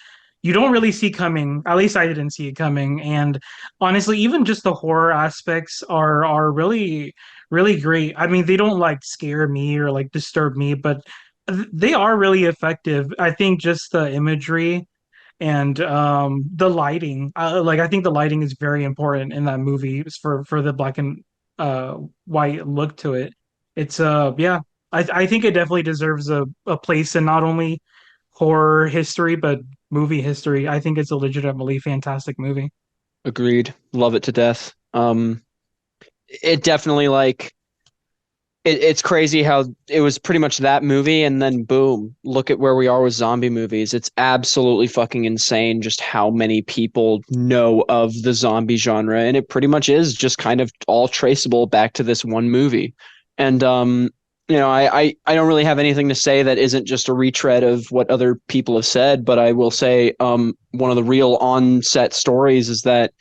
you don't really see coming. At least I didn't see it coming. And honestly, even just the horror aspects are really great. I mean, they don't like scare me or like disturb me, but they are really effective. I think just the imagery and the lighting, like I think the lighting is very important in that movie for the black and uh white look to it. It's yeah, I think it definitely deserves a place in not only horror history but movie history. I think it's a legitimately fantastic movie. Agreed. Love it to death. It definitely like it's crazy how it was pretty much that movie and then boom, look at where we are with zombie movies. It's absolutely fucking insane just how many people know of the zombie genre, and it pretty much is just kind of all traceable back to this one movie. And I don't really have anything to say that isn't just a retread of what other people have said, but I will say one of the real on-set stories is that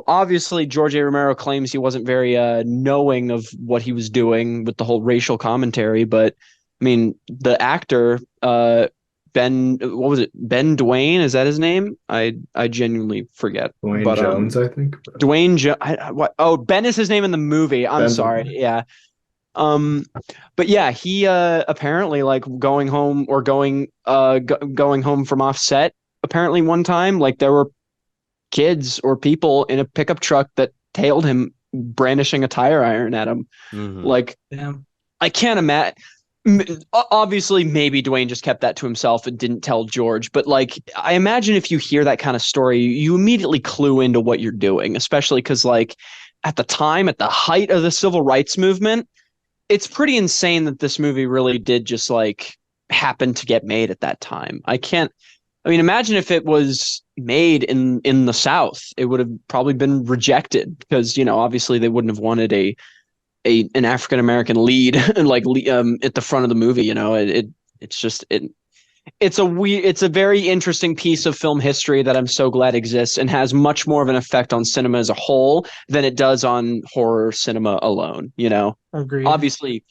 obviously George A. Romero claims he wasn't very knowing of what he was doing with the whole racial commentary, but I mean, the actor, what was it? Ben Dwayne, is that his name? I genuinely forget. Dwayne But Jones, I think. What? Oh, Ben is his name in the movie. I'm Ben's sorry. Yeah. Um, but yeah, he apparently like going home or going home from offset. Apparently, one time, like there were kids or people in a pickup truck that tailed him brandishing a tire iron at him. Hmm. Like, Damn. I can't imagine. Obviously, maybe Dwayne just kept that to himself and didn't tell George. But like, I imagine if you hear that kind of story, you immediately clue into what you're doing, especially because like at the time, at the height of the civil rights movement, it's pretty insane that this movie really did just like happen to get made at that time. I mean, imagine if it was made in the South, it would have probably been rejected because obviously they wouldn't have wanted an African American lead and like at the front of the movie. It's just it's a very interesting piece of film history that I'm so glad exists and has much more of an effect on cinema as a whole than it does on horror cinema alone. Agreed. Obviously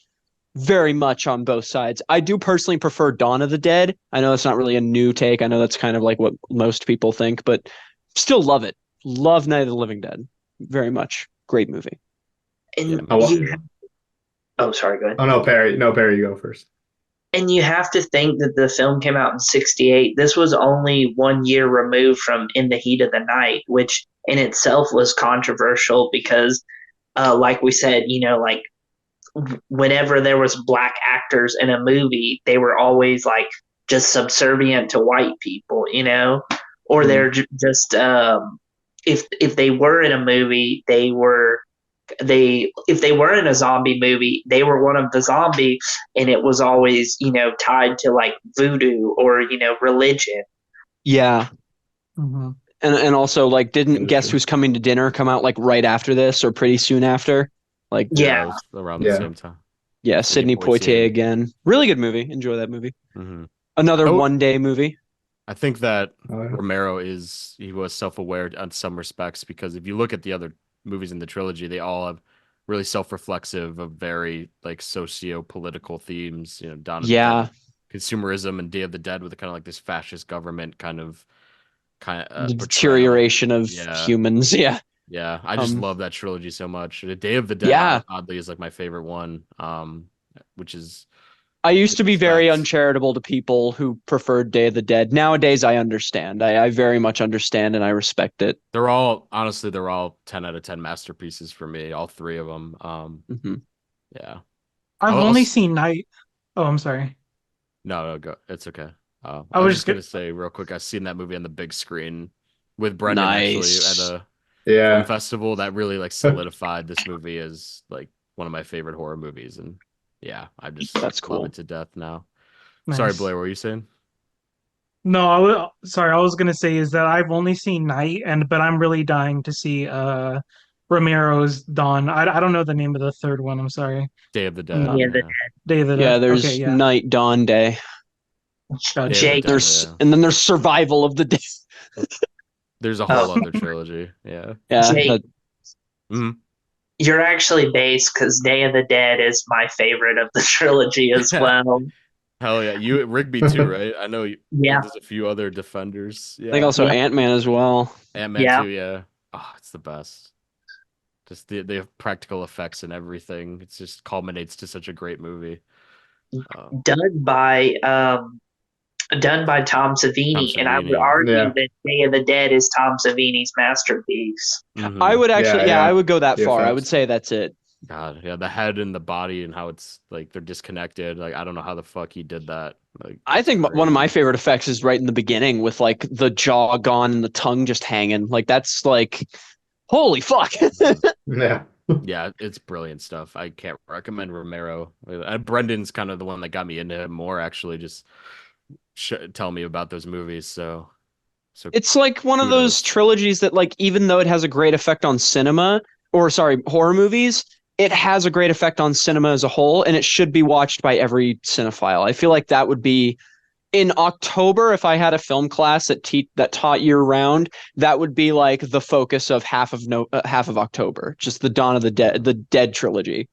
very much on both sides. I do personally prefer Dawn of the Dead. I know that's not really a new take. I know that's kind of like what most people think, but still love it. Love Night of the Living Dead very much. Great movie. Yeah, And me Oh, you, too. oh, sorry, go ahead. oh no, Perry. No, Perry, you go first. And you have to think that the film came out in 68. This was only 1 year removed from In the Heat of the Night, which in itself was controversial because, like we said, like whenever there was black actors in a movie, they were always like just subservient to white people, or Mm. they're just if they were in a movie, they if they were in a zombie movie, they were one of the zombies, and it was always tied to like voodoo or religion. Yeah. Mhm. And also like didn't Guess Industry. Who's Coming to Dinner come out like right after this or pretty soon after? Like Yeah, it Yeah, was around the Yeah. same time. yeah, Sidney Sidney Poitier Poitier. again. Really good movie. Enjoy that movie. Hmm. Another I, w- one day movie. I think that Oh, yeah. Romero he was self-aware on some respects because if you look at the other movies in the trilogy, they all have really self-reflexive of very like socio-political themes, Dawn of the Dead, Yeah. consumerism, and Day of the Dead with kind of like this fascist government The portrayal. deterioration of Yeah. humans. Yeah. Yeah, I just Um love that trilogy so much. The Day of the Dead yeah. oddly is like my favorite one, which is I used in to be very respect. uncharitable to people who preferred Day of the Dead. Nowadays, I understand. I very much understand and I respect it. They're all 10 out of 10 masterpieces for me, all three of them. Hmm. Yeah. I've I'll only seen Night. Oh, I'm sorry. no, go. It's okay. I I was was just just gonna. gonna say real quick, I've seen that movie on the big screen with Brendan actually at Nice. a film Yeah. festival that really like solidified this movie as like one of my favorite horror movies. And yeah, I just That's love it cool. to death now. Sorry, Nice. Blair, what were you saying? No, sorry, I was gonna say is that I've only seen Night, and but I'm really dying to see Romero's Dawn. I don't know the name of the third one. I'm sorry. Day of the I'm Dead. not yeah. Yeah. Day of the Yeah, Dead. Okay, there's yeah. Night, Dawn, Day. So Day of the Jake, Dead, There's yeah. and then there's Survival of the Dead. There's a oh, whole other trilogy. Yeah. Yeah, Jake, Mhm. you're actually based because Day of the Dead is my favorite of the trilogy as well. Hell yeah. You Rigby too, right? I know Yeah, there's a few other defenders. I think Yeah. also yeah, Ant-Man as well. Ant-Man yeah. too, yeah. Oh, it's the best. Just the practical effects and everything. It just culminates to such a great movie. Um, Done by Tom Tom Savini, and I would Savini. argue Yeah. that Day of the Dead is Tom Savini's masterpiece. I Hmm. would Yeah, actually, yeah, I yeah. would go that The far. I would effects. say that's it. God, yeah, the head and the body and how it's like they're disconnected. Like I don't know how the fuck he did that. Like I it's think one of my crazy. favorite effects is right in the beginning with like the jaw gone and the tongue just hanging. Like that's like, holy fuck. Mhm. Yeah. Yeah, it's brilliant stuff. I can't recommend Romero. Brendan's kind of the one that got me into him more. Actually, just tell me about those movies. So It's like one of those kudos. trilogies that like even though it has a great effect on cinema or sorry, horror movies, it has a great effect on cinema as a whole and it should be watched by every cinephile. I feel like that would be in October if I had a film class that taught year round, that would be like the focus of half of October, just the Dawn of the Dead trilogy.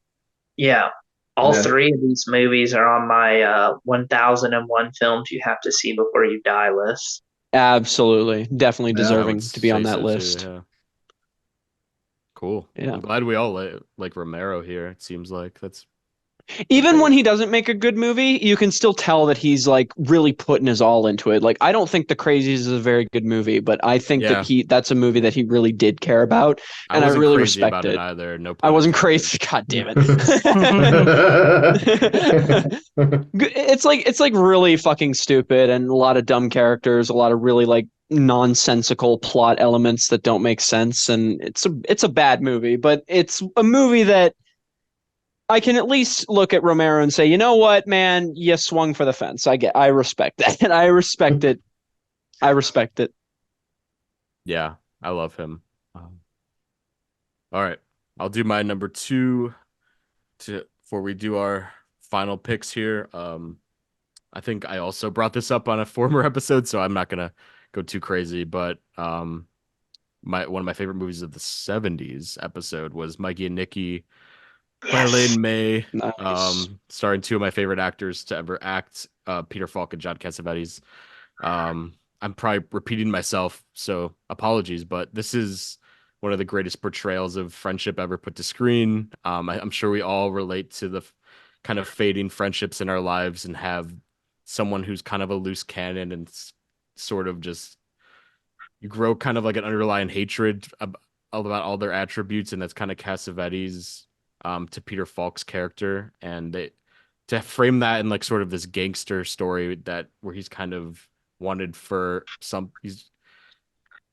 Yeah, all Yeah. three of these movies are on my 1001 films you have to see before you die list. Absolutely. Definitely Yeah. I would deserving to be on say that so too. list. Yeah, cool. Yeah. I'm glad we all like Romero here. It seems like that's Even when great. he doesn't make a good movie, you can still tell that he's like really putting his all into it. Like I don't think The Crazies is a very good movie, but I think that Yeah, that's a movie that he really did care about I and I wasn't really crazy respect about it it. either. No I pun wasn't intended. crazy. God damn it. It's like really fucking stupid and a lot of dumb characters, a lot of really like nonsensical plot elements that don't make sense and it's a bad movie, but it's a movie that I can at least look at Romero and say, "You know what, man, you swung for the fence." I respect that. And I respect it. I respect it. Yeah, I love him. All right, I'll do my number two to before we do our final picks here. I think I also brought this up on a former episode, so I'm not gonna go too crazy. But my one of my favorite movies of the '70s episode was Mikey and Nicky by Yes. Elaine May, Nice. starring two of my favorite actors to ever act, Peter Falk and John Cassavetes. I'm probably repeating myself, so apologies, but this is one of the greatest portrayals of friendship ever put to screen. I'm sure we all relate to the kind of fading friendships in our lives and have someone who's kind of a loose cannon and sort of just you grow kind of like an underlying hatred about all their attributes, and that's kind of Cassavetes to Peter Falk's character, and to frame that in like sort of this gangster story that where he's kind of wanted for some he's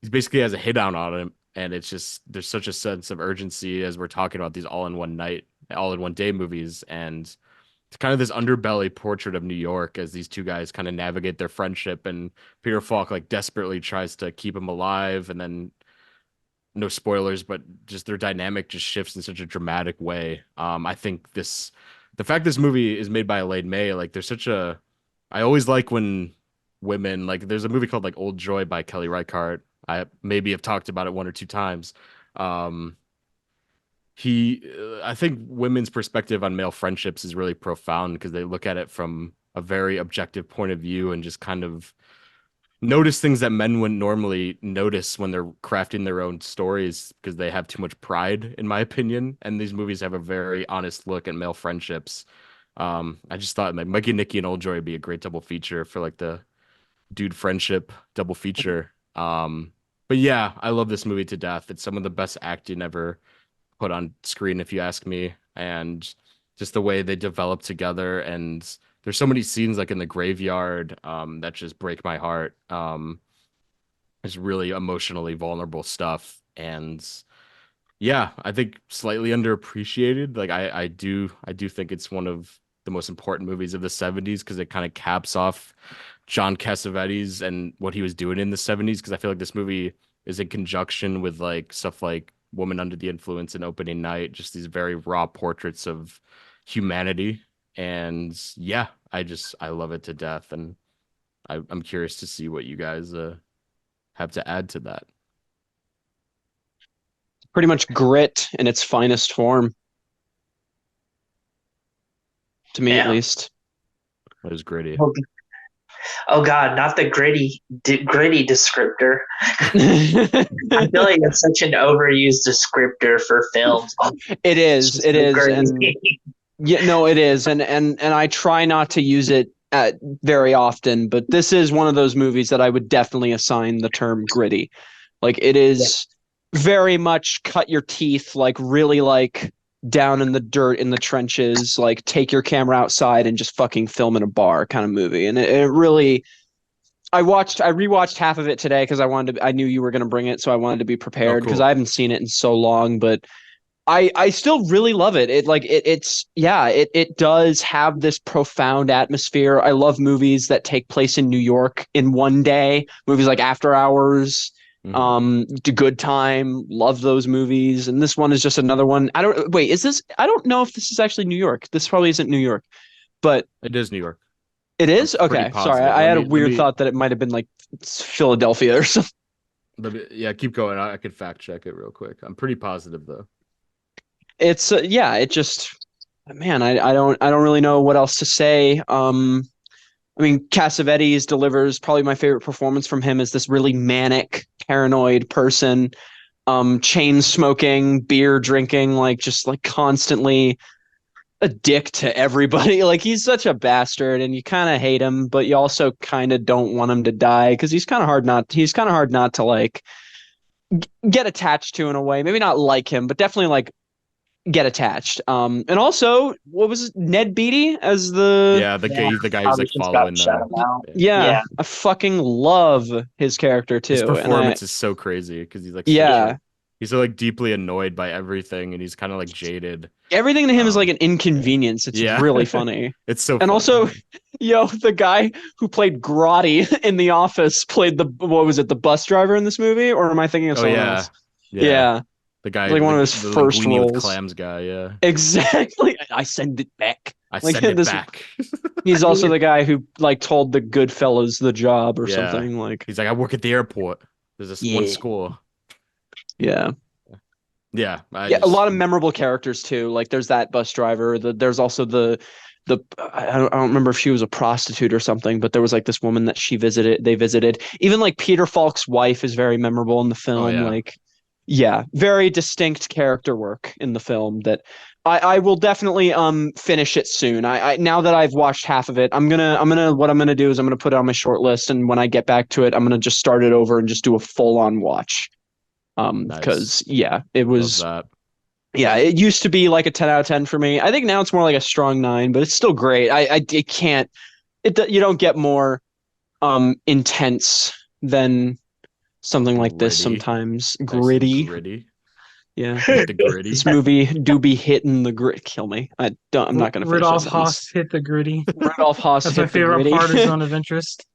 basically has a hit down on him, and it's just there's such a sense of urgency as we're talking about these all in one night, all in one day movies, and it's kind of this underbelly portrait of New York as these two guys kind of navigate their friendship, and Peter Falk like desperately tries to keep him alive, and then no spoilers, but just their dynamic just shifts in such a dramatic way. I think the fact this movie is made by Elaine May, like there's such a, I always like when women, like there's a movie called like Old Joy by Kelly Reichardt. I maybe have talked about it one or two times. Um, I think women's perspective on male friendships is really profound because they look at it from a very objective point of view and just kind of notice things that men wouldn't normally notice when they're crafting their own stories because they have too much pride, in my opinion. And these movies have a very honest look at male friendships. I just thought like Mikey, Nicky, and Old Joy would be a great double feature for like the dude friendship double feature. But yeah, I love this movie to death. It's some of the best acting ever put on screen, if you ask me, and just the way they develop together. And there's so many scenes like in the graveyard that just break my heart. It's really emotionally vulnerable stuff, and yeah, I think slightly underappreciated. Like I do think it's one of the most important movies of the '70s because it kind of caps off John Cassavetes and what he was doing in the '70s. Because I feel like this movie is in conjunction with like stuff like Woman Under the Influence and Opening Night, just these very raw portraits of humanity. And yeah, I love it to death. And I'm curious to see what you guys have to add to that. Pretty much grit in its finest form, to me at Yeah. least. It was gritty. Oh God, not the gritty descriptor. I feel like it's such an overused descriptor for films. It is. It's It so is. gritty. And yeah, no, it is. And I try not to use it very often, but this is one of those movies that I would definitely assign the term gritty. Like it is very much cut your teeth, like really like down in the dirt in the trenches, like take your camera outside and just fucking film in a bar kind of movie. And it really I rewatched half of it today because I knew you were going to bring it, so I wanted to be prepared because cool. I haven't seen it in so long, but I still really love it. It does have this profound atmosphere. I love movies that take place in New York in one day. Movies like After Hours, The Good Time. Love those movies. And this one is just another one. I don't know if this is actually New York. This probably isn't New York, but It is New York. it is? I'm pretty Okay. Sorry. positive. I had a weird thought that it might have been like Philadelphia or something. Yeah, keep going. I could fact check it real quick. I'm pretty positive though. It's it just man, I don't really know what else to say. I mean, Cassavetes delivers probably my favorite performance from him is this really manic, paranoid person, chain smoking, beer drinking, like just like constantly a dick to everybody. Like he's such a bastard, and you kind of hate him, but you also kind of don't want him to die because he's kind of hard not to like get attached to in a way. Maybe not like him, but definitely like get attached. And also, what was Ned Beatty as the the guy who's like following them. Yeah, I fucking love his character too. His performance and is so crazy because he's like he's so like deeply annoyed by everything, and he's kind of like jaded. Everything to him is like an inconvenience. It's really funny. It's so and funny. Also, the guy who played Grotti in The Office played the bus driver in this movie, or am I thinking of someone else? Yeah. The guy, like one of his first roles. With clams guy, yeah. Exactly. I send it back. Send it back. He's also the guy who like told the Goodfellas the job or something. Like he's like, I work at the airport. There's this one score. Yeah. Yeah. A lot of memorable characters too. Like there's that bus driver. There's also the I don't remember if she was a prostitute or something, but there was like this woman that they visited. Even like Peter Falk's wife is very memorable in the film. Like very distinct character work in the film that I will definitely finish it soon. I now that I've watched half of it, what I'm gonna do is I'm gonna put it on my short list, and when I get back to it, I'm gonna just start it over and just do a full on watch. Because it was it used to be like a 10 out of 10 for me. I think now it's more like a strong 9, but it's still great. You don't get more intense than something like this sometimes. Gritty. Yeah. Gritty. This movie do be hitting the grit. Kill me. I'm not going to finish Rudolph Haas hit the gritty. Rudolph Haas That's hit my favorite part of Zone of Interest.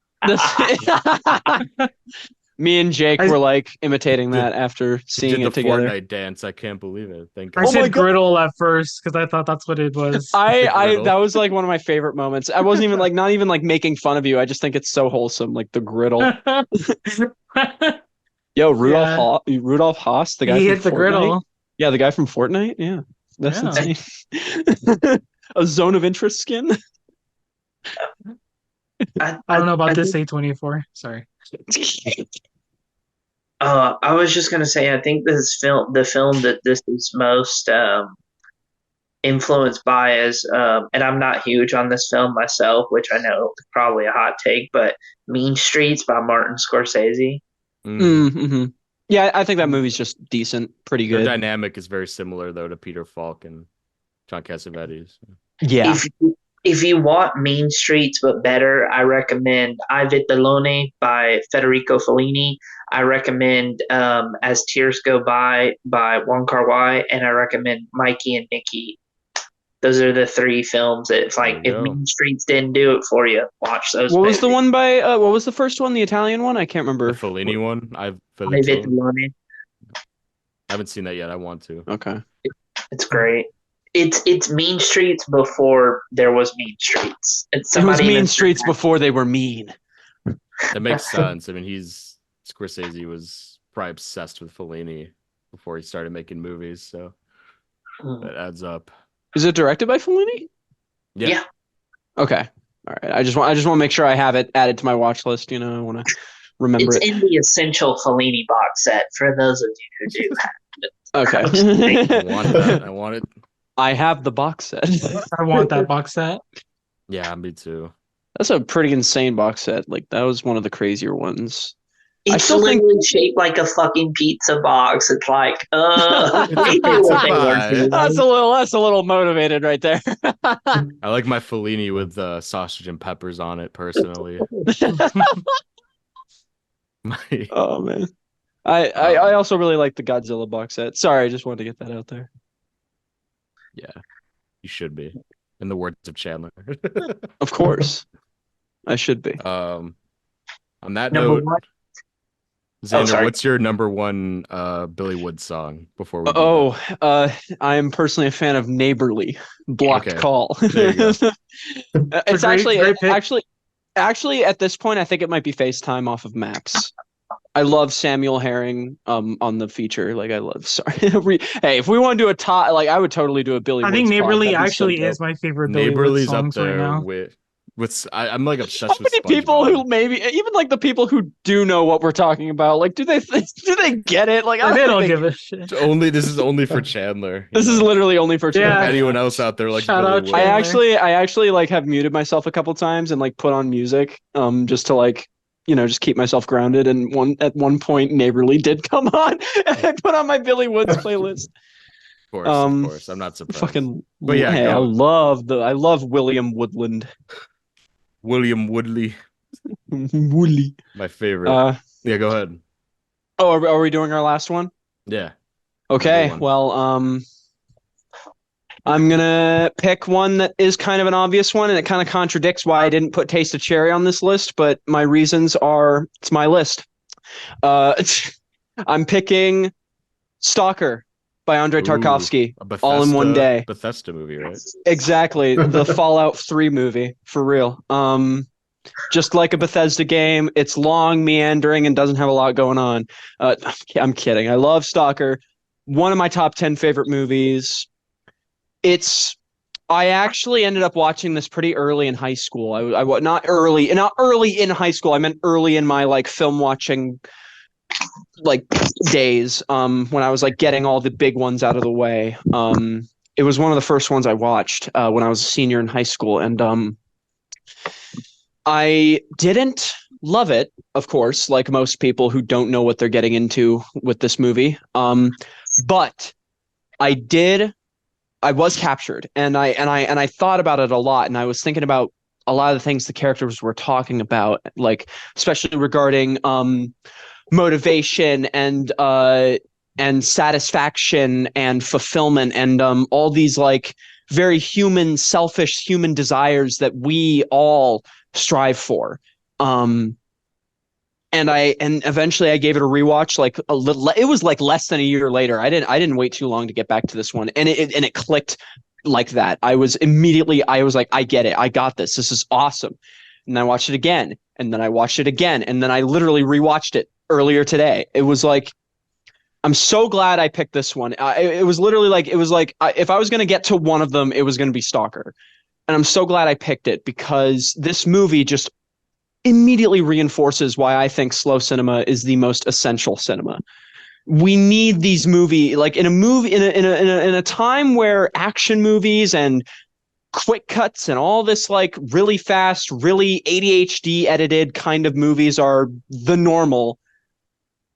Me and Jake were like imitating that after seeing it together. Fortnite dance. I can't believe it. I said griddle at first because I thought that's what it was. That was like one of my favorite moments. I wasn't even like not even like making fun of you. I just think it's so wholesome, like the griddle. Yo, Rudolph Haas, the guy he from hit the Fortnite. griddle. Yeah, the guy from Fortnite. Yeah, that's insane. A Zone of Interest skin. I don't know about this A24. Sorry. I was just gonna say, I think the film that this is most influenced by is, and I'm not huge on this film myself, which I know is probably a hot take, but Mean Streets by Martin Scorsese. Mm-hmm. Yeah, I think that movie's just decent, pretty good. The dynamic is very similar though to Peter Falk and John Cassavetes. Yeah. If you want Mean Streets but better, I recommend I Vitellone by Federico Fellini. I recommend As Tears Go By Wong Kar-wai, and I recommend Mikey and Nikki. Those are the 3 films that it's like if Mean Streets didn't do it for you, watch those. What was the one by what was the first one? The Italian one? I can't remember. The Fellini one. I haven't seen that yet. I want to. Okay. It's great. It's Mean Streets before there was Mean Streets. It was Mean Streets before they were mean. That makes sense. I mean, Scorsese was probably obsessed with Fellini before he started making movies, so that adds up. Is it directed by Fellini? Yeah. Okay. All right. I just want to make sure I have it added to my watch list. I want to remember It's it. in the essential Fellini box set for those of you who do have it. Okay. I want that. I want it. I have the box set. I want that box set. Yeah, me too. That's a pretty insane box set. Like that was one of the crazier ones. I It's still think literally shaped like a fucking pizza box. It's like, It's a they knew what they were pie. doing. that's a little motivated right there. I like my Fellini with sausage and peppers on it personally. My- Oh man. I also really like the Godzilla box set. Sorry, I just wanted to get that out there. yeah, you should be. In the words of Chandler. Of course. I should be. On that Number note, one. Xander, sorry. what's your number one Billy Wood song before we do Oh, I am personally a fan of Neighborly, Blocked Okay. Call. There you go. It's a great pick. actually at this point I think it might be FaceTime off of Maps. I love Samuel Herring on the feature. Like I love sorry. Hey, if we want to do a top, like I would totally do a Billy I Woods think pod. Neighborly That'd be so actually dope. is my favorite Billy Woods Neighborly's up songs right there now. with I'm like obsessed How with many people SpongeBob. who maybe even like the people who do know what we're talking about, like do they get it? Like I Like, they don't think give a shit. This is only for Chandler. this is literally only for Yeah. Chandler. Anyone else out there like Shout Billy out Wood. I actually like have muted myself a couple times and like put on music just to like just keep myself grounded, and at one point Neighborly did come on and I put on my Billy Woods playlist. Of course. I'm not surprised. Fucking But yeah, hey, go. I love William Woodland. William Woodley, Woodley. my favorite. Yeah, go ahead. Oh, are we doing our last one? Yeah. Okay, Number one. well, I'm gonna pick one that is kind of an obvious one, and it kind of contradicts why I didn't put Taste of Cherry on this list, but my reasons are it's my list. I'm picking Stalker by Andrei Tarkovsky, A all in one day. Bethesda movie, right? Exactly, the Fallout 3 movie, for real. Just like a Bethesda game, it's long, meandering, and doesn't have a lot going on. I'm kidding. I love Stalker. One of my top 10 favorite movies. I actually ended up watching this pretty early in high school. Not early in high school. I meant early in my like film watching like days. When I was like getting all the big ones out of the way. It was one of the first ones I watched when I was a senior in high school, and I didn't love it, of course, like most people who don't know what they're getting into with this movie. But I was captured, and I thought about it a lot, and I was thinking about a lot of the things the characters were talking about, like especially regarding motivation and satisfaction and fulfillment and all these like very human, selfish human desires that we all strive for. And eventually I gave it a rewatch. Like a little, it was like less than a year later. I didn't wait too long to get back to this one, and it clicked like that. I was like, I get it. I got this. This is awesome. And I watched it again, and then I watched it again, and then I literally rewatched it earlier today. It was like, I'm so glad I picked this one. It was literally like, if I was going to get to one of them, it was going to be Stalker. And I'm so glad I picked it because this movie just immediately reinforces why I think slow cinema is the most essential cinema. We need these movies, like in a time where action movies and quick cuts and all this like really fast, really ADHD edited kind of movies are the normal.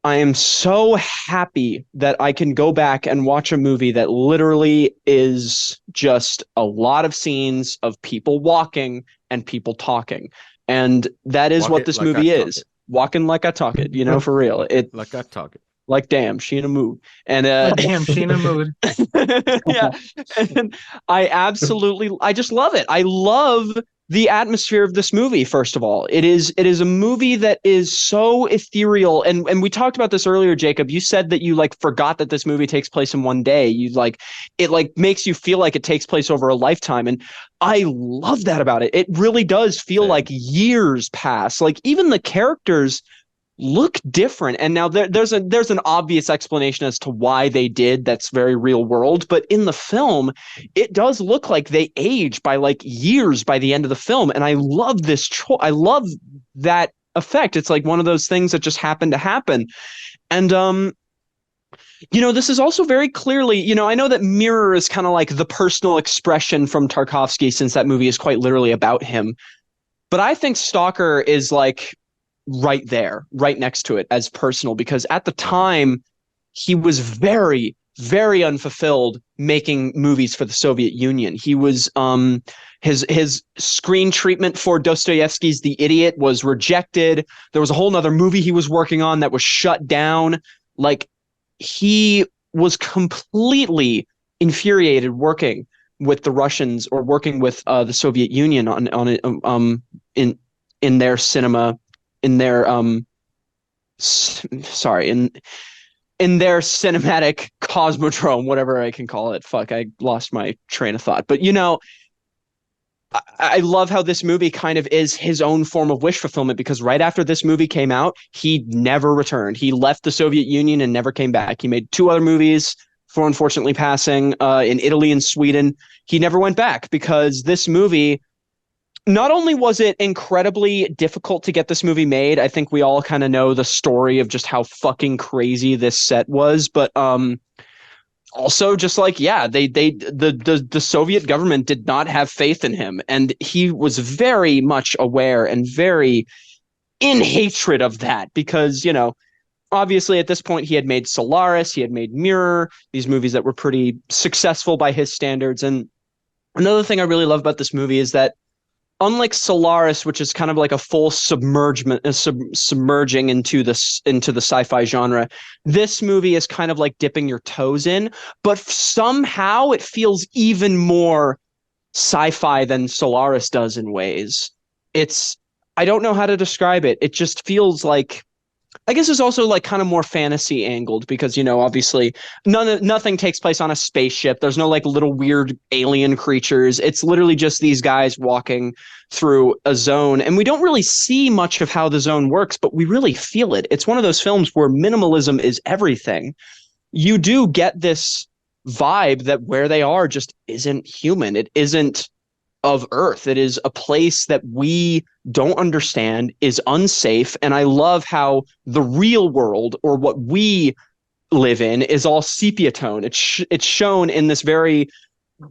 I am so happy that I can go back and watch a movie that literally is just a lot of scenes of people walking and people talking. And that is Walk what it this like movie I talk is. it. Walking like I talk it, for real. It Like I talk it. like damn, she in a mood. And Damn, she in a mood. yeah. And I just love it. I love the atmosphere of this movie. First of all, it is a movie that is so ethereal, and we talked about this earlier, Jacob. You said that you like forgot that this movie takes place in one day. You like it like makes you feel like it takes place over a lifetime, and I love that about it. It really does feel Same. like years pass. Like even the characters look different, and now there's an obvious explanation as to why they did, that's very real world, but in the film it does look like they age by like years by the end of the film, and I love I love that effect. It's like one of those things that just happened to happen. And this is also very clearly, I know that Mirror is kind of like the personal expression from Tarkovsky, since that movie is quite literally about him, but I think Stalker is like right there, right next to it as personal, because at the time he was very, very unfulfilled making movies for the Soviet Union. He was his screen treatment for Dostoevsky's The Idiot was rejected. There was a whole nother movie he was working on that was shut down. Like he was completely infuriated working with the Russians or working with the Soviet Union on it in their cinema, in their in their cinematic cosmodrome, whatever I can call it. Fuck, I lost my train of thought. But I love how this movie kind of is his own form of wish fulfillment, because right after this movie came out, he never returned. He left the Soviet Union and never came back. He made 2 other movies before unfortunately passing in Italy and Sweden. He never went back because this movie, not only was it incredibly difficult to get this movie made, I think we all kind of know the story of just how fucking crazy this set was, but also just like, yeah, the Soviet government did not have faith in him, and he was very much aware and very in hatred of that, because obviously at this point he had made Solaris, he had made Mirror, these movies that were pretty successful by his standards. And another thing I really love about this movie is that, unlike Solaris, which is kind of like a full submerging into the sci-fi genre, this movie is kind of like dipping your toes in, but somehow it feels even more sci-fi than Solaris does in ways. I don't know how to describe it. It just feels like, I guess it's also like kind of more fantasy angled, because obviously nothing takes place on a spaceship. There's no like little weird alien creatures. It's literally just these guys walking through a zone, and we don't really see much of how the zone works, but we really feel it. It's one of those films where minimalism is everything. You do get this vibe that where they are just isn't human. It isn't of Earth. It is a place that we don't understand, is unsafe. And I love how the real world, or what we live in, is all sepia tone. It's shown in this very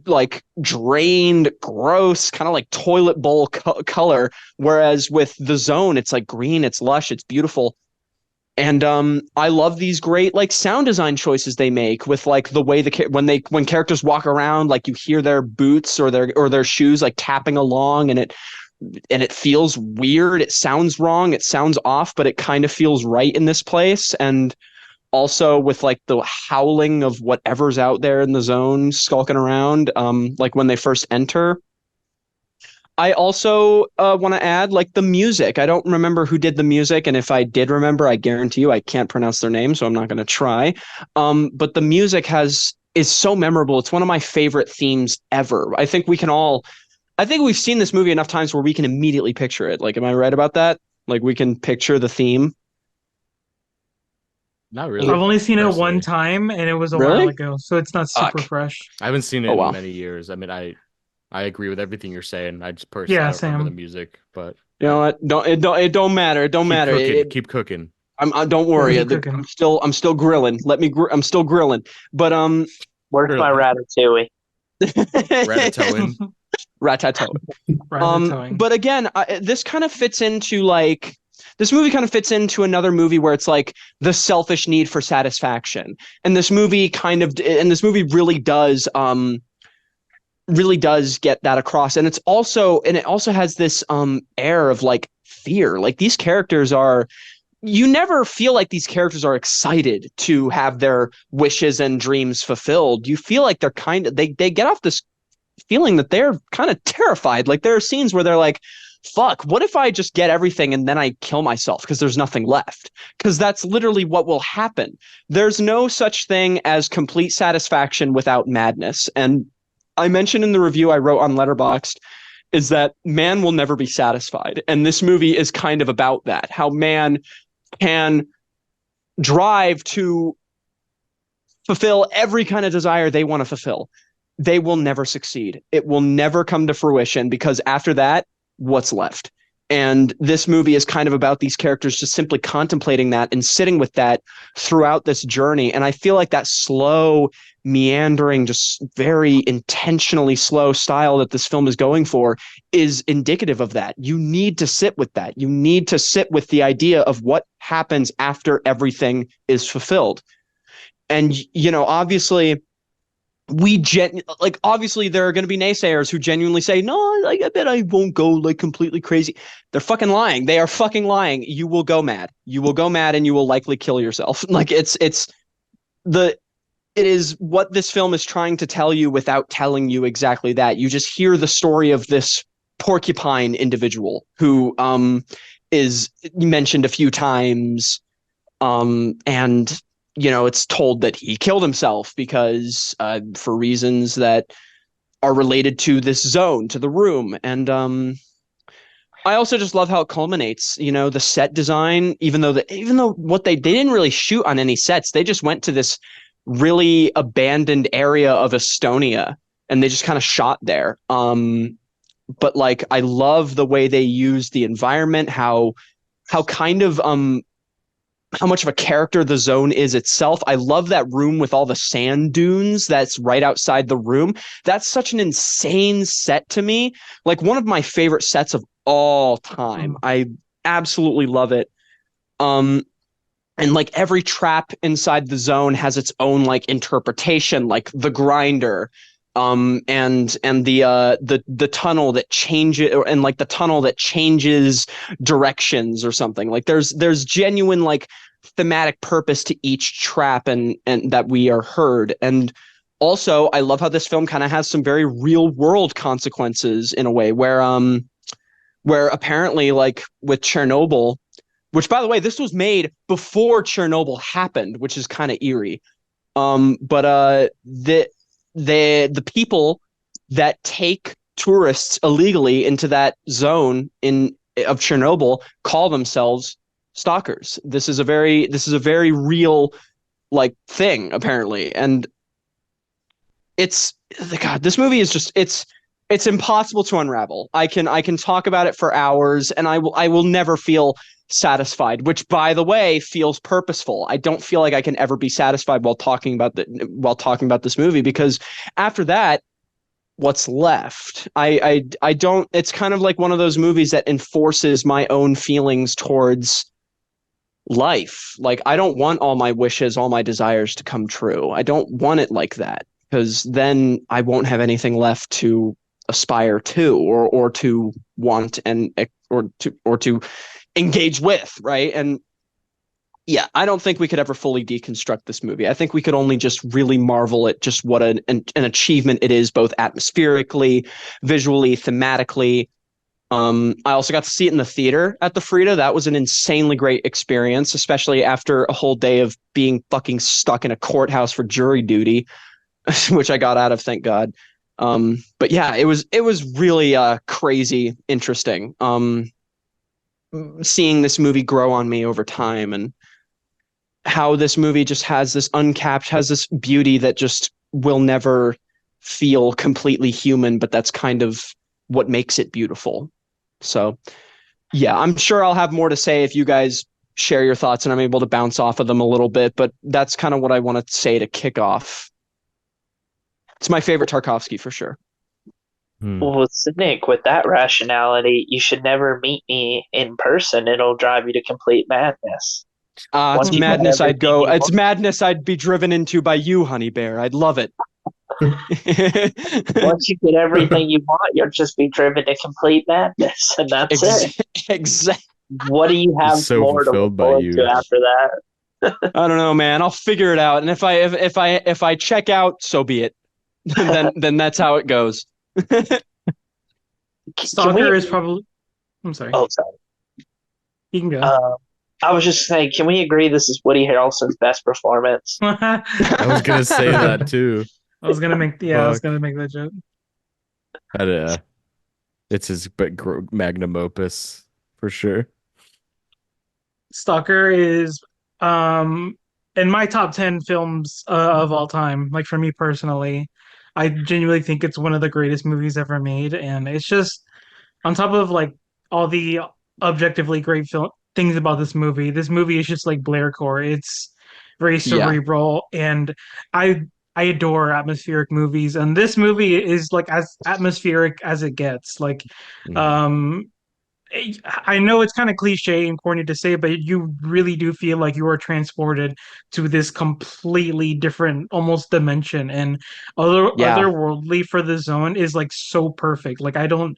like drained, gross, kind of like toilet bowl color, whereas with the zone, it's like green, it's lush, it's beautiful. And I love these great like sound design choices they make with like the way when characters walk around, like you hear their boots or their shoes like tapping along, and it feels weird. It sounds wrong. It sounds off, but it kind of feels right in this place. And also with like the howling of whatever's out there in the zone skulking around, like when they first enter. I also want to add like the music. I don't remember who did the music, and if I did remember, I guarantee you I can't pronounce their name, so I'm not going to try. But the music is so memorable. It's one of my favorite themes ever. I think we've seen this movie enough times where we can immediately picture it. Like, am I right about that? Like, we can picture the theme. Not really. I've only seen it personally. one time, and it was a Really? while ago, so it's not super Fuck. fresh. I haven't seen it Oh, wow. in many years. I mean, I agree with everything you're saying. I just personally Yeah, don't remember the same. music, but You know what? It don't matter. It don't keep matter. cooking. Keep cooking. Don't worry. Keep cooking. I'm still grilling. I'm still grilling. But Where's my ratatouille? Ratatouille. Ratatouille. Ratatouille. But again, this kind of fits into like, this movie kind of fits into another movie where it's like the selfish need for satisfaction, and this movie really does get that across. And it also has this air of like fear. Like these characters you never feel like these characters are excited to have their wishes and dreams fulfilled. You feel like they're they get off this feeling that they're kind of terrified. Like there are scenes where they're like, fuck, what if I just get everything and then I kill myself because there's nothing left? Because that's literally what will happen. There's no such thing as complete satisfaction without madness. And I mentioned in the review I wrote on Letterboxd is that man will never be satisfied. And this movie is kind of about that, how man can drive to fulfill every kind of desire they want to fulfill. They will never succeed. It will never come to fruition because after that, what's left? And this movie is kind of about these characters just simply contemplating that and sitting with that throughout this journey. And I feel like that slow, meandering, just very intentionally slow style that this film is going for is indicative of that. You need to sit with that. You need to sit with the idea of what happens after everything is fulfilled. And, you know, obviously, obviously there are going to be naysayers who genuinely say, no, like, I bet I won't go like completely crazy. They're fucking lying. They are fucking lying. You will go mad. You will go mad and you will likely kill yourself. Like it is what this film is trying to tell you without telling you exactly that. You just hear the story of this porcupine individual who is mentioned a few times, and you know, it's told that he killed himself because for reasons that are related to this zone, to the room. And I also just love how it culminates, you know, the set design, even though what they didn't really shoot on any sets, they just went to this really abandoned area of Estonia and they just kind of shot there. But like, I love the way they use the environment, how kind of how much of a character the zone is itself. I love that room with all the sand dunes that's right outside the room. That's such an insane set to me. Like one of my favorite sets of all time. I absolutely love it. And like every trap inside the zone has its own like interpretation, like the grinder, and the tunnel that changes, and like the tunnel that changes directions or something. Like there's genuine like thematic purpose to each trap and that we are heard. And also I love how this film kind of has some very real world consequences in a way where apparently like with Chernobyl, which by the way, this was made before Chernobyl happened, which is kind of eerie. But the people that take tourists illegally into that zone of Chernobyl call themselves stalkers. This is a very real like thing apparently, and this movie is just it's impossible to unravel. I can talk about it for hours, and I will never feel satisfied, which by the way feels purposeful. I don't feel like I can ever be satisfied while talking about this movie, because after that, what's left? I don't. It's kind of like one of those movies that enforces my own feelings towards life. Like I don't want all my wishes, all my desires to come true. I don't want it like that, because then I won't have anything left to aspire to or to want or to engage with, right? And yeah, I don't think we could ever fully deconstruct this movie. I think we could only just really marvel at just what an achievement it is, both atmospherically, visually, thematically. I also got to see it in the theater at the Frida. That was an insanely great experience, especially after a whole day of being fucking stuck in a courthouse for jury duty, which I got out of, thank God. But yeah, it was really crazy interesting. Seeing this movie grow on me over time, and how this movie just has this beauty that just will never feel completely human, but that's kind of what makes it beautiful. So yeah, I'm sure I'll have more to say if you guys share your thoughts and I'm able to bounce off of them a little bit, but that's kind of what I want to say to kick off. It's my favorite Tarkovsky for sure. Well, Cynic, with that rationality, you should never meet me in person. It'll drive you to complete madness. It's madness I'd go. It's madness I'd be driven into by you, Honey Bear. I'd love it. Once you get everything you want, you'll just be driven to complete madness, and that's it. Exactly. What do you have so more to look forward to after that? I don't know, man. I'll figure it out, and if I check out, so be it. then that's how it goes. Can we? Stalker is probably. I'm sorry. Oh, sorry. You can go. Uh, I was just saying, can we agree this is Woody Harrelson's best performance? I was gonna say that too. I was gonna make Fuck. that joke. But, it's his magnum opus for sure. Stalker is um in my top 10 films of all time. Like for me personally, I genuinely think it's one of the greatest movies ever made, and it's just on top of like all the objectively great film things about this movie. This movie is just like Blaire core. It's very Yeah. cerebral, and I I adore atmospheric movies, and this movie is like as atmospheric as it gets. Like, Mhm. um, I know it's kind of cliche and corny to say, but you really do feel like you are transported to this completely different, almost dimension, and Yeah. otherworldly for the zone is like so perfect. Like I don't,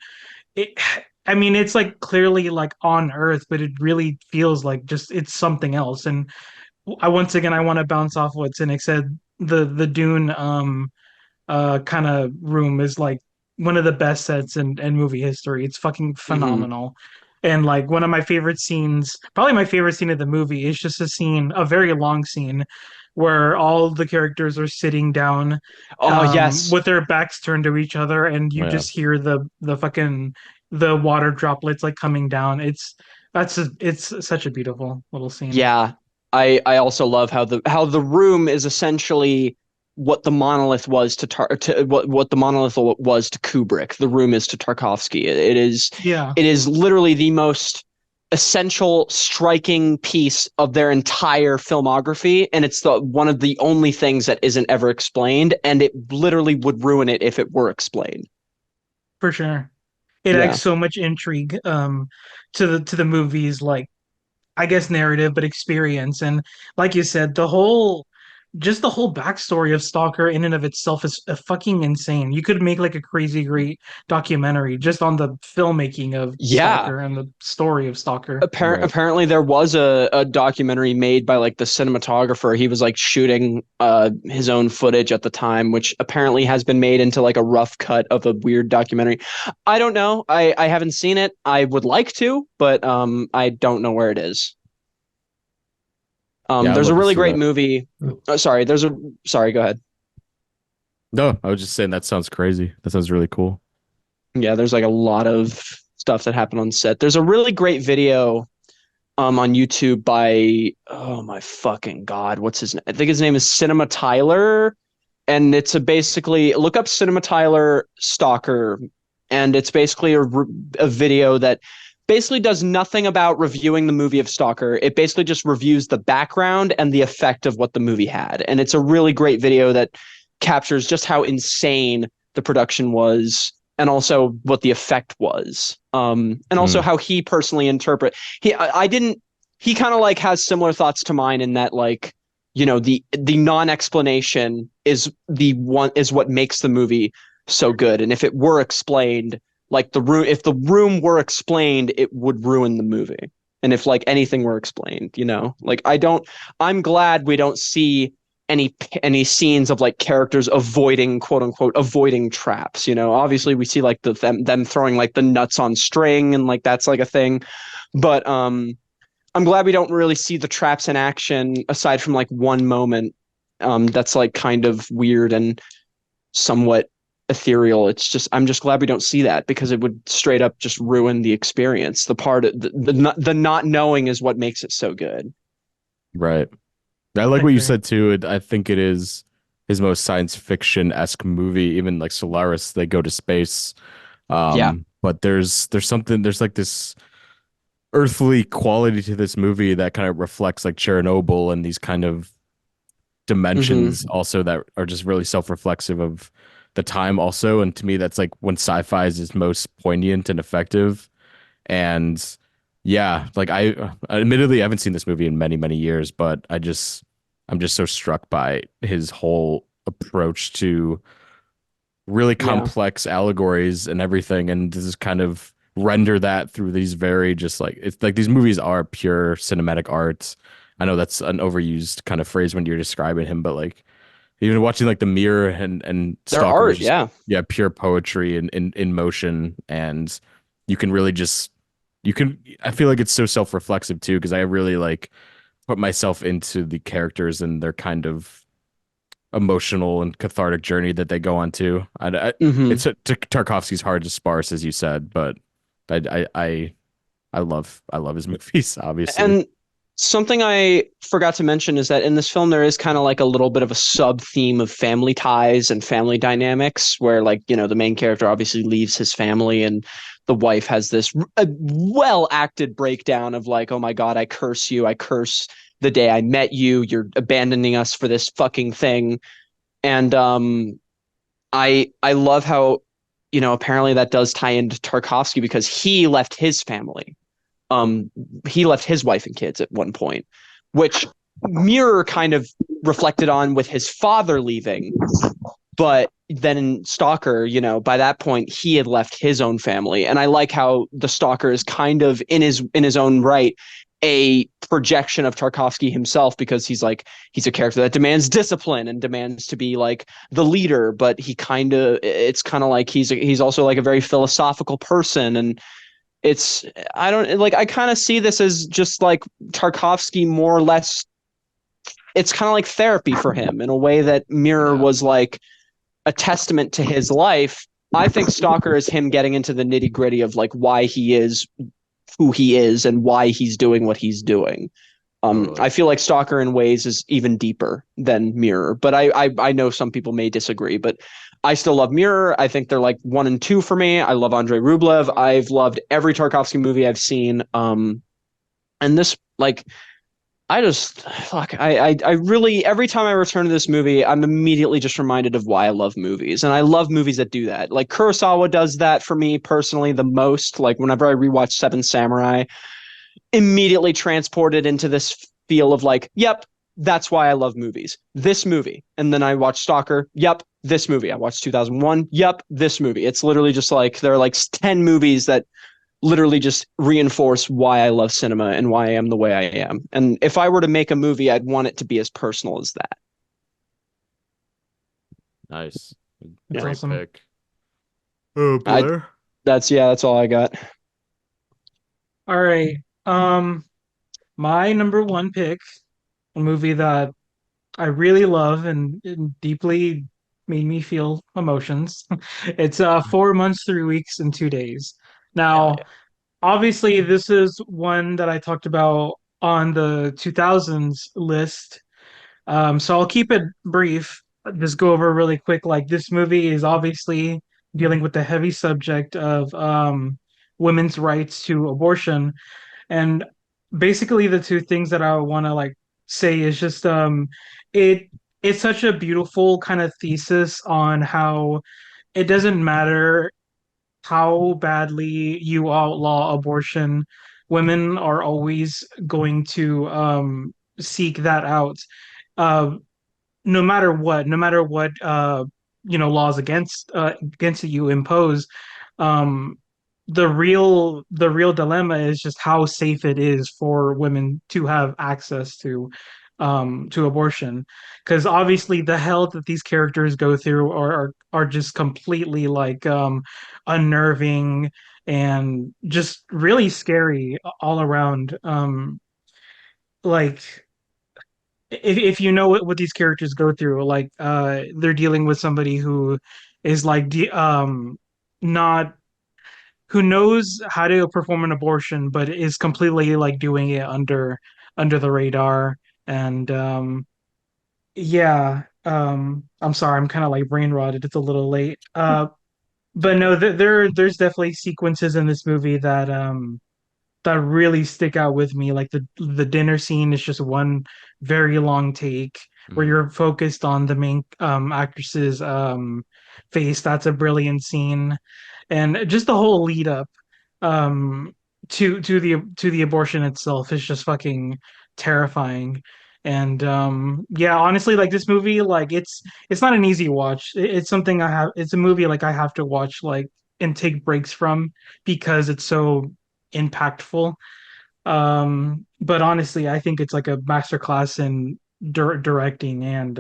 it, I mean, it's like clearly like on Earth, but it really feels like just it's something else. And I once again I want to bounce off what Cynic said. The Dune kind of room is like one of the best sets in movie history. It's fucking Hmm. phenomenal. And like one of my favorite scenes, probably my favorite scene of the movie is just a scene, a very long scene where all the characters are sitting down Oh, yes. with their backs turned to each other and you Yeah. just hear the fucking the water droplets like coming down. It's such a beautiful little scene. Yeah. I also love how the room is essentially what the monolith was to what the monolith was to Kubrick. The room is to Tarkovsky. Yeah, It is literally the most essential, striking piece of their entire filmography, and it's the one of the only things that isn't ever explained, and it literally would ruin it if it were explained. for sure. It Yeah. adds so much intrigue to the movie's like I guess narrative, but experience. And like you said, the whole backstory of Stalker in and of itself is fucking insane. You could make like a crazy great documentary just on the filmmaking of Yeah. Stalker and the story of Stalker. Right. Apparently there was a documentary made by like the cinematographer. He was like shooting his own footage at the time, which apparently has been made into like a rough cut of a weird documentary. I don't know. I haven't seen it. I would like to, but I don't know where it is. Yeah, I'd There's a love to really see great that. movie. Sorry, go ahead. No, I was just saying that sounds crazy. That sounds really cool. Yeah, there's like a lot of stuff that happened on set. There's a really great video on YouTube by oh my fucking god, what's his name? I think his name is Cinema Tyler, and it's a basically look up Cinema Tyler Stalker, and it's basically a video that basically does nothing about reviewing the movie of Stalker. It basically just reviews the background and the effect of what the movie had, and it's a really great video that captures just how insane the production was and also what the effect was, and also Mm. how he personally interpret I didn't he kind of like has similar thoughts to mine in that like the non-explanation is what makes the movie so good, and if it were explained, like the room if the room were explained, it would ruin the movie, and if like anything were explained, like I'm glad we don't see any scenes of like characters avoiding quote unquote avoiding traps. Obviously we see like them throwing like the nuts on string, and like that's like a thing, but I'm glad we don't really see the traps in action aside from like one moment that's like kind of weird and somewhat ethereal. I'm just glad we don't see that, because it would straight up just ruin the experience. The not knowing is what makes it so good. Right. I like I what you agree. said too. I think it is his most science fiction-esque movie. Even like Solaris, they go to space. Yeah. But there's like this earthly quality to this movie that kind of reflects like Chernobyl and these kind of Hmm. dimensions also that are just really self-reflexive of the time also. And to me, that's like when sci-fi is its most poignant and effective. And yeah, like I admittedly I haven't seen this movie in many, many years, but I'm just so struck by his whole approach to really Yeah. complex allegories and everything, and this is kind of render that through these very just like it's like these movies are pure cinematic art. I know that's an overused kind of phrase when you're describing him, but like Even watching like The Mirror and Their Stalker is art, just yeah. yeah, pure poetry in motion, and you can really just you can. I feel like it's so self-reflexive too because I really like put myself into the characters and their kind of emotional and cathartic journey that they go on to. Hmm. It's Tarkovsky's hard to sparse, as you said, but I love his movies, obviously. And something I forgot to mention is that in this film there is kind of like a little bit of a sub theme of family ties and family dynamics, where like the main character obviously leaves his family, and the wife has this well acted breakdown of like, oh my God, I curse you, I curse the day I met you, you're abandoning us for this fucking thing. And I love how apparently that does tie into Tarkovsky because um he left his wife and kids at one point, which Mirror kind of reflected on with his father leaving. But then in Stalker, by that point he had left his own family. And I like how the Stalker is kind of in his own right a projection of Tarkovsky himself, because he's a character that demands discipline and demands to be like the leader, but it's kind of like he's also like a very philosophical person. And it's I don't like I kind of see this as just like Tarkovsky more or less. It's kind of like therapy for him in a way that Mirror Yeah, was like a testament to his life. I think Stalker is him getting into the nitty gritty of like why he is who he is and why he's doing what he's doing. totally. I feel like Stalker in ways is even deeper than Mirror, but I know some people may disagree, but I still love Mirror. I think they're like one and two for me. I love Andrei Rublev. I've loved every Tarkovsky movie I've seen. And this like I just fuck I really every time I return to this movie, I'm immediately just reminded of why I love movies. And I love movies that do that. Like Kurosawa does that for me personally the most. Like whenever I rewatch Seven Samurai, immediately transported into this feel of like, yep, that's why I love movies. This movie. And then I watch Stalker. Yep, this movie. I watched 2001. Yep, this movie. It's literally just like there are like 10 movies that literally just reinforce why I love cinema and why I am the way I am. And if I were to make a movie, I'd want it to be as personal as that. Nice. That's Great awesome. pick. Oh, I Blair. that's all I got. All right. Um, my number one pick, a movie that I really love and deeply made me feel emotions. It's 4 months, 3 weeks, and 2 days. Hell Now, yeah. obviously, this is one that I talked about on the 2000s list. So I'll keep it brief. Just go over really quick. Like this movie is obviously dealing with the heavy subject of women's rights to abortion, and basically the two things that I want to like say is just it it's such a beautiful kind of thesis on how it doesn't matter how badly you outlaw abortion, women are always going to seek that out. Uh, no matter what laws against it you impose. Um, the real dilemma is just how safe it is for women to have access to abortion, because obviously the hell that these characters go through are just completely like unnerving and just really scary all around. Like if you know what these characters go through, like they're dealing with somebody who is like not who knows how to perform an abortion but is completely like doing it under the radar. And yeah, I'm sorry, I'm kind of like brain rotted, it's a little late. It's But okay. no, there's definitely sequences in this movie that really stick out with me. Like the dinner scene is just one very long take where Mm. you're focused on the main actress's face. That's a brilliant scene, and just the whole lead up um, to the abortion itself is just fucking terrifying. And yeah, honestly, like this movie, like it's not an easy watch. It's something I have. It's a movie like I have to watch like and take breaks from because it's so impactful. But honestly, I think it's like a masterclass in directing and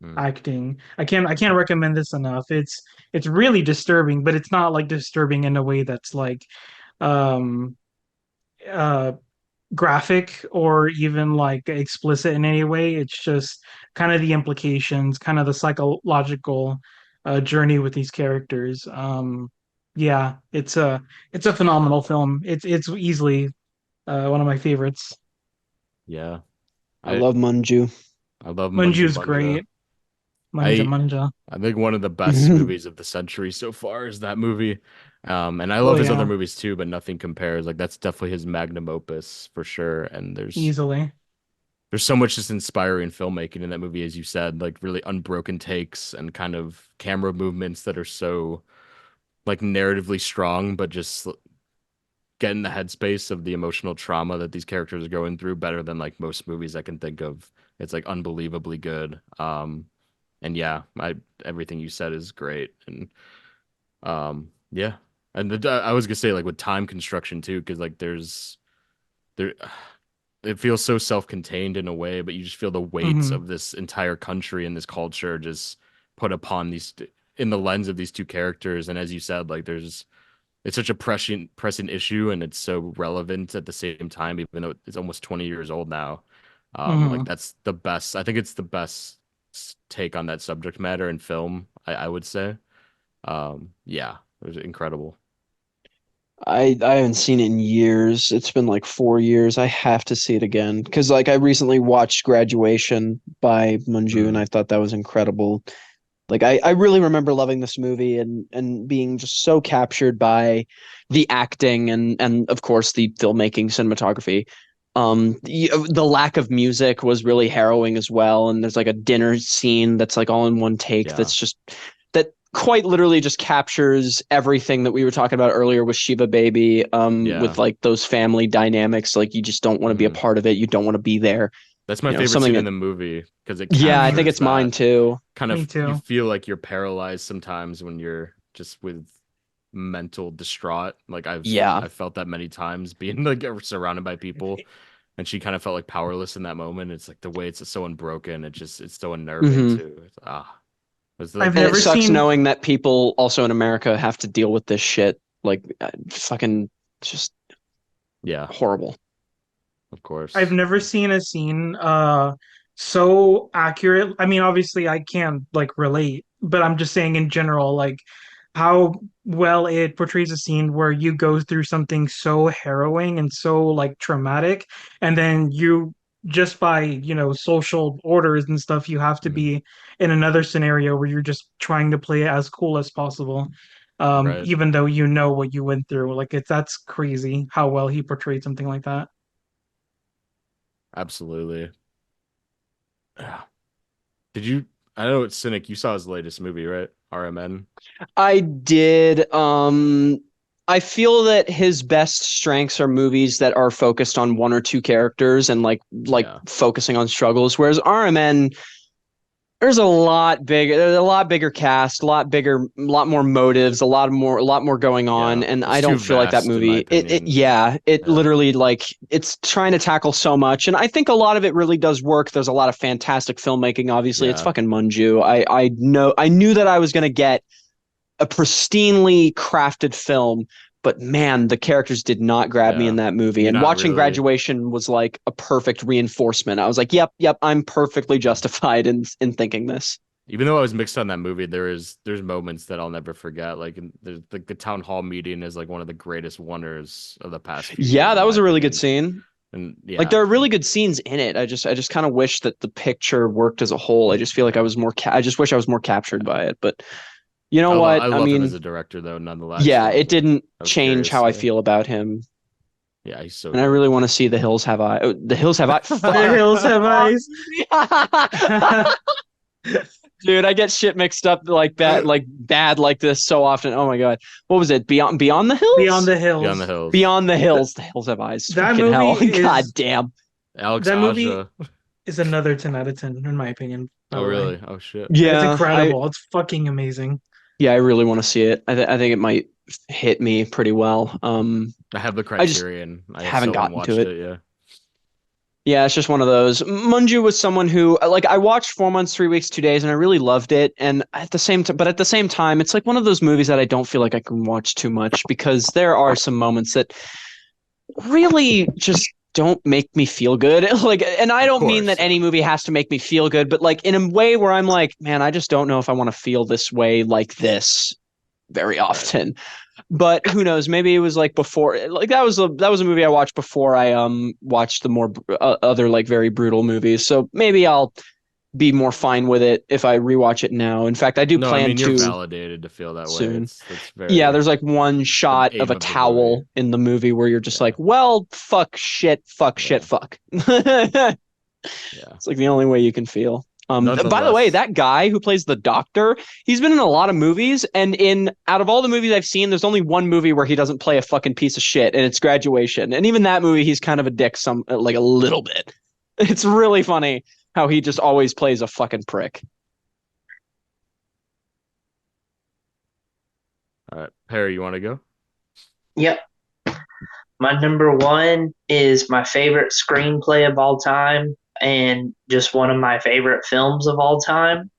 Mm. acting. I can't recommend this enough. It's really disturbing, but it's not like disturbing in a way that's like um uh graphic or even like explicit in any way. It's just kind of the implications, kind of the psychological journey with these characters. Yeah, it's a phenomenal film. It's easily one of my favorites. Yeah. I I love Manju. I love Manju Manju's Manja. great. Manja I Manja. I think one of the best movies of the century so far is that movie. And I Oh love his other yeah, movies too, but nothing compares. Like that's definitely his magnum opus for sure. And easily. there's so much just inspiring filmmaking in that movie, as you said, like really unbroken takes and kind of camera movements that are so like narratively strong, but just get in the headspace of the emotional trauma that these characters are going through better than like most movies I can think of. It's like unbelievably good. And yeah, I everything you said is great. And yeah. And I was gonna say like with time construction too, because like there it feels so self-contained in a way, but you just feel the weights Hmm. of this entire country and this culture just put upon these in the lens of these two characters. And as you said, like there's it's such a pressing issue and it's so relevant at the same time, even though it's almost 20 years old now. Like Hmm. that's the best. I think it's the best take on that subject matter in film, I would say. Yeah, it was incredible. I haven't seen it in years. It's been like 4 years. I have to see it again because like I recently watched Graduation by Manju and Mm, I thought that was incredible. Like I really remember loving this movie and being just so captured by the acting and of course the filmmaking cinematography. The lack of music was really harrowing as well. And there's like a dinner scene that's like all in one take yeah, that's just that quite literally just captures everything that we were talking about earlier with Shiva Baby, yeah. with like those family dynamics. Like you just don't want to be a Mm. part of it. You don't want to be there. That's my You know, favorite something scene in that the movie because it yeah, I think Hmm. captures it's mine that too. kind Me of you too. feel like you're paralyzed sometimes when you're just with mental distraught. Like Yeah. I've felt that many times being like surrounded by people and she kind of felt like powerless in that moment. It's like the way it's so unbroken. It's so unnerving Hmm. too. It's I've like And it never sucks seen knowing that people also in America have to deal with this shit. Like, fucking just yeah, horrible. of I've course. never seen a scene so accurate. I mean, obviously I can't like relate, but I'm just saying in general, like how well it portrays a scene where you go through something so harrowing and so like traumatic, and then you just by, social orders and stuff, you have to Mm, be in another scenario where you're just trying to play it as cool as possible. right. Even though you know what you went through. Like that's crazy how well he portrayed something like that. Absolutely. Yeah. Did you I know it's Cynic, you saw his latest movie, right? RMN. I did. I feel that his best strengths are movies that are focused on one or two characters and like Yeah. focusing on struggles. Whereas RMN, there's a lot bigger cast, a lot bigger, a lot more motives, a lot more going on. Yeah. And I It's too don't feel like that vast in my movie, opinion. yeah, it Yeah. literally like it's trying to tackle so much. And I think a lot of it really does work. There's a lot of fantastic filmmaking. Obviously, it's Yeah. fucking Manju. I knew that I was going to get a pristinely crafted film, but man, the characters did not grab me in Yeah. that movie. You're And not watching really. Graduation was like a perfect reinforcement. I was like, yep, I'm perfectly Mhm. justified in thinking this. Even though I was mixed on that movie, there's moments that I'll never forget. There's like the town hall meeting is like one of the greatest wonders of the past few Yeah, years, in that my was a really good opinion. scene. And Like yeah, there are really good scenes in it. I just kind of wish that the picture worked as a whole. I just feel like I yeah, was I just wish I was more captured yeah. by it. But you know what? I I love him as mean, a director though, nonetheless. yeah, it So didn't I was change curious. how I feel about him. Yeah, he's so And I good. really want to see The Hills Have Eyes. The Hills Have Eyes. The Fuck. hills have Fuck eyes. me. Dude, I get shit mixed up like bad like this so often. Oh my God. What was it? Beyond the Beyond Hills? the Beyond the Hills. Hills. Beyond the Th- Hills. The Hills Have Eyes. that Fucking hell. movie God is damn. Alex that movie Aja. is another 10 out of 10 in my opinion, by Oh the way. really? Oh shit. It's Yeah, incredible. It's fucking amazing. I really want to see it. I think it might hit me pretty well. I have the I just Criterion. I haven't still haven't gotten to watched it. it. Yeah. Yeah, it's just one of those. Munju was someone who, like, I watched 4 months, 3 weeks, 2 days, and I really loved it. And at the same time, but at the same time, it's like one of those movies that I don't feel like I can watch too much because there are some moments that really just don't make me feel good. Like, and I Of don't mean course, that yeah. any movie has to make me feel good, but like in a way where I'm like, man, I just don't know if I want to feel this way like this very often. But who knows? Maybe it was like before, like that was a movie I watched before I watched the more other like very brutal movies. So maybe I'll be more fine with it if I rewatch it now. In fact, I do No, I plan mean you're to validated to feel that way. soon. That's Yeah, very there's like one the shot of aim a of the movie. towel in the movie where you're just Yeah, like, well, fuck, shit, fuck, shit, yeah, fuck. It's yeah. like the only way you can feel. By the way, Nonetheless, that guy who plays the doctor, he's been in a lot of movies, and in out of all the movies I've seen, there's only one movie where he doesn't play a fucking piece of shit, and it's Graduation. And even that movie, he's kind of a dick, some like a little bit. It's really funny how he just always plays a fucking prick. all right, Perry, you want to go? Yep. My number one is my favorite screenplay of all time and just one of my favorite films of all time.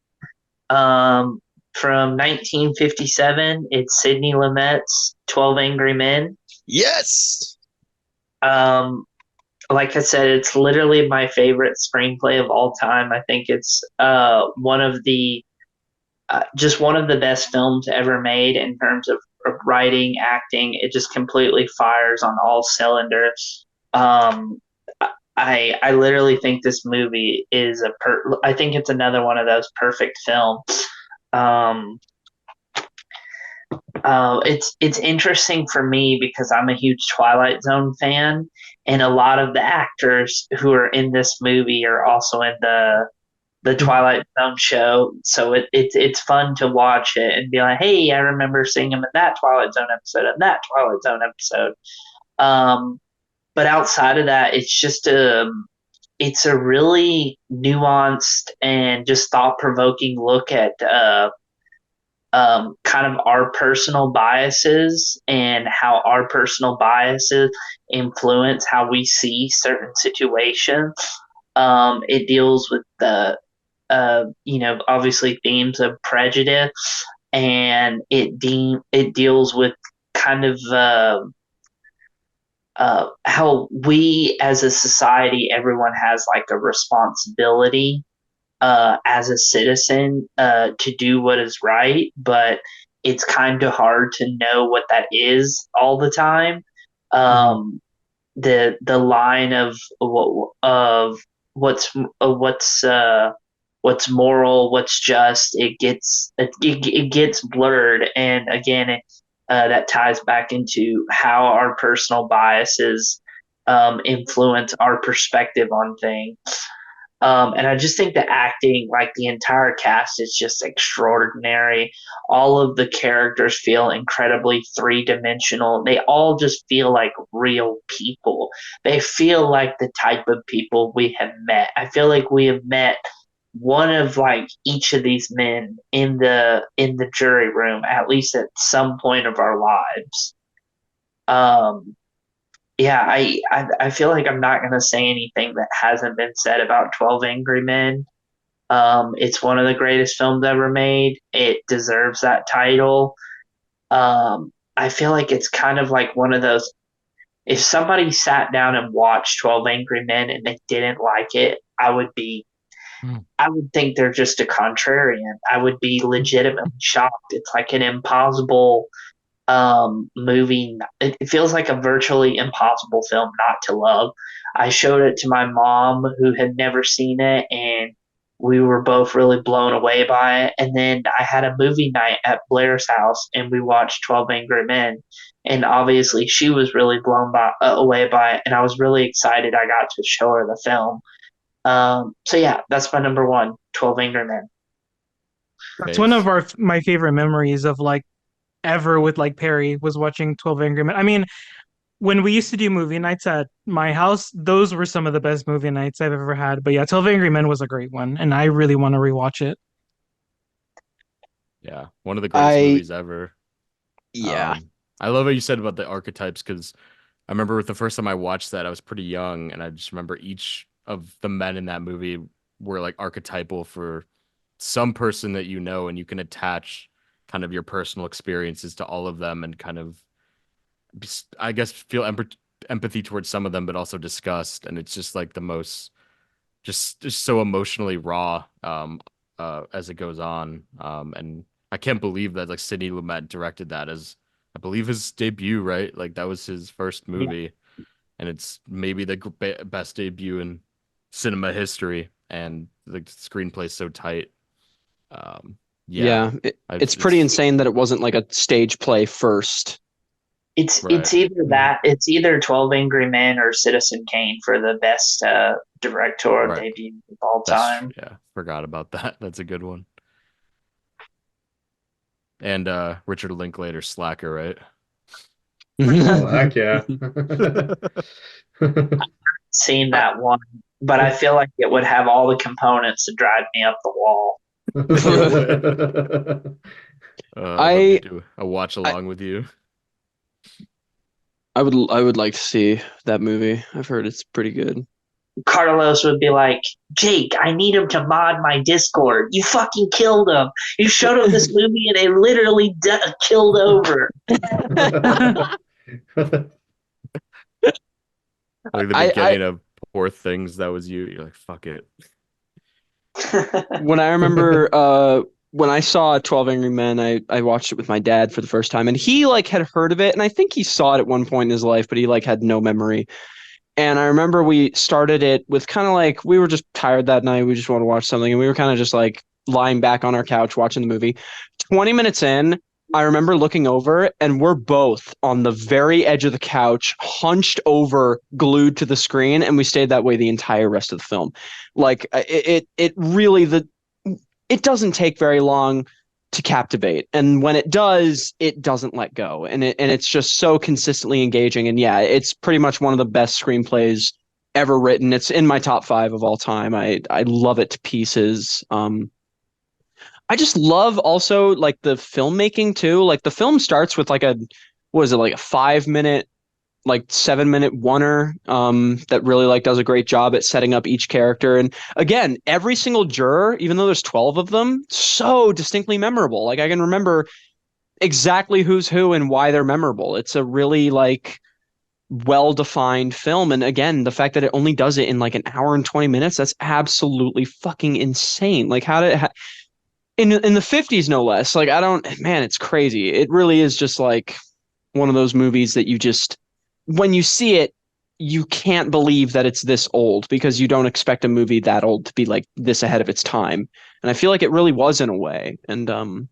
Um, from 1957, it's Sidney Lumet's 12 Angry Men. Yes. Um, like I said, it's literally my favorite screenplay of all time. I think it's one of the just one of the best films ever made in terms of writing, acting. It just completely fires on all cylinders. Um, I literally think this movie is I think it's another one of those perfect films. Um, it's interesting for me because I'm a huge Twilight Zone fan, and a lot of the actors who are in this movie are also in the Twilight Zone show. So it's fun to watch it and be like, hey, I remember seeing him in that Twilight Zone episode and that Twilight Zone episode. Um, but outside of that, it's a really nuanced and just thought provoking look at kind of our personal biases and how our personal biases influence how we see certain situations. It deals with obviously themes of prejudice, and it deals with kind of how we as a society, everyone has like a responsibility as a citizen to do what is right, but it's kind of hard to know what that is all the time. Um, the line of what's what's moral, what's just, it gets blurred, and again, that ties back into how our personal biases influence our perspective on things. And I just think the acting, like the entire cast, is just extraordinary. All of the characters feel incredibly three dimensional. They all just feel like real people. They feel like the type of people we have met. I feel like we have met one of like each of these men in the jury room, at least at some point of our lives. Um, yeah, I feel like I'm not gonna say anything that hasn't been said about 12 Angry Men. It's one of the greatest films ever made. It deserves that title. I feel like it's kind of like one of those. If somebody sat down and watched 12 Angry Men and they didn't like it, I would think they're just a contrarian. I would be legitimately shocked. It's like an impossible movie. It feels like a virtually impossible film not to love. I showed it to my mom who had never seen it, and we were both really blown away by it. And then I had a movie night at Blaire's house, and we watched 12 Angry Men. And obviously, she was really away by it, and I was really excited I got to show her the film. So yeah, that's my number one, 12 Angry Men. That's one of Face. my favorite memories of like ever with like Perry was watching 12 Angry Men. I mean, when we used to do movie nights at my house, those were some of the best movie nights I've ever had. But yeah, 12 Angry Men was a great one, and I really want to rewatch it. Yeah, one of the greatest I movies ever. Yeah. I love what you said about the archetypes because I remember with the first time I watched that, I was pretty young, and I just remember each of the men in that movie were like archetypal for some person that you know, and you can attach kind of your personal experiences to all of them and kind of, I guess, feel empathy towards some of them, but also disgust. And it's just like the most, just so emotionally raw as it goes on. And I can't believe that like Sidney Lumet directed that as, I believe, his debut, right? Like that was his first movie, and it's maybe the best debut in cinema history. And the screenplay's so tight. Yeah, it's pretty insane that it wasn't like a stage play first. It's Right. either that, it's either 12 Angry Men or Citizen Kane for the best directorial Right. debut of all time. Yeah, forgot about that. That's a good one. And Richard Linklater, Slacker, right? Oh, heck yeah. Seen that one, but I feel like it would have all the components to drive me up the wall. I'd love to do a watch along with you. I would like to see that movie. I've heard it's pretty good. Carlos would be like, Jake, I need him to mod my Discord. You fucking killed him. You showed him this movie and it literally killed over. Like the beginning of Poor Things, that was you. You're like, fuck it. When I remember when I saw 12 Angry Men, I watched it with my dad for the first time, and he like had heard of it, and I think he saw it at one point in his life, but he like had no memory. And I remember we started it with kind of like, we were just tired that night, we just want to watch something, and we were kind of just like lying back on our couch watching the movie. 20 minutes in, I remember looking over, and we're both on the very edge of the couch, hunched over, glued to the screen, and we stayed that way the entire rest of the film. Like it really, it doesn't take very long to captivate, and when it does, it doesn't let go, and it's just so consistently engaging. And yeah, it's pretty much one of the best screenplays ever written. It's in my top 5 of all time. I love it to pieces. I just love also like the filmmaking too. Like the film starts with like what is it, like a 5-minute, like 7-minute oneer that really like does a great job at setting up each character. And again, every single juror, even though there's 12 of them, so distinctly memorable. Like I can remember exactly who's who and why they're memorable. It's a really like well-defined film. And again, the fact that it only does it in like an hour and 20 minutes, that's absolutely fucking insane. Like in the 50s, no less. Like man, it's crazy. It really is just like one of those movies that you just, when you see it, you can't believe that it's this old, because you don't expect a movie that old to be like this ahead of its time. And I feel like it really was in a way. And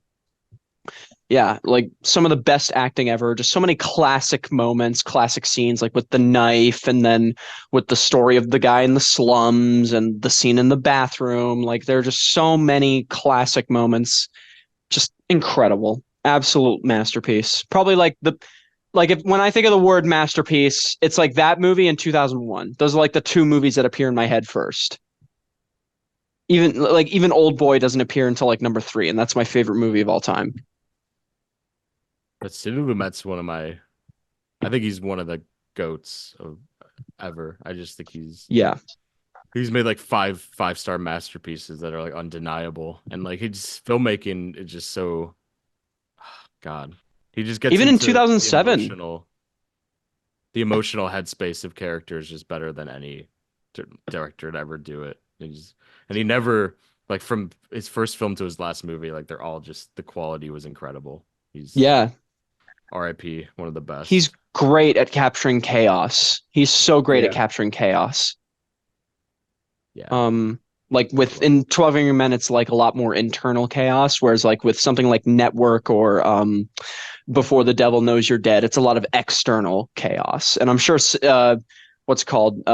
yeah, like some of the best acting ever, just so many classic moments, classic scenes, like with the knife, and then with the story of the guy in the slums and the scene in the bathroom. Like there are just so many classic moments, just incredible, absolute masterpiece. Probably like when I think of the word masterpiece, it's like that movie and 2001. Those are like the 2 movies that appear in my head first. Even Old Boy doesn't appear until like number 3, and that's my favorite movie of all time. But Sidney Lumet's I think he's one of the goats of ever. I just think he's made like 5-star masterpieces that are like undeniable, and like his filmmaking is just so, God, he just gets even in into 2007. The emotional headspace of characters is better than any director to ever do it. And he never, like from his first film to his last movie, like they're all just, the quality was incredible. He's R.I.P. one of the best. He's great at capturing chaos. He's so great at capturing chaos. Yeah. Like in 12 Angry Men, it's like a lot more internal chaos, whereas like with something like Network or Before the Devil Knows You're Dead, it's a lot of external chaos. And I'm sure what's it called?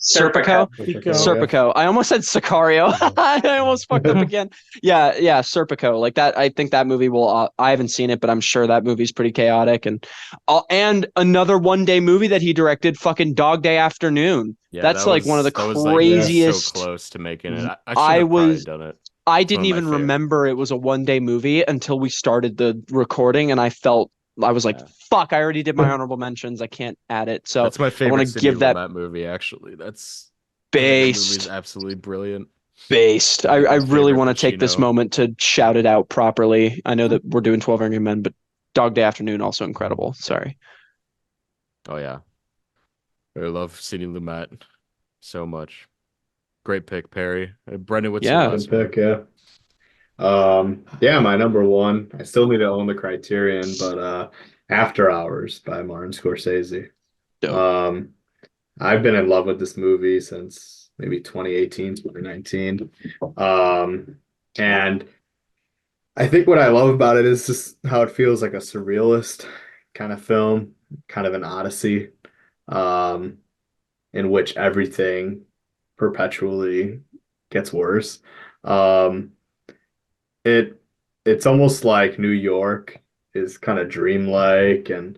Serpico. I almost said Sicario. I almost fucked up again. Yeah, Serpico. Like that. I think that movie will. I haven't seen it, but I'm sure that movie's pretty chaotic. And another one-day movie that he directed, fucking Dog Day Afternoon. Yeah, that's like one of the craziest. So close to making it. I should have probably done it. I didn't even remember it was a one-day movie until we started the recording, and I felt I was like, Yeah. fuck, I already did my honorable mentions. I can't add it. So That's my I want favorite to Sidney give that Lumet movie, actually. I think that movie is based. absolutely brilliant. Based. I think I my really favorite want to take this Pacino. moment to shout it out properly. I know that we're doing 12 Angry Men, but Dog Day Afternoon also incredible. Sorry. Oh yeah, I love Sidney Lumet so much. Great pick, Perry. Brendan, what's your Yeah. Good last one? pick, yeah. Yeah, my number one. I still need to own the Criterion, but After Hours by Martin Scorsese. Dope. Um, I've been in love with this movie since maybe 2018, 2019. And I think what I love about it is just how it feels like a surrealist kind of film, kind of an odyssey, um, in which everything perpetually gets worse. Um, it it's almost like New York is kind of dreamlike and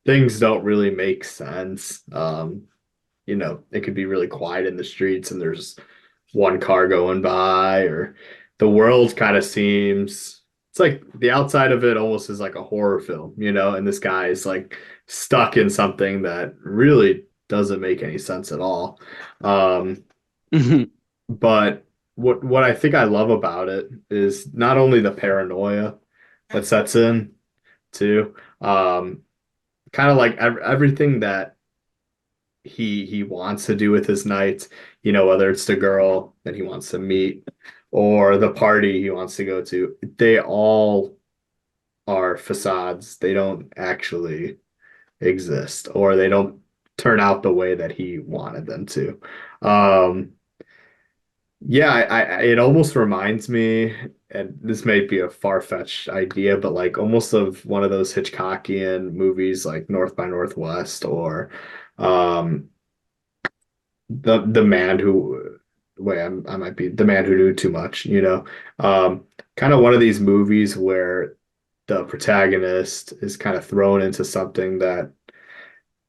things don't really make sense. It could be really quiet in the streets and there's one car going by, or the world kind of seems, it's like the outside of it almost is like a horror film, and this guy is like stuck in something that really doesn't make any sense at all. Um, but what I think I love about it is not only the paranoia that sets in too, kind of like everything that he wants to do with his nights, whether it's the girl that he wants to meet or the party he wants to go to, they all are facades. They don't actually exist, or they don't turn out the way that he wanted them to. Um, yeah, it almost reminds me, and this may be a far-fetched idea, but like almost of one of those Hitchcockian movies like North by Northwest, or um the man who wait I might be the man who knew too much, kind of one of these movies where the protagonist is kind of thrown into something that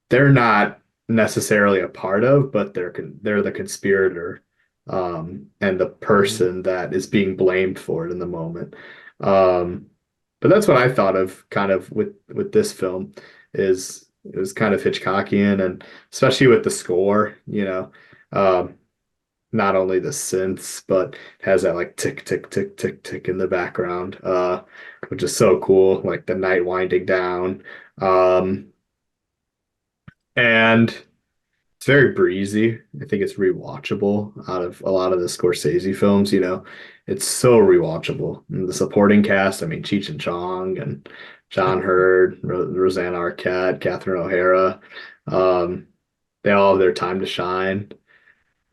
they're not necessarily a part of, but they're the conspirator, and the Mhm. person that is being blamed for it in the moment. um but that's what I thought of kind of with this film, is it was kind of Hitchcockian, and especially with the score, um, not only the synths, but has that like tick, tick, tick, tick, tick in the background, which is so cool, like the night winding down. Um, and it's very breezy. I think it's rewatchable out of a lot of the Scorsese films, It's so rewatchable. And the supporting cast, I mean, Cheech and Chong and John Hurd, Rosanna Arquette, Catherine O'Hara, um, they all have their time to shine.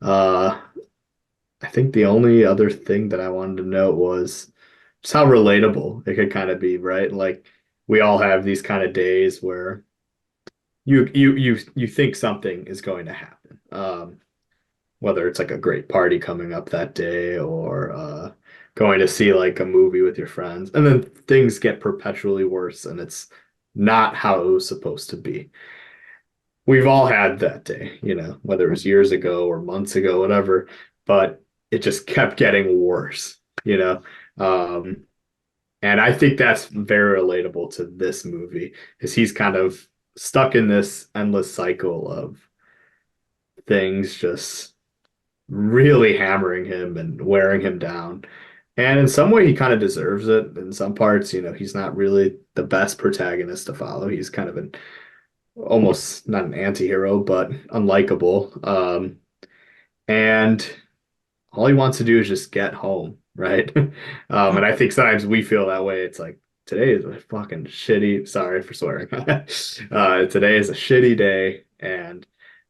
Uh, I think the only other thing that I wanted to note was just how relatable it could kind of be, right? Like we all have these kind of days where you think something is going to happen. Whether it's like a great party coming up that day, or going to see like a movie with your friends, and then things get perpetually worse and it's not how it was supposed to be. We've all had that day, whether it was years ago or months ago, whatever, but it just kept getting worse, you know. Um, and I think that's very relatable to this movie, because he's kind of stuck in this endless cycle of things just really hammering him and wearing him down. And in some way, he kind of deserves it. In some parts, he's not really the best protagonist to follow. He's kind of an almost not an anti-hero, but unlikable. And all he wants to do is just get home, right? And I think sometimes we feel that way. It's like today is a fucking shitty, sorry for swearing. Today is a shitty day, and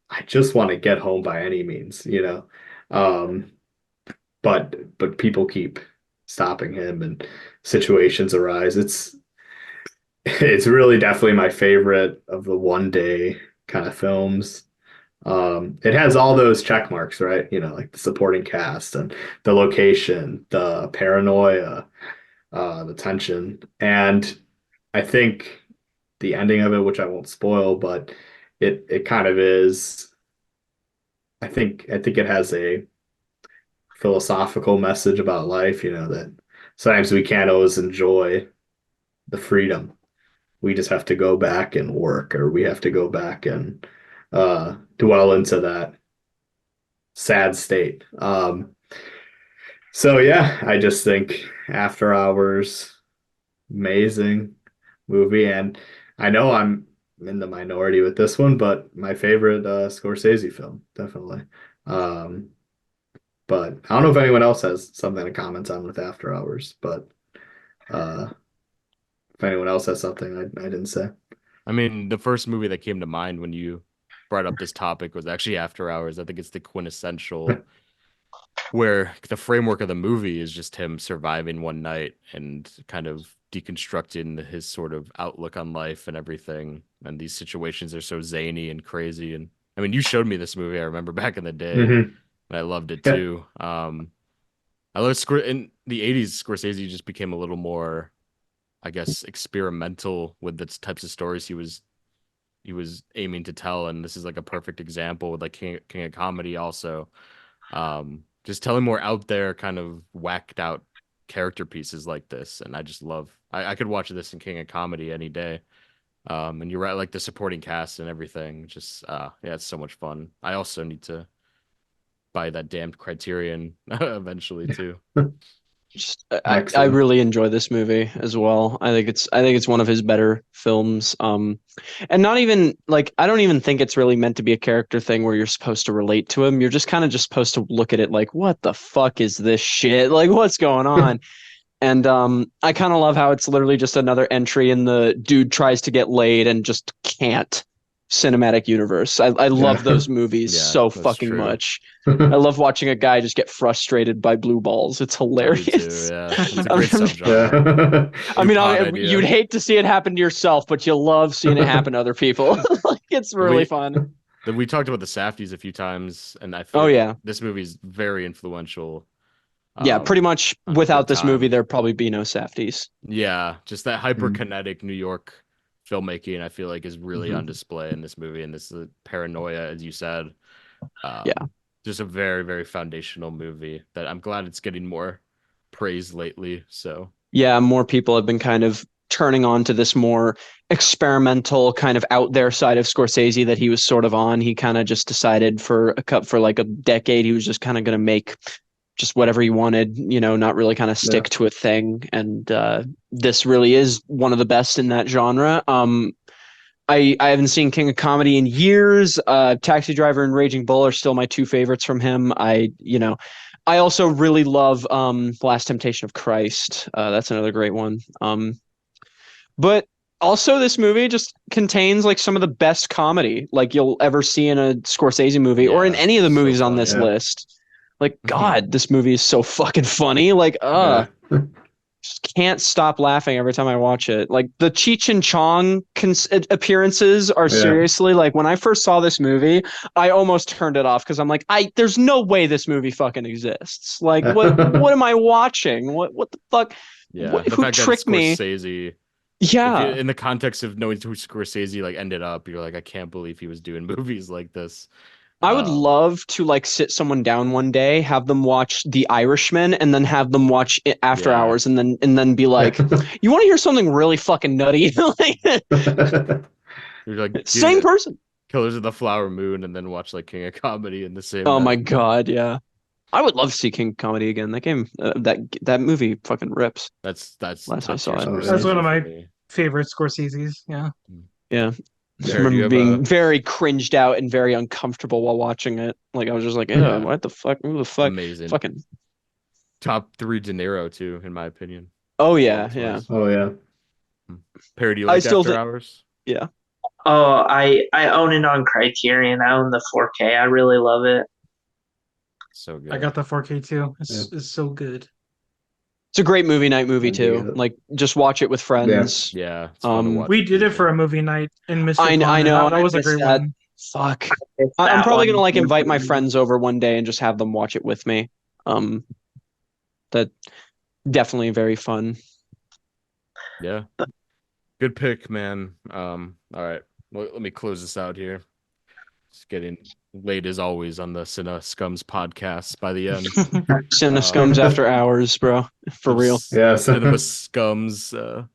I just want to get home by any means. Um, but people keep stopping him and situations arise. It's really definitely my favorite of the one day kind of films. It has all those check marks, right? Like the supporting cast and the location, the paranoia, the tension. And I think the ending of it, which I won't spoil, but it kind of is, I think it has a philosophical message about life, that sometimes we can't always enjoy the freedom we just have to go back and work, or we have to go back and dwell into that sad state. So yeah, I just think After Hours, amazing movie, and I know I'm in the minority with this one, but my favorite Scorsese film, definitely. Um, but I don't know if anyone else has something to comment on with After Hours, but uh, if anyone else has something I didn't say. I mean, the first movie that came to mind when you brought up this topic was actually After Hours. I think it's the quintessential where the framework of the movie is just him surviving one night and kind of deconstructing his sort of outlook on life and everything. And these situations are so zany and crazy. And I mean, you showed me this movie, I remember back in the day, and I loved it Yeah. too. I love in the 80s, Scorsese just became a little more, I guess, experimental with the types of stories he was aiming to tell, and this is like a perfect example with like King of Comedy also. Just telling more out there, kind of whacked out character pieces like this, and I just love. I could watch this in King of Comedy any day. And you're right, like the supporting cast and everything. Just yeah, it's so much fun. I also need to buy that damned Criterion eventually too. Just I Excellent. really enjoy this movie as well. I think it's one of his better films. And not even like I don't even think it's really meant to be a character thing where you're supposed to relate to him. You're just kind of just supposed to look at it like, what the fuck is this shit? Like, what's going on? And I kind of love how it's literally just another entry in the dude tries to get laid and just can't cinematic universe. I love those movies Yeah, so that's fucking true. much. I love watching a guy just get frustrated by blue balls. It's I do too, hilarious. yeah. It's a great subgenre. Yeah. I New mean, pod idea. you'd hate to see it happen to yourself, but you love seeing it happen to other people. Like it's really fun. We talked about the Safdies a few times, and I feel Oh like yeah, this movie is very influential. yeah. Pretty much For without the this movie, time. there'd probably be no Safdies. Yeah, just that hyperkinetic New York filmmaking, I feel like, is really on display in this movie, and this is paranoia, as you said. Yeah. Just a very, very foundational movie that I'm glad it's getting more praise lately. So Yeah, more people have been kind of turning on to this more experimental kind of out there side of Scorsese that he was sort of on. He kind of just decided for like a decade he was just kind of going to make just whatever he wanted, not really kind of stick to a thing. And this really is one of the best in that genre. I haven't seen King of Comedy in years. Taxi Driver and Raging Bull are still my two favorites from him. I also really love Last Temptation of Christ. That's another great one. But also this movie just contains like some of the best comedy like you'll ever see in a Scorsese movie or in Yeah, any of the so movies on fun, this yeah. list. Like God, this movie is so fucking funny. Like Yeah. just can't stop laughing every time I watch it. Like the Cheech and Chong appearances are Yeah. seriously like when I first saw this movie, I almost turned it off because I'm like, there's no way this movie fucking exists. Like what am I watching? What the fuck? yeah. The Who fact that tricked me? Scorsese, Yeah. in the context of knowing who Scorsese like ended up, you're like, I can't believe he was doing movies like this. I would love to like sit someone down one day, have them watch The Irishman, and then have them watch it After Yeah. Hours, and then be like, "You want to hear something really fucking nutty?" Like, You're like, same person. Killers of the Flower Moon, and then watch like King of Comedy in the same. Oh my night. God, yeah. I would love to see King Comedy again. That game, that movie, fucking rips. That's Last I top saw tier it. Scorsese That's one of for my me. favorite Scorsese's. Yeah. Yeah. I Jared, do you remember have being a- very cringed out and very uncomfortable while watching it. Like I was just like, Yeah. what the fuck? Who the fuck? Amazing. Fucking. Top 3 De Niro too, in my opinion. Oh yeah, Always yeah. was. Oh yeah. Perry, do you I like still After think- Hours? Yeah. Oh, I own it on Criterion. I own the 4K. I really love it. So good. I got the 4K too. It's so good. It's a great movie night movie I dig too. it. Like just watch it with friends. Yeah, it's fun to watch. We with did it people. for a movie night in Mr. I Fun, and know, that was a I great missed that. one. Fuck. It's I'm that probably one. gonna like invite my friends over one day and just have them watch it with me. That definitely very fun. Yeah. Good pick, man. All right. Well, let me close this out here. It's getting late as always on the Cine Scums podcast by the end. Cinema Scums After Hours, bro. For real. Yes. Cinema Scums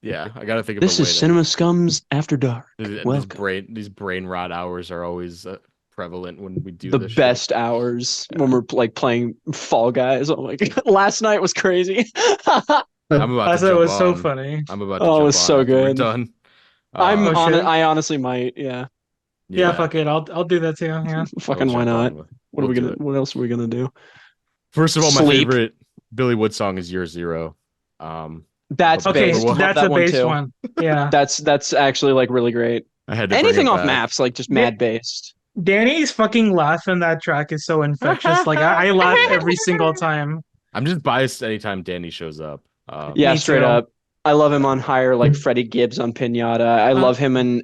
Yeah, I gotta think of This a is way Cinema Scums After Dark. Welcome. these brain rot hours are always prevalent when we do The this shit. best hours Yeah. when we're like playing Fall Guys. Oh my God. Last night was crazy. I'm about I to thought it jump was so on. funny. I'm about to Oh, it jump was on so after we're good. done. I'm Oh on it. shit. I honestly might. Yeah. Yeah, Yeah, fuck it. I'll do that too. Yeah. we'll Fucking why jump not? on. What are We'll we do gonna? it. What else are we gonna do? First of all, my Sleep. favorite Billy Wood song is Year Zero. That's But number Okay, based. one, Love that's that a one based too. one. Yeah. That's actually like really great. I had to bring Anything it off back. maps, like just Da- mad based. Danny's fucking laugh in that track is so infectious. Like I laugh every single time. I'm just biased anytime Danny shows up. Yeah, Me straight too. up. I love him on Higher, like Freddie Gibbs on Pinata. I Uh, love him in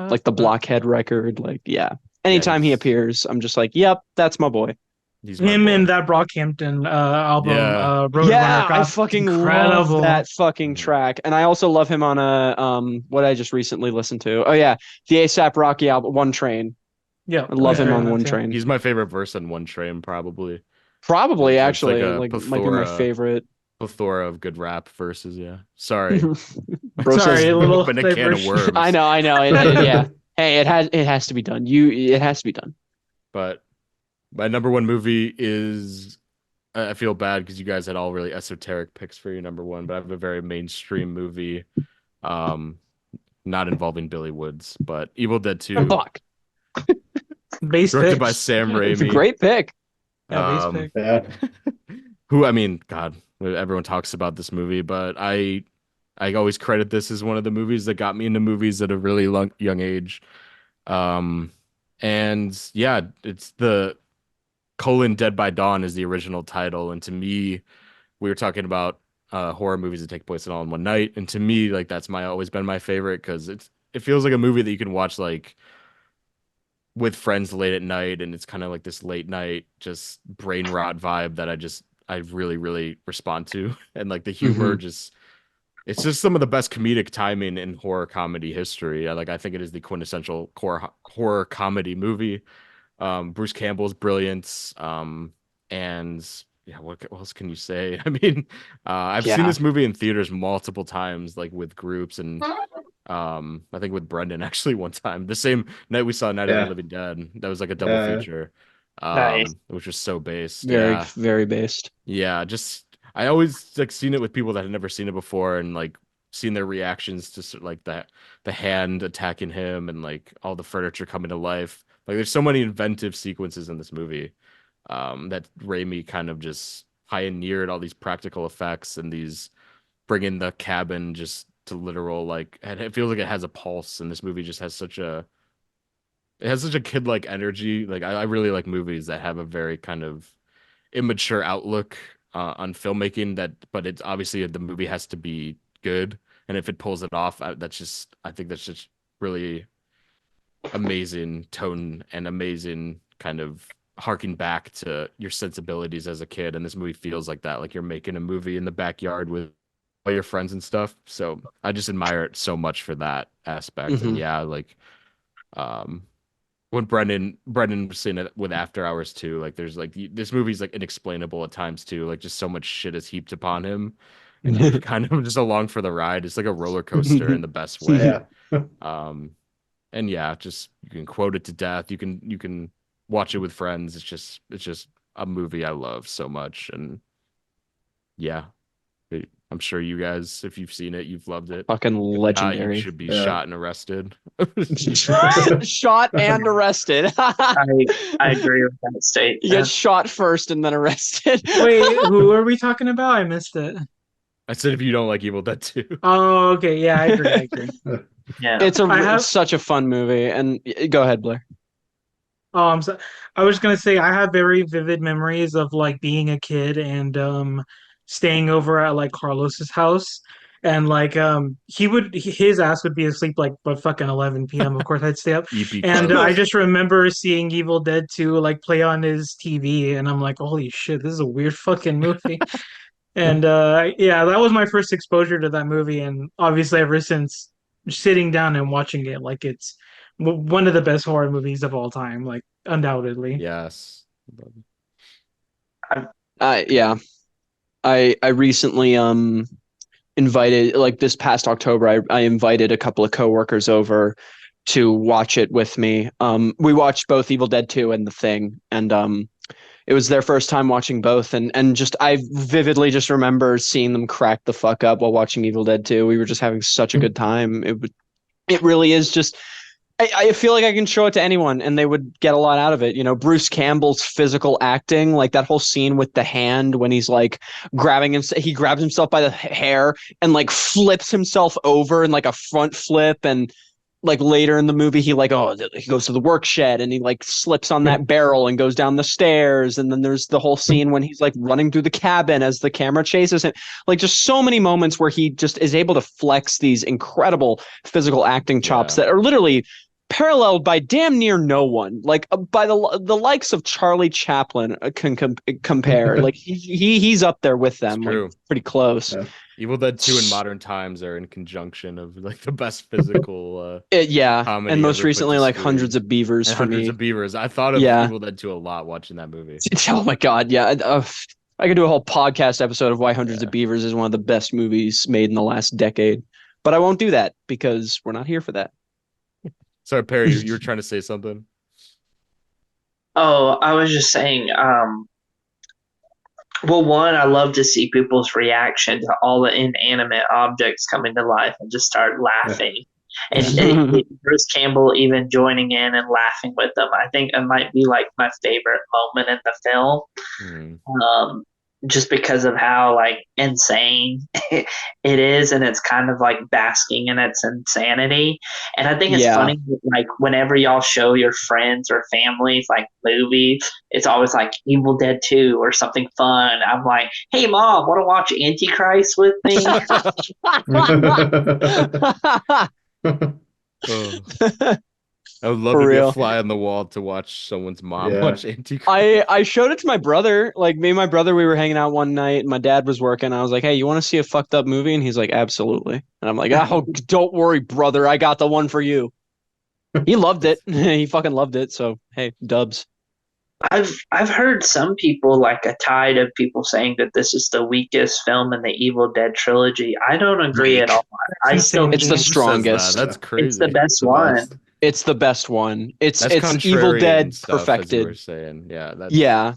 like the Blockhead record. Like, yeah. yeah, Anytime he appears, I'm just like, yep, that's my boy. he's my Him boy. in that Brockhampton album, Yeah, Roadrunner, Yeah, I God, fucking love incredible. that fucking Mhm. track. And I also love him on a what I just recently listened to. Oh yeah, the ASAP Rocky album, One Train. Yeah, I I love him agree on on that One too. Train. He's my favorite verse on One Train, probably. Probably It's like actually a like might be my favorite. plethora of good rap verses. Yeah, sorry, Bro Sorry, says a little open a can of diversion. worms. I know. Yeah. Hey, it has to be done. It has to be done. But my number one movie is. I feel bad because you guys had all really esoteric picks for your number one, but I have a very mainstream movie, um, not involving Billy Woods, but Evil Dead 2, Fuck. Base directed by picks. Sam It's a Raimi. great pick. Yeah, base Um, pick. Yeah. who I mean, God, everyone talks about this movie, but I always credit this as one of the movies that got me into movies at a really young age. Um, and yeah, it's the Dead by Dawn is the original title, and to me, we were talking about horror movies that take place all in one night, and to me, like that's my always been my favorite because it feels like a movie that you can watch like with friends late at night, and it's kind of like this late night just brain rot vibe that I really really respond to, and like the humor just it's just some of the best comedic timing in horror comedy history. I think it is the quintessential core horror comedy movie. Bruce Campbell's brilliance. And yeah, what else can you say? I mean, I've seen Yeah. this movie in theaters multiple times, like with groups, and I think with Brendan actually one time. The same night we saw Night of the Yeah. Living Dead. That was like a double feature. Nice. Which was so based. Very, Yeah. very based. Yeah, just I always like seen it with people that had never seen it before and like seen their reactions to like the hand attacking him and like all the furniture coming to life. Like there's so many inventive sequences in this movie that Raimi kind of just pioneered all these practical effects and these bringing the cabin just to literal like it feels like it has a pulse and this movie just has such a it has such a kid-like energy. Like I really like movies that have a very kind of immature outlook on filmmaking but it's obviously the movie has to be good and if it pulls it off I think that's just really amazing tone and amazing kind of harking back to your sensibilities as a kid and this movie feels like that like you're making a movie in the backyard with all your friends and stuff so I just admire it so much for that aspect and Mhm. yeah like um when Brendan was saying it with After Hours too, like there's like this movie's like inexplainable at times too, like just so much shit is heaped upon him, and you're kind of just along for the ride. It's like a roller coaster in the best way. Yeah. Um, and yeah, just you can quote it to death. You can watch it with friends. It's just a movie I love so much, and yeah, I'm sure you guys, if you've seen it, you've loved it. Fucking If not, you legendary. should be Yeah. shot and arrested. Shot and arrested. I agree with that statement. You get shot first and then arrested. Wait, who are we talking about? I missed it. I said if you don't like Evil Dead 2. Oh, okay. Yeah, I agree. I agree. Yeah. It's such a fun movie. And go ahead, Blair. Oh, I was gonna say I have very vivid memories of like being a kid and staying over at like Carlos's house and like his ass would be asleep like but fucking 11 p.m. Of course I'd stay up EP and I Carlos. just remember seeing Evil Dead 2 like play on his TV and I'm like holy shit this is a weird fucking movie and yeah that was my first exposure to that movie and obviously ever since sitting down and watching it like it's one of the best horror movies of all time, like undoubtedly. Yes. Yeah. I recently invited, like this past October, I invited a couple of coworkers over to watch it with me. We watched both Evil Dead 2 and The Thing, and it was their first time watching both, and just I vividly just remember seeing them crack the fuck up while watching Evil Dead 2. We were just having such a good time. It really is just I feel like I can show it to anyone and they would get a lot out of it. You know, Bruce Campbell's physical acting, like that whole scene with the hand when he's like grabbing him, he grabs himself by the hair and like flips himself over in like a front flip. And like later in the movie, he goes to the work shed and he like slips on that barrel and goes down the stairs. And then there's the whole scene when he's like running through the cabin as the camera chases him. Like just so many moments where he just is able to flex these incredible physical acting chops that are literally paralleled by damn near no one, like by the likes of Charlie Chaplin can compare. Like he's up there with them, like, pretty close. Yeah. Evil Dead 2 in modern times are in conjunction of like the best physical comedy, and most recently like Hundreds of Beavers and for Hundreds me. of Beavers. I thought of Evil Dead 2 a lot watching that movie. Oh my god, yeah. I could do a whole podcast episode of why Hundreds of Beavers is one of the best movies made in the last decade, but I won't do that because we're not here for that. Sorry, Perry, you were trying to say something? Oh, I was just saying, well, one, I love to see people's reaction to all the inanimate objects coming to life and just start laughing. And Bruce Campbell even joining in and laughing with them. I think it might be like my favorite moment in the film. Just because of how like insane it is, and it's kind of like basking in its insanity. And I think it's funny, like whenever y'all show your friends or families like movies, it's always like Evil Dead 2 or something fun. I'm like, hey mom, want to watch Antichrist with me? I would love to be a fly on the wall to watch someone's mom watch Antichrist. I showed it to my brother. Like me and my brother, we were hanging out one night and my dad was working. I was like, hey, you want to see a fucked up movie? And he's like, absolutely. And I'm like, oh, don't worry, brother. I got the one for you. He loved it. He fucking loved it. So, hey, dubs. I've heard some people, like a tide of people saying that this is the weakest film in the Evil Dead trilogy. I don't agree at all. It's the strongest. That's crazy. It's the best one. It's the best one. It's Evil Dead perfected. We're saying. Yeah.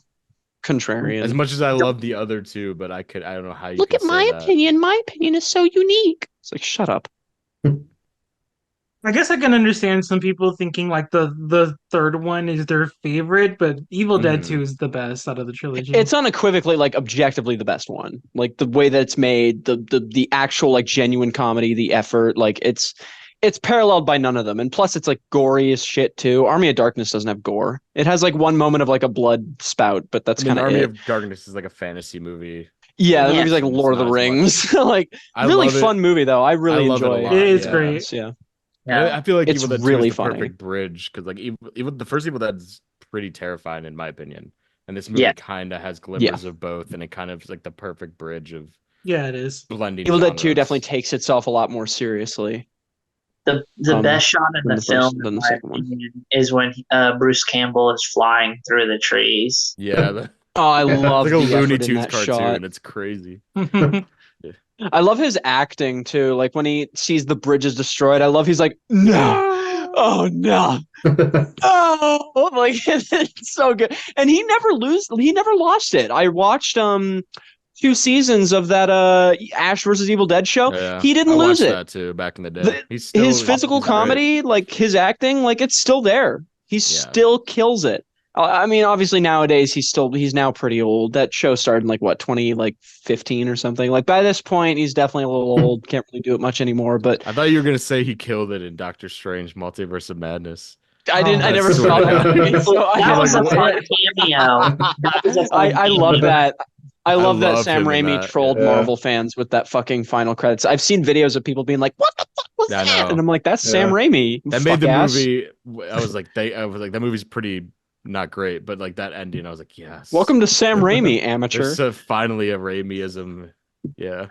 Contrarian. As much as I love the other two, but I don't know how you look at my opinion. My opinion is so unique. It's like, shut up. I guess I can understand some people thinking like the third one is their favorite, but Evil Dead 2 is the best out of the trilogy. It's unequivocally, like, objectively the best one. Like the way that it's made, the actual like genuine comedy, the effort, like it's paralleled by none of them. And plus it's like gory as shit too. Army of Darkness doesn't have gore. It has like one moment of like a blood spout, but that's kind of Army of Darkness is like a fantasy movie. Yeah, the movie's like Lord of the Rings. Like really fun movie though. I really enjoy it. It is great. Yeah. I feel like it's Evil Dead really 2 is the perfect bridge because like even the first Evil Dead is pretty terrifying in my opinion, and this movie kind of has glimmers of both, and it kind of is like the perfect bridge of it is blending. Evil Dead 2 definitely takes itself a lot more seriously. The best shot in the film, in my opinion, is when Bruce Campbell is flying through the trees. Yeah. I love like a the Looney effort in Tunes that cartoon. shot. It's crazy. I love his acting too. Like when he sees the bridges destroyed, I love he's like, no, oh no, oh, like it's so good. And he never lost it. I watched 2 seasons of that Ash versus Evil Dead show. Yeah, he didn't lose it. That too back in the day. His physical comedy, like his acting, like it's still there. He still kills it. I mean, obviously nowadays he's now pretty old. That show started in like what 2015 or something. Like by this point, he's definitely a little old. Can't really do it much anymore. But I thought you were gonna say he killed it in Doctor Strange: Multiverse of Madness. I didn't. I never saw that movie. So that was a fun cameo. I love that. I love that Sam Raimi trolled Marvel fans with that fucking final credits. I've seen videos of people being like, "What the fuck was that?" And I'm like, "That's Sam Raimi." That made the movie. I was like, that movie's pretty. Not great, but like that ending, I was like, yes. Welcome to Sam Raimi, amateur. It's finally a Raimiism. Yeah.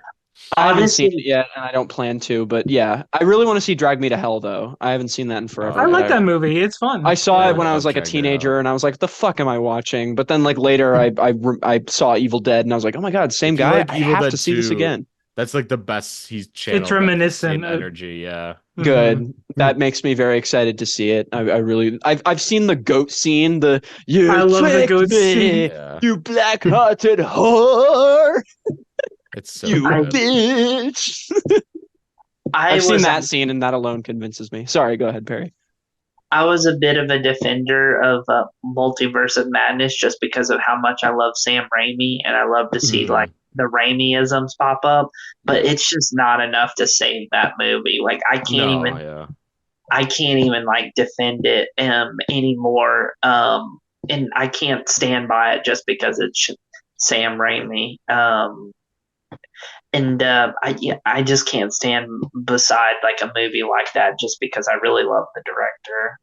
I haven't seen it yet, and I don't plan to, but yeah. I really want to see Drag Me to Hell, though. I haven't seen that in forever. I like that movie. It's fun. I saw it when I was like a teenager, and I was like, the fuck am I watching? But then like later, I saw Evil Dead, and I was like, oh my god, same guy. I have to see this again. That's like the best he's channeled. It's that reminiscent same of- energy. Yeah. Good. That makes me very excited to see it. I really I've seen the goat scene, the you I love the tricked goat scene. me, Yeah. you black-hearted whore, It's so you good. bitch. I I've seen was that scene and that alone convinces me. Sorry, go ahead, Perry. I was a bit of a defender of Multiverse of Madness just because of how much I love Sam Raimi and I love to see like the Raimi-isms pop up, but it's just not enough to save that movie. Like No, yeah. I can't even like defend it anymore. And I can't stand by it just because it's Sam Raimi. And I just can't stand beside like a movie like that just because I really love the director.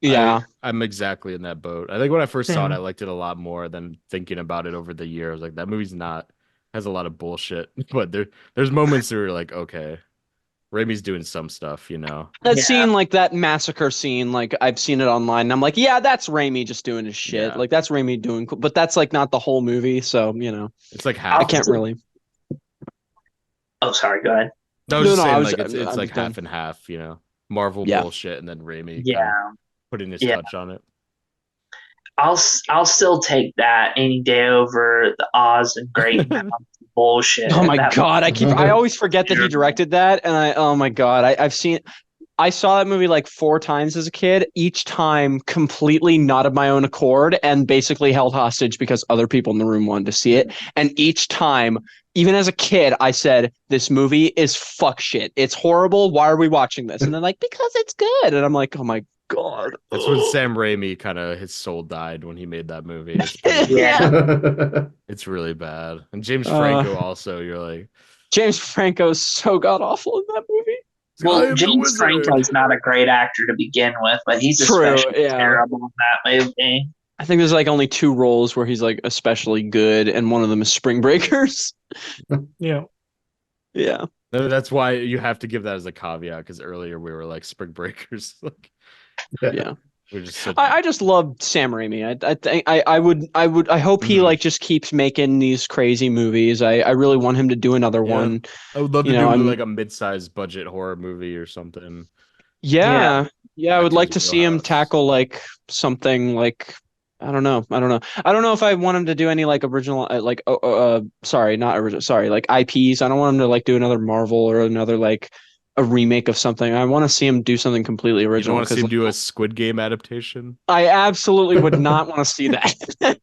Yeah. I'm exactly in that boat. I think when I first saw it, Same. I liked it a lot more than thinking about it over the years. Like that movie's not has a lot of bullshit, but there's moments where you're like, okay, Raimi's doing some stuff, you know. That Yeah. scene, like that massacre scene, like I've seen it online and I'm like, yeah, that's Raimi just doing his shit. Yeah. Like that's Raimi doing cool. But that's like not the whole movie, so It's like I half. can't really. Oh, sorry. Go ahead. I was No, just no, saying, I was- like it's I'm like just done. half and half, you know. Marvel Yeah. bullshit and then Raimi Yeah. kind of putting his Yeah. touch on it. I'll still take that any day over the Oz and Great Mountain bullshit. Oh my That god, I always forget that he terrible. directed that, and oh my god, I saw that movie like 4 times as a kid, each time completely not of my own accord and basically held hostage because other people in the room wanted to see it. And each time, even as a kid, I said, this movie is fuck shit. It's horrible. Why are we watching this? And they're like, because it's good. And I'm like, oh my god. That's when Sam Raimi kind of his soul died when he made that movie. It's pretty Yeah. It's really bad. And James Franco also, you're like, James Franco's so god awful in that movie. I am Well, the James wizard. Franco's not a great actor to begin with, but he's True, especially yeah. terrible in that movie. I think there's like only 2 roles where he's like especially good, and one of them is Spring Breakers. Yeah. Yeah. No, that's why you have to give that as a caveat because earlier we were like Spring Breakers. Like, Yeah. we're just such I just love Sam Raimi. I think I hope he Mhm. like just keeps making these crazy movies. I really want him to do another Yeah. one. I would love to You know, do I'm- like a mid-sized budget horror movie or something. Yeah. Yeah, I Back would to like his to see him wheelhouse. tackle like something like I don't know. I don't know if I want him to do any like original sorry, not original, sorry, like IPs. I don't want him to like do another Marvel or another like a remake of something. I want to see him do something completely You don't original want to see him because do a Squid Game adaptation? I absolutely would not want to see that.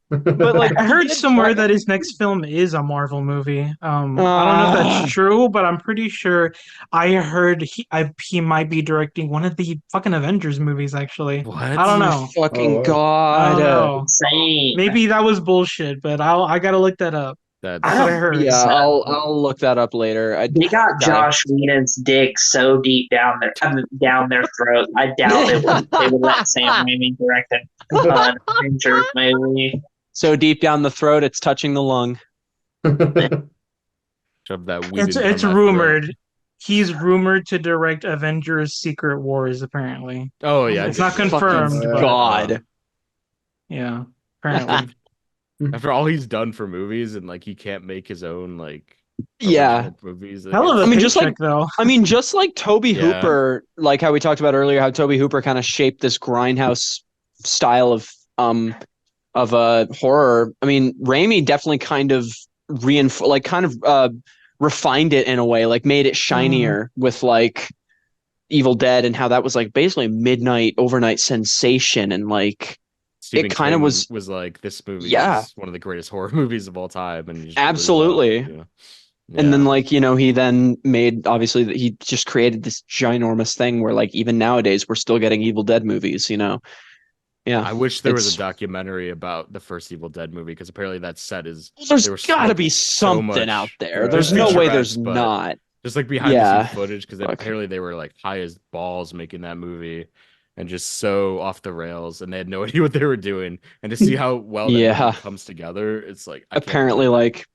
But like I heard he did somewhere try- that his next film is a Marvel movie. I don't know if that's true, but I'm pretty sure I heard he might be directing one of the fucking Avengers movies. Actually, What? I don't know. Fucking Oh, I god. don't know. Insane. Maybe that was bullshit, but I gotta look that up. That's That's what I heard. Yeah, I'll look that up later. They got Josh Whedon's dick so deep down their throat. I doubt they would let Sam Raimi direct an Avengers movie. So deep down the throat, it's touching the lung. shove that weed It's down my throat. rumored. He's rumored to direct Avengers: Secret Wars. Apparently, Oh yeah, It's I not did. confirmed. Fucking but- God. yeah. Apparently, After all he's done for movies and like he can't make his own like Yeah. original movies. like, hell of a I mean, just paycheck, though. I mean, just like Toby Yeah. Hooper, like how we talked about earlier, how Toby Hooper kind of shaped this grindhouse style of horror. I mean, Raimi definitely kind of refined it in a way, like made it shinier with like Evil Dead and how that was like basically a midnight overnight sensation and like Stephen kinda King was- like this movie Yeah. is one of the greatest horror movies of all time, and he just Absolutely. really well, And then like, he then made obviously that he just created this ginormous thing where like even nowadays we're still getting Evil Dead movies, Yeah. I wish there was it's- a documentary about the first Evil Dead movie because apparently that set is There's they were got to smoking be so something much. out there. Right. There's There's no way featurettes, there's but- not. just like behind the Yeah. scenes footage because Fuck. apparently they were like high as balls making that movie and just so off the rails and they had no idea what they were doing, and to see how well that Yeah. movie comes together, it's like I can't Apparently, believe it. like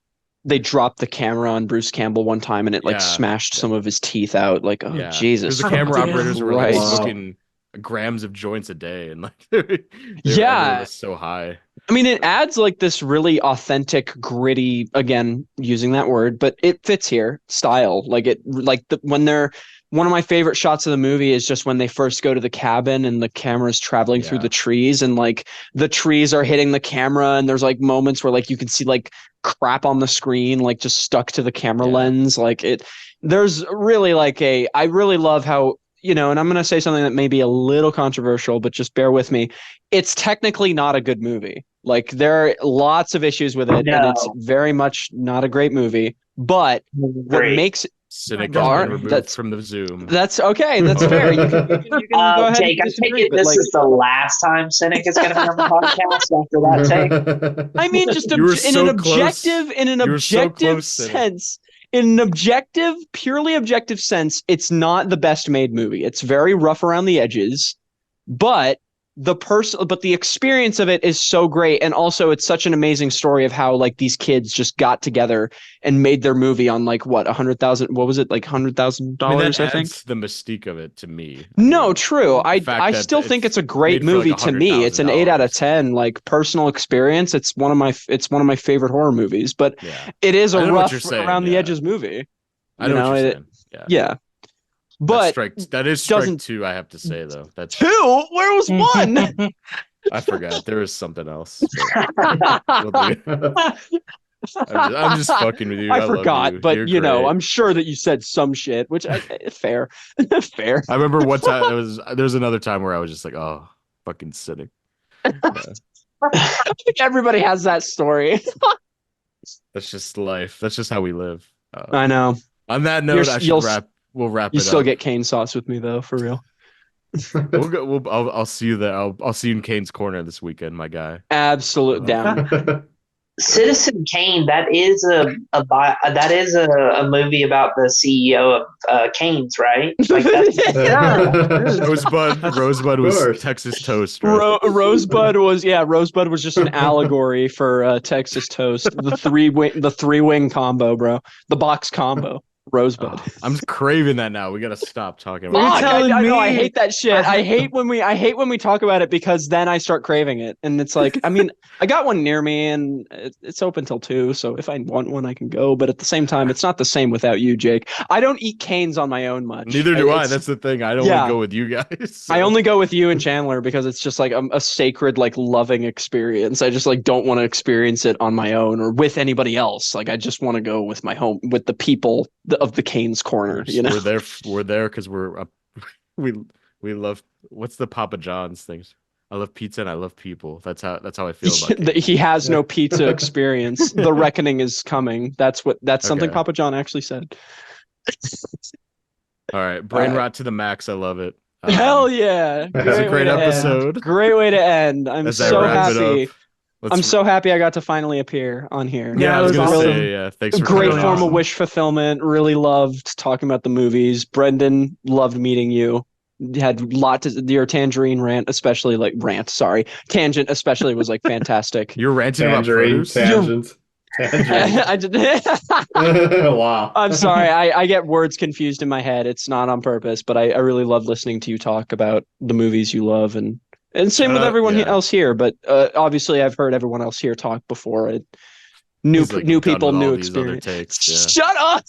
they dropped the camera on Bruce Campbell one time and it like Yeah. smashed some of his teeth out. Like, oh Yeah. Jesus. Because the camera Damn. operators were like Christ. smoking grams of joints a day, and like their Yeah. adrenaline was so high. I mean, it adds like this really authentic, gritty, again, using that word, but it fits here, style. One of my favorite shots of the movie is just when they first go to the cabin and the camera's traveling through the trees and like the trees are hitting the camera and there's like moments where like you can see like crap on the screen, like just stuck to the camera lens. There's really I really love how, and I'm going to say something that may be a little controversial, but just bear with me. It's technically not a good movie. Like there are lots of issues with it, and it's very much not a great movie. But what makes Cynic has been removed from the Zoom. That's okay. That's fair. You can go ahead. Jake, I take it this is the last time Cynic is going to be on the podcast after that take. I mean, just in an objective sense. In an purely objective sense, it's not the best made movie. It's very rough around the edges, but the experience of it is so great. And also it's such an amazing story of how like these kids just got together and made their movie on like what, $100,000, I think. That's the mystique of it to me. True. I still think it's a great movie to me. It's an 8 out of 10, like personal experience. It's one of my favorite horror movies, but it is a rough around the edges movie. I know what you're saying. Yeah. But that is strike 2, I have to say though. That's 2? Where was 1? I forgot. There was something else. I'm just fucking with you. I forgot, but I'm sure that you said some shit, which fair. Fair. I remember one time there was another time where I was just like, oh, fucking Cynic. I think everybody has that story. That's just life. That's just how we live. I know. On that note, we'll wrap it up. You still get Kane sauce with me though, for real. I'll see you there. I'll see you in Kane's corner this weekend, my guy. Absolute down. Citizen Kane. That is a movie about the CEO of Kane's, right? Like Rosebud was Texas Toast. Right? Rosebud was just an allegory for Texas Toast. The three wing combo, bro. The box combo. Rosebud. I'm craving that now. We gotta stop talking about it. I know. I hate that shit. I hate when we talk about it because then I start craving it, and it's like, I mean, I got one near me, and it's open till 2. So if I want one, I can go. But at the same time, it's not the same without you, Jake. I don't eat canes on my own much. Neither do I. That's the thing. I don't want to go with you guys. So. I only go with you and Chandler because it's just like a sacred, like loving experience. I just like don't want to experience it on my own or with anybody else. Like I just want to go with the people of the Kane's corner. We're there because we love, what's the Papa John's things? I love pizza and I love people. That's how I feel about Kane. He has no pizza experience. The reckoning is coming. That's something Papa John actually said. All right, brain rot to the max. I love it. Hell yeah! It was a great episode. Great way to end. I'm so happy. I'm so happy I got to finally appear on here. Yeah, I was going to say, thanks for great form of wish fulfillment. Really loved talking about the movies. Brendan, loved meeting you. Had your tangerine rant, especially tangent, especially was like fantastic. You're ranting about produce? Tangents. I did. Wow. I'm sorry. I get words confused in my head. It's not on purpose, but I really love listening to you talk about the movies you love and same with everyone else here. But obviously, I've heard everyone else here talk before. New people, new experience. Shut up.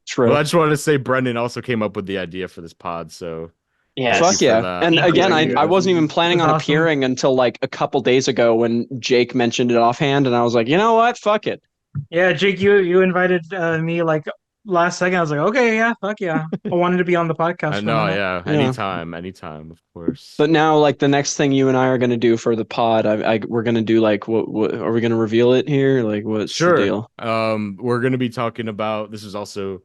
True. Well, I just wanted to say Brendan also came up with the idea for this pod. So yeah, fuck yeah. And again, I wasn't even planning on appearing until like a couple days ago when Jake mentioned it offhand, and I was like, you know what? Fuck it. Yeah, Jake, you invited me like last second. I was like, okay, yeah, fuck yeah. I wanted to be on the podcast. I know, yeah. Anytime, of course. But now, like the next thing you and I are gonna do for the pod, we're gonna do like what are we gonna reveal it here? Like what's the deal? We're gonna be talking about, this is also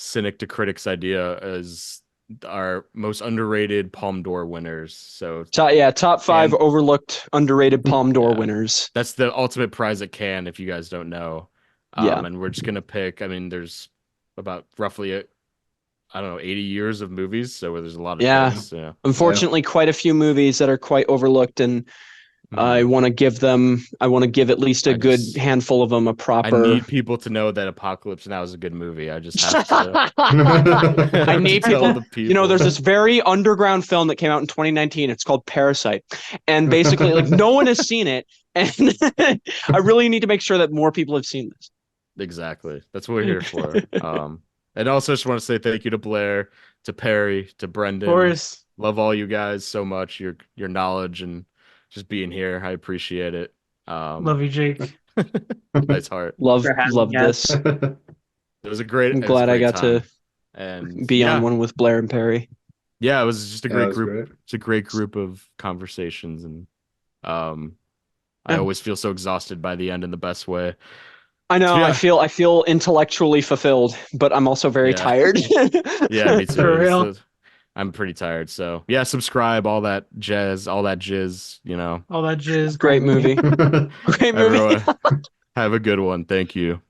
Cynic da Critic's idea, as our most underrated Palme d'Or winners. So top 5 overlooked, underrated Palme d'Or winners. That's the ultimate prize at Cannes, if you guys don't know. And we're just gonna pick. I mean, there's about roughly 80 years of movies, so there's a lot of things. Unfortunately, quite a few movies that are quite overlooked, and I want to give at least a good handful of them a proper. I need people to know that Apocalypse Now is a good movie. I just have to. I need tell people. There's this very underground film that came out in 2019. It's called Parasite, and basically, like, no one has seen it, and I really need to make sure that more people have seen this. Exactly. That's what we're here for. And also just want to say thank you to Blaire, to Perry, to Brendan. Of course. Love all you guys so much. Your knowledge and just being here. I appreciate it. Love you, Jake. Nice heart. Love us. this. It was a great. I'm glad I got time. to be on one with Blaire and Perry. Yeah, it was just a great group. Great. It's a great group of conversations, and I always feel so exhausted by the end in the best way. I know. So, I feel intellectually fulfilled, but I'm also very tired. Yeah, me too. For real. So, I'm pretty tired. So yeah, subscribe, all that jazz, all that jizz, All that jizz. Great movie. Great movie. Everyone, have a good one. Thank you.